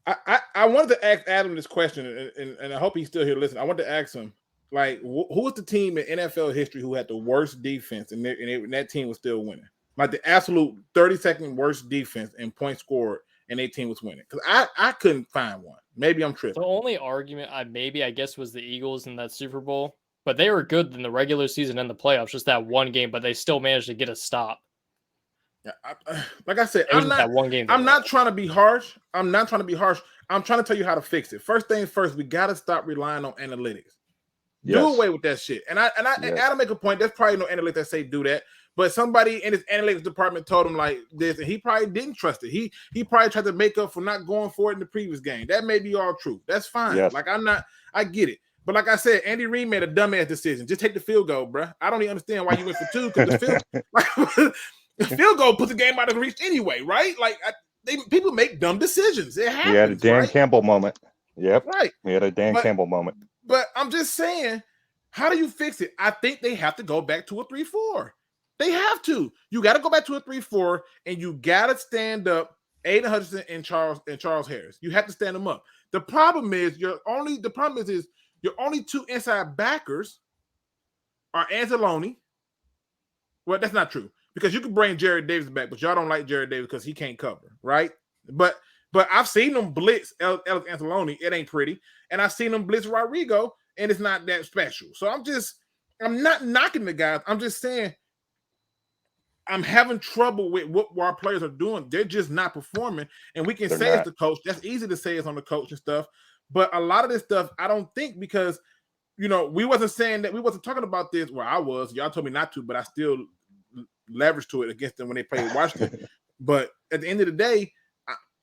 I wanted to ask Adam this question, and I hope he's still here listening. I wanted to ask him, like, who was the team in NFL history who had the worst defense, and that team was still winning? Like the absolute 32nd worst defense and points scored, and their team was winning. Because I couldn't find one. Maybe I'm tripping. The only argument I guess was the Eagles in that Super Bowl, but they were good in the regular season and the playoffs, just that one game, but they still managed to get a stop. Yeah, like I said, I'm not trying to be harsh. I'm trying to tell you how to fix it. First things first, we got to stop relying on analytics. Yes. Do away with that shit. And Adam make a point. There's probably no analytics that say do that. But somebody in his analytics department told him like this, and he probably didn't trust it. He probably tried to make up for not going for it in the previous game. That may be all true. That's fine. Yes. Like I get it. But like I said, Andy Reid made a dumbass decision. Just take the field goal, bro. I don't even understand why you went for 2 because the field goal puts the game out of reach anyway, right? Like people make dumb decisions. It happens. He had a Dan right? Campbell moment. Yep. Right. He had a Dan Campbell moment. But I'm just saying, how do you fix it? I think they have to go back to a 3-4. They have to. You got to go back to a 3-4, and you got to stand up Aiden Hutchinson and Charles Harris. You have to stand them up. The problem is your only 2 inside backers are Anzalone. Well, that's not true because you can bring Jared Davis back, but y'all don't like Jared Davis because he can't cover, right? But I've seen them blitz Alex Anzalone. It ain't pretty, and I've seen them blitz Rodrigo, and it's not that special. So I'm not knocking the guys. I'm just saying I'm having trouble with what our players are doing. They're just not performing, and we can say it's the coach. That's easy to say it's on the coach and stuff. But a lot of this stuff, I don't think because, we wasn't saying that we wasn't talking about this. Well, I was. Y'all told me not to, but I still leveraged to it against them when they played Washington. But at the end of the day,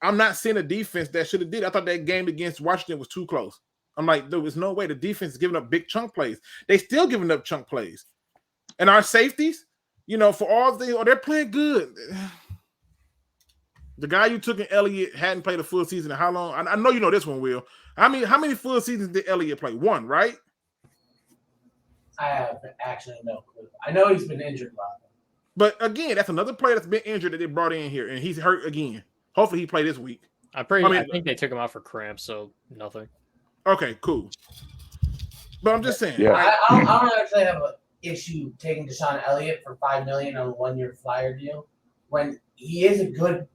I'm not seeing a defense that should have did. I thought that game against Washington was too close. I'm like, there was no way the defense is giving up big chunk plays. They still giving up chunk plays. And our safeties, for all they're playing good. The guy you took in Elliott hadn't played a full season in how long? I know you know this one, Will. How many full seasons did Elliott play? 1, right? I have actually no clue. I know he's been injured a lot. But again, that's another player that's been injured that they brought in here, and he's hurt again. Hopefully he played this week. I think they took him out for cramps, so nothing. Okay, cool. But I'm just saying. Yeah. I don't actually have an issue taking Deshaun Elliott for $5 million on a 1-year flyer deal when he is good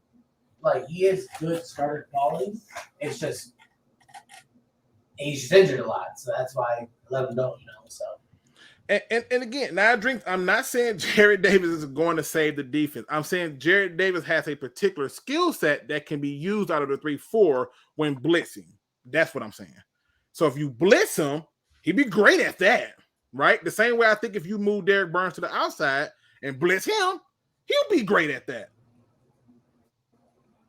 starter quality. It's just he's just injured a lot, so that's why I let him go. So. And again, I'm not saying Jared Davis is going to save the defense. I'm saying Jared Davis has a particular skill set that can be used out of the 3-4 when blitzing. That's what I'm saying. So if you blitz him, he'd be great at that, right? The same way I think if you move Derek Burns to the outside and blitz him, he'll be great at that.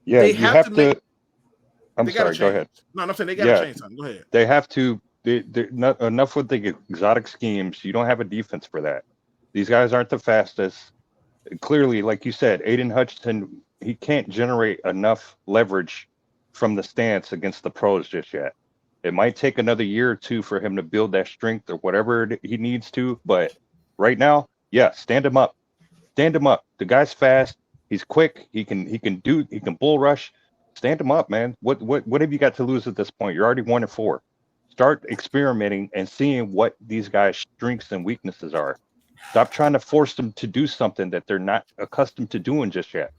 Yeah, you have to. I'm sorry. Go ahead. No, I'm saying they got to change something. Go ahead. They have to. They're not enough with the exotic schemes. You don't have a defense for that. These guys aren't the fastest. Clearly, like you said, Aiden Hutchinson, he can't generate enough leverage from the stance against the pros just yet. It might take another year or 2 for him to build that strength or whatever he needs to. But right now, stand him up. Stand him up. The guy's fast. He's quick. He can bull rush. Stand him up, man. What have you got to lose at this point? You're already 1-4. Start experimenting and seeing what these guys' strengths and weaknesses are. Stop trying to force them to do something that they're not accustomed to doing just yet.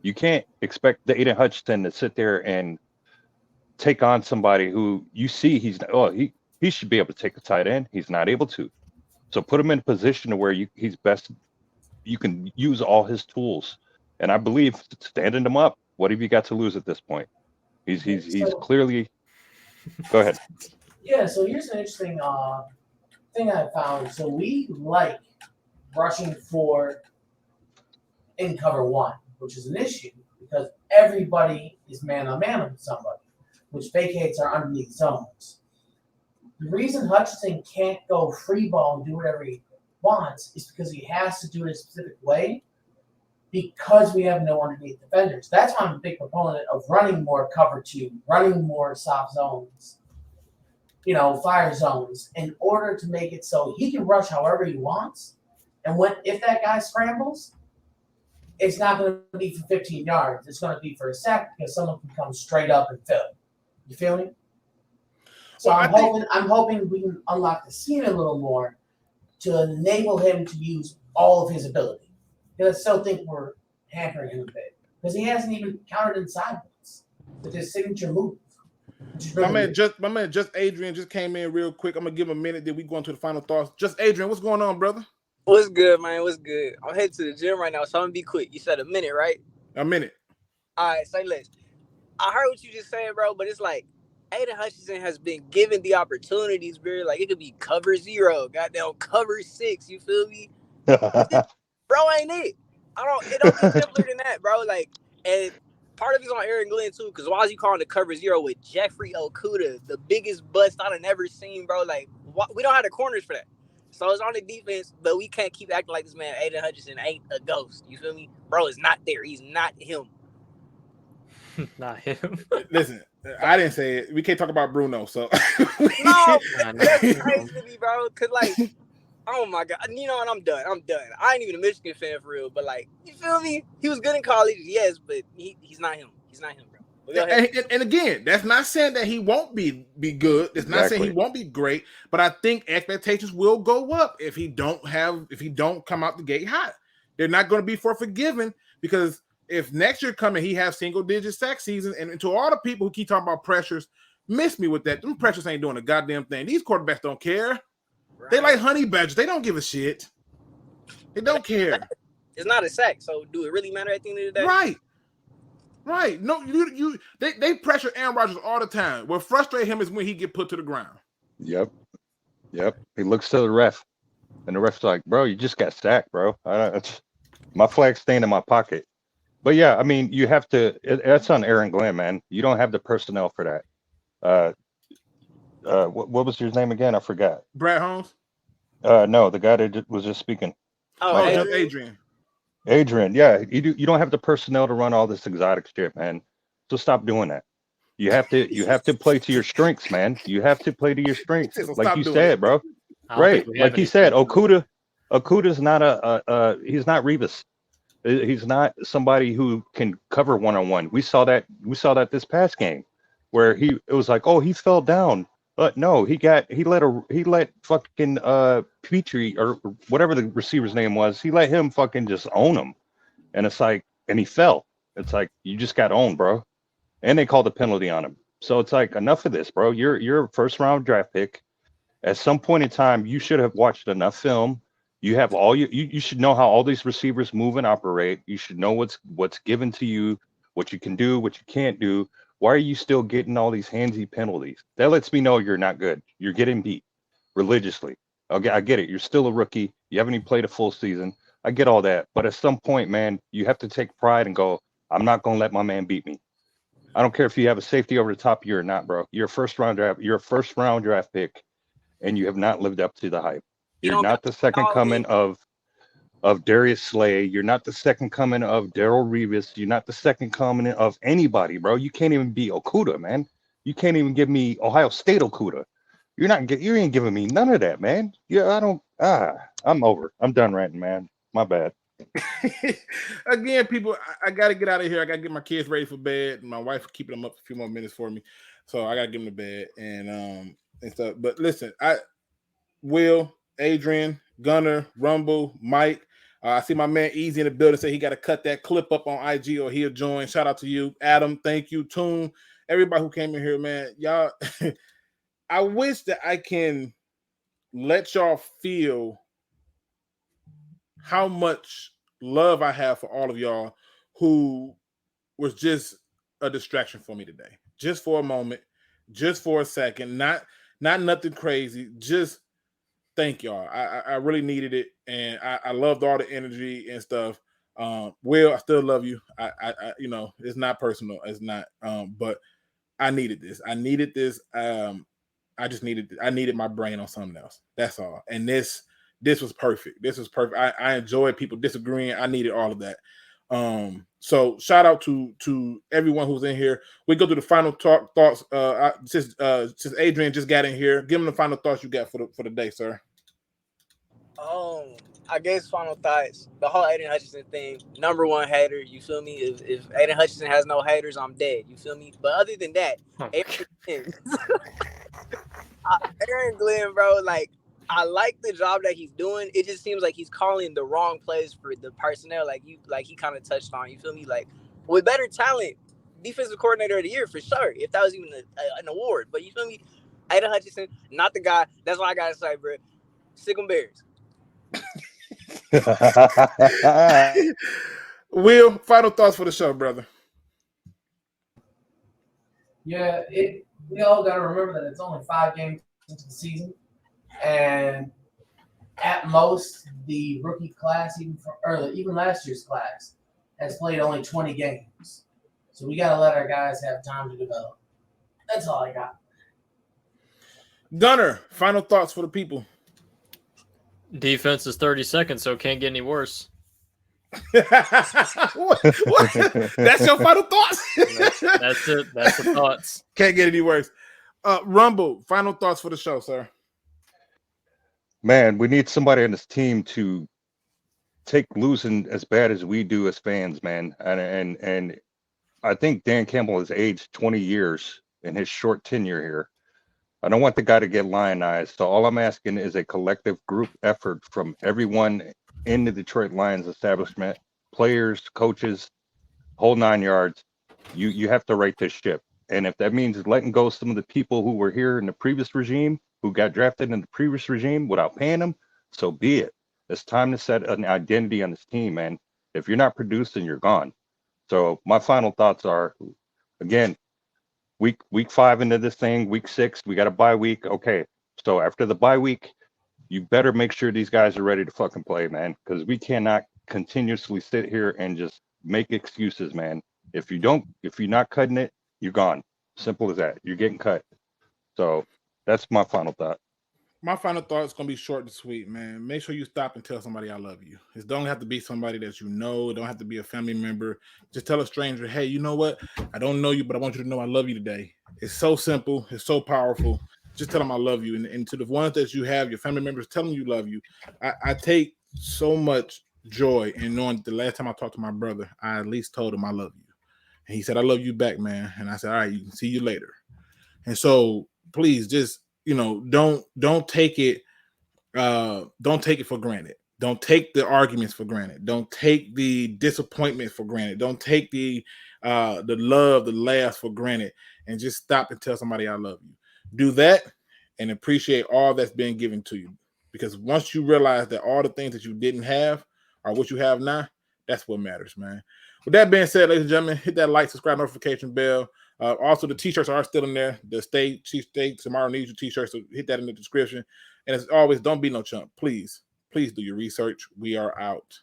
You can't expect the Aiden Hutchinson to sit there and take on somebody who you see he should be able to take a tight end. He's not able to. So put him in a position where he's best. You can use all his tools. And I believe standing him up, what have you got to lose at this point? He's clearly. Go ahead. Yeah, so here's an interesting thing I found. So we like rushing for in cover 1, which is an issue because everybody is man-on-man with somebody, which vacates our underneath zones. The reason Hutchinson can't go free ball and do whatever he wants is because he has to do it a specific way because we have no underneath defenders. That's why I'm a big proponent of running more cover 2, running more soft zones, fire zones, in order to make it so he can rush however he wants. And if that guy scrambles, it's not going to be for 15 yards. It's going to be for a sack because someone can come straight up and fill. You feel me? So I'm hoping we can unlock the scheme a little more to enable him to use all of his ability. Because I still think we're hampering him a bit. Because he hasn't even countered inside once with his signature move. My man, just Adrian just came in real quick. I'm gonna give him a minute. Then we go into the final thoughts. Just Adrian, what's going on, brother? What's good, man? What's good? I'm headed to the gym right now, so I'm gonna be quick. You said a minute, right? A minute. All right, say less. I heard what you just said, bro, but it's like Aiden Hutchinson has been given the opportunities, bro. Like it could be cover 0, goddamn cover 6. You feel me? Bro, ain't it? It don't get simpler than that, bro. Like, and part of it's on Aaron Glenn too, because why is he calling the cover 0 with Jeffrey Okudah, the biggest bust I've ever seen, bro? Like, we don't have the corners for that. So it's on the defense, but we can't keep acting like this man Aiden Hutchinson ain't a ghost. You feel me? Bro is not there. He's not him. Not him. Listen, I didn't say it. We can't talk about Bruno, so no, that's crazy to me, bro. Cause like, oh my god, you know what? I'm done. I ain't even a Michigan fan for real, but like, you feel me? He was good in college, yes, but he's not him. He's not him, bro. And again, that's not saying that he won't be good. It's not saying he won't be great, but I think expectations will go up if he don't come out the gate hot. They're not going to be forgiven because if next year coming he has single-digit sack season, and to all the people who keep talking about pressures, miss me with that. Them pressures ain't doing a goddamn thing. These quarterbacks don't care. Right. They like honey badgers. They don't give a shit. They don't care. It's not a sack, so do it really matter at the end of the day? Right. No, they pressure Aaron Rodgers all the time. What frustrates him is when he get put to the ground. Yep. He looks to the ref, and the ref's like, "Bro, you just got sacked, bro. My flag's staying in my pocket." But yeah, I mean, you have to. That's on Aaron Glenn, man. You don't have the personnel for that. What was his name again? I forgot. Brad Holmes. No, the guy that was just speaking. Oh, Adrian. Adrian, yeah, you don't have the personnel to run all this exotic shit, man. So stop doing that. You have to play to your strengths, man. You have to play to your strengths, like you said, bro. Right, like he said, Okudah's not he's not Revis. He's not somebody who can cover one-on-one. We saw that this past game, where it was like, oh, he fell down. But no, he let fucking Petrie or whatever the receiver's name was, he let him fucking just own him. And it's like, and he fell. It's like, you just got owned, bro. And they called a penalty on him. So it's like, enough of this, bro. You're a first round draft pick. At some point in time, you should have watched enough film. You have you should know how all these receivers move and operate. You should know what's given to you, what you can do, what you can't do. Why are you still getting all these handsy penalties? That lets me know you're not good. You're getting beat religiously. Okay, I get it. You're still a rookie. You haven't even played a full season. I get all that. But at some point, man, you have to take pride and go, I'm not going to let my man beat me. I don't care if you have a safety over the top of you or not, bro. You're a first round draft pick, and you have not lived up to the hype. You're not the second coming of Darius Slay. You're not the second coming of Darrell Revis. You're not the second coming of anybody, bro. You can't even be Okudah, man. You can't even give me Ohio State Okudah. You ain't giving me none of that, man. Yeah, I'm over. I'm done ranting, man. My bad. Again, people, I got to get out of here. I got to get my kids ready for bed. My wife keeping them up a few more minutes for me, so I got to get them to bed and stuff. But listen, Will, Adrian, Gunner, Rumble, Mike. I see my man Easy in the building. Say he got to cut that clip up on IG or he'll join. Shout out to you, Adam. Thank you, Toon. Everybody who came in here, man. Y'all, I wish that I can let y'all feel how much love I have for all of y'all who was just a distraction for me today. Just for a moment, just for a second, not nothing crazy. Just thank y'all. I really needed it, and I loved all the energy and stuff. Will, I still love you. I it's not personal. It's not. But I needed this. I needed my brain on something else. That's all. And this was perfect. This was perfect. I enjoyed people disagreeing. I needed all of that. So shout out to everyone who's in here. We go through the final thoughts. Since Adrian just got in here, give him the final thoughts you got for the day, sir. I guess final thoughts. The whole Aiden Hutchinson thing. Number one hater. You feel me? If Aiden Hutchinson has no haters, I'm dead. You feel me? But other than that, Aaron Glenn, bro, like I like the job that he's doing. It just seems like he's calling the wrong plays for the personnel. Like he kind of touched on. You feel me? Like with better talent, defensive coordinator of the year for sure. If that was even an award, but you feel me? Aiden Hutchinson, not the guy. That's what I gotta say, bro. Sick 'em Bears. Will, final thoughts for the show, brother. Yeah, we all got to remember that it's only 5 games into the season, and at most the rookie class, even last year's class, has played only 20 games. So we got to let our guys have time to develop. That's all I got. Gunner, final thoughts for the people. Defense is 32nd, so it can't get any worse. what? That's your final thoughts? That's it. That's the thoughts. Can't get any worse. Rumble, final thoughts for the show, sir. Man, we need somebody on this team to take losing as bad as we do as fans, man. And I think Dan Campbell has aged 20 years in his short tenure here. I don't want the guy to get lionized. So all I'm asking is a collective group effort from everyone in the Detroit Lions establishment, players, coaches, whole 9 yards. You have to right this ship. And if that means letting go some of the people who were here in the previous regime, who got drafted in the previous regime without paying them, so be it. It's time to set an identity on this team, man. If you're not producing, you're gone. So my final thoughts are, again, week 5 into this thing, week 6, we got a bye week. Okay, so after the bye week, you better make sure these guys are ready to fucking play, man, because we cannot continuously sit here and just make excuses, man. If you're not cutting it, you're gone. Simple as that. You're getting cut. So that's my final thought. My final thought is going to be short and sweet, man. Make sure you stop and tell somebody I love you. It don't have to be somebody that you know. It don't have to be a family member. Just tell a stranger, hey, you know what? I don't know you, but I want you to know I love you today. It's so simple. It's so powerful. Just tell them I love you. And to the ones that you have, your family members, tell them you love you. I take so much joy in knowing that the last time I talked to my brother, I at least told him I love you. And he said, I love you back, man. And I said, all right, you can see you later. And so please just, don't take it for granted. Don't take the arguments for granted. Don't take the disappointment for granted. Don't take the love, the laughs for granted, and just stop and tell somebody I love you. Do that and appreciate all that's been given to you. Because once you realize that all the things that you didn't have are what you have now, that's what matters, man. With that being said, ladies and gentlemen, hit that like, subscribe, notification bell. Also, the t-shirts are still in there. The Stay Tomorrow Needs You t-shirts, so hit that in the description. And as always, don't be no chump. Please do your research. We are out.